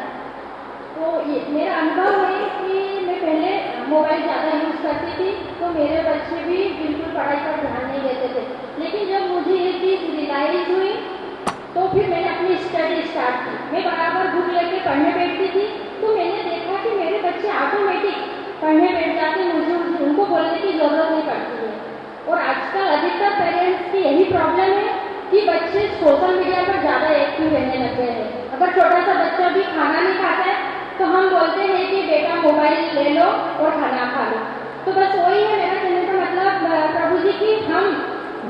तो ये मेरा अनुभव है कि मैं पहले मोबाइल ज़्यादा यूज़ करती थी तो मेरे बच्चे भी बिल्कुल पढ़ाई पर ध्यान नहीं देते थे। लेकिन जब मुझे ये चीज़ रियलाइज हुई तो फिर मैंने अपनी स्टडी स्टार्ट की। मैं बराबर बुक लेके पढ़ने बैठती थी, तो मैंने देखा कि मेरे बच्चे ऑटोमेटिक पढ़ने बैठ जाते, मुझे उनको बोलने की ज़रूरत नहीं पड़ती है। और आजकल अधिकतर पेरेंट्स की यही प्रॉब्लम है कि बच्चे सोशल मीडिया पर ज़्यादा एक्टिव रहने लगे हैं। अगर छोटा सा बच्चा भी खाना नहीं खाता है तो हम बोलते हैं कि बेटा मोबाइल ले लो और खाना खा लो। तो बस वही है मेरा कहने का मतलब प्रभु जी कि हम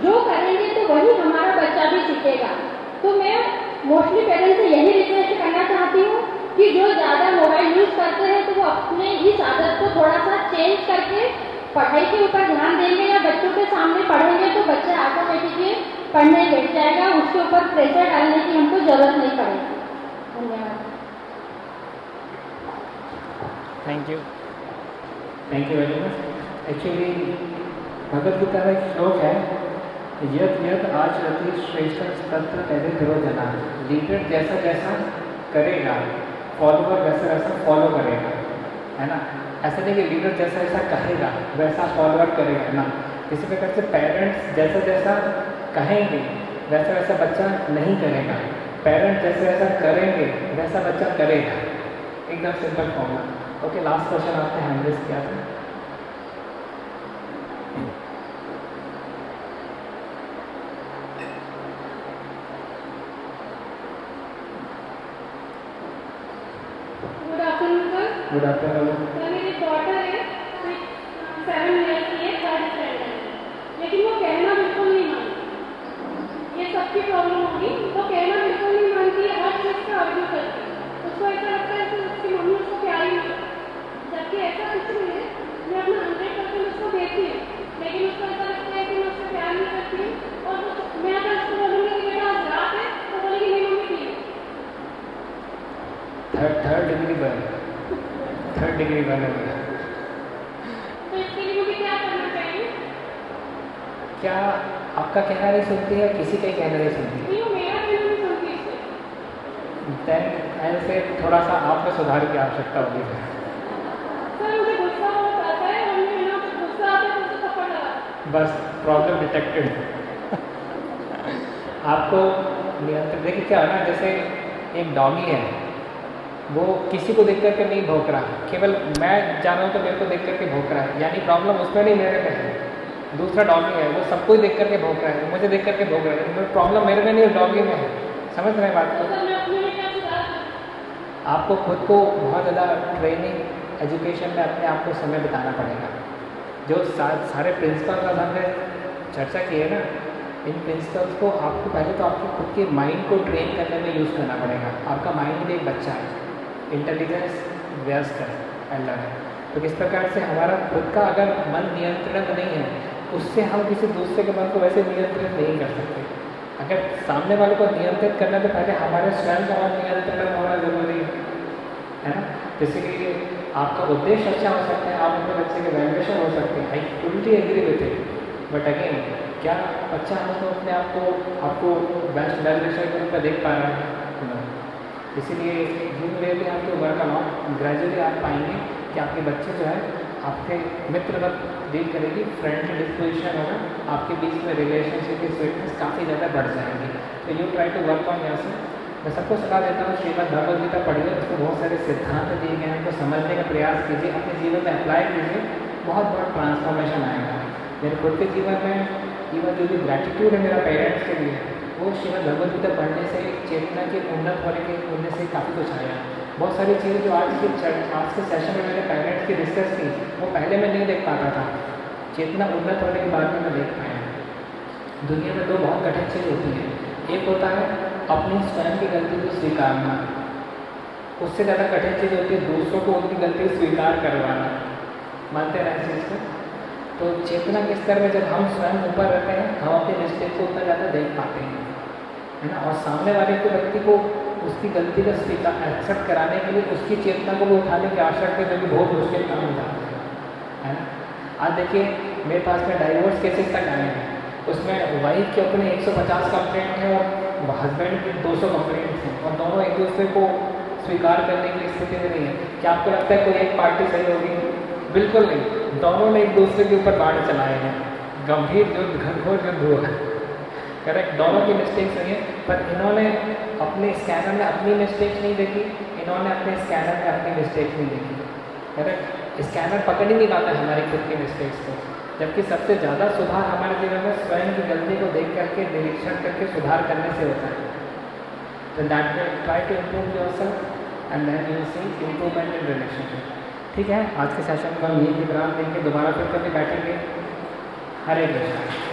जो करेंगे तो वही हमारा बच्चा भी सीखेगा। तो मैं मोस्टली पेरेंट्स से यही रिक्वेस्ट करना चाहती हूँ कि जो ज़्यादा मोबाइल यूज़ करते हैं तो वो अपने इस आदत को थोड़ा सा चेंज करके पढ़ाई के ऊपर ध्यान देंगे या बच्चों के सामने पढ़ेंगे तो बच्चा ऑटोमेटिकली पढ़ने बैठ जाएगा, उसके ऊपर प्रेशर डालने की हमको जरूरत नहीं पड़ेगी। धन्यवाद। Thank you very much. Actually Bhagavad Gita में एक श्लोक है, यद यद आचरति श्रेष्ठ तत्र तदे ध्रुव जना। लीडर जैसा जैसा करेगा फॉलोअर वैसा वैसा फॉलो करेगा, है ना। ऐसा नहीं कि लीडर जैसा जैसा कहेगा वैसा फॉलोअर करेगा ना। इसी प्रकार से पेरेंट्स जैसा जैसा कहेंगे वैसा वैसा बच्चा नहीं करेगा, पेरेंट्स जैसा जैसा करेंगे वैसा बच्चा करेगा। एकदम simple formula. Okay, last question आपने हैंड रेज किया था। Good afternoon sir. Good afternoon. Sir मेरी डॉटर है 7 ईयर्स की है, 3rd स्टैंडर्ड में, लेकिन वो कहना बिल्कुल नहीं मानती। ये सबकी प्रॉब्लम होगी, वो कहना बिल्कुल नहीं मानती, हर चीज़ का आर्ग्यू करती है। उसको ऐसा लगता है कि उसकी मम्मी उसको प्यार ही नहीं करती, जबकि ऐसा कुछ नहीं है। मैं अपना 100% उसको देती हूँ, लेकिन उसको ऐसा लगता है कि मैं उसको प्यार नहीं करती हूँ। और मैं अगर उसको बोलूँगी कि बेटा आज रात है, तो बोलेगी नहीं मम्मी ठीक है। थर्ड डिग्री बर्न है मेरा। तो इसके लिए मुझे क्या करना चाहिए? क्या आपका कहना नहीं सुनती है, किसी का ही कहना नहीं सुनती? नहीं, वो मेरा कहना नहीं सुनती इससे। देन ऐसे थोड़ा सा आप में सुधार की आवश्यकता होगी। सर मुझे गुस्सा बहुत आता है, और मैं ना गुस्सा आता है तो उसे थप्पड़ लगाती बस प्रॉब्लम डिटेक्टेड। आपको नियंत्रण, देखिए क्या है ना, जैसे एक डॉगी है, वो किसी को देख करके नहीं भौंक रहा, केवल मैं जा रहा हूँ तो मेरे को देख करके भौंक रहा है, यानी प्रॉब्लम उसमें नहीं मेरे में है। दूसरा डॉगी है, वो सबको ही देख करके भौंक रहा है, मुझे देख करके भौंक रहा है, प्रॉब्लम मेरे में नहीं है, डॉगी में है। समझ रहे हैं बात तो को? सर मैं अपने में क्या सुधार करूँ? आपको खुद को बहुत ज़्यादा ट्रेनिंग एजुकेशन में अपने आप को समय बिताना पड़ेगा। जो सारे प्रिंसिपल का हमने चर्चा की है ना, इन प्रिंसिपल्स को आपको पहले तो आपके खुद के माइंड को ट्रेन करने में यूज़ करना पड़ेगा। आपका माइंड एक बच्चा है, इंटेलिजेंस व्यस्त है, एल्डर है। तो किस प्रकार से हमारा खुद का अगर मन नियंत्रण में नहीं है, उससे हम किसी दूसरे के मन को वैसे नियंत्रित नहीं कर सकते। अगर सामने वाले को नियंत्रित करना है तो पहले हमारे स्वयं का मन नियंत्रण होना जरूरी है ना। जैसे कि आपका उद्देश्य अच्छा हो सकता है, आप अपने बच्चे के वैल्यूएशन हो सकते हैं, I totally agree with it, but again क्या बच्चा हमको अपने आप को आपको बेस्ट वैल्यूएशन के रूप में देख पा रहा है? इसीलिए धीरे धीरे आपके वर्क अलॉन्ग ग्रेजुअली आप पाएंगे कि आपके बच्चे जो है आपके मित्रवत डील करेगी, फ्रेंडली डिस्पोजिशन होगा, आपके बीच में रिलेशनशिप की स्वीटनेस काफ़ी ज़्यादा बढ़ जाएगी। तो you try to work on yourself. मैं सबको सलाह देता हूँ श्रीमद् भगवद गीता पढ़िए, उसको बहुत सारे सिद्धांत दिए गए हैं, उनको समझने का प्रयास कीजिए, अपने जीवन में अप्लाई कीजिए, बहुत बड़ा ट्रांसफॉर्मेशन आएगा। मेरे खुद के जीवन में इवन जो भी ग्रैटिट्यूड है मेरा पेरेंट्स के लिए, वो श्रीमद् भगवद गीता पढ़ने से, चेतना के उन्नत होने से काफ़ी कुछ आया। बहुत सारी चीज़ें जो आज के सेशन में मैंने पेरेंट्स की डिस्कस की, वो पहले मैं नहीं देख पाता था, चेतना उन्नत होने के बाद में मैं देख पाया। दुनिया में दो बहुत कठिन चीज़ होती है, एक होता है अपनी स्वयं की गलती को स्वीकारना, उससे ज़्यादा कठिन चीज़ होती है दूसरों को उनकी गलती स्वीकार करवाना। मानते हैं इस चीज़ को? तो चेतना के स्तर में जब हम स्वयं ऊपर रहते हैं, हम अपने मिस्टेक को उतना ज़्यादा देख पाते हैं, है ना। और सामने वाले को व्यक्ति को उसकी गलती का स्वीकार एक्सेप्ट कराने के लिए उसकी चेतना को भी उठाने की आवश्यकता है, जो कि बहुत मुश्किल काम हो जाता है ना। आज देखिए मेरे पास में डाइवोर्स केसेस तक आए हैं, उसमें वाइफ के अपने 150 कंप्लेंट हैं और हस्बैंड के 200 कंप्लेंट्स हैं, और दोनों एक दूसरे को स्वीकार करने की स्थिति में नहीं है। क्या आपको लगता है कोई एक पार्टी सही होगी? बिल्कुल नहीं, दोनों ने एक दूसरे के ऊपर बाढ़ चलाए हैं, गंभीर युद्ध, घनघोर युद्ध हुआ है। करेक्ट, दोनों की मिस्टेक्स हुई हैं, पर इन्होंने अपने स्कैनर में अपनी मिस्टेक्स नहीं देखी, इन्होंने अपने स्कैनर में अपनी मिस्टेक्स नहीं देखी। करेक्ट, स्कैनर पकड़ ही नहीं पाता हमारी खुद की मिस्टेक्स को, जबकि सबसे ज़्यादा सुधार हमारे जीवन में स्वयं की गलती को देख करके, निरीक्षण करके सुधार करने से होता है। तो that way try to improve yourself and then you see improvement in relationship. ठीक है, आज के सेशन को हम यही विराम देंगे, दोबारा फिर कभी बैठेंगे। हरे कृष्ण।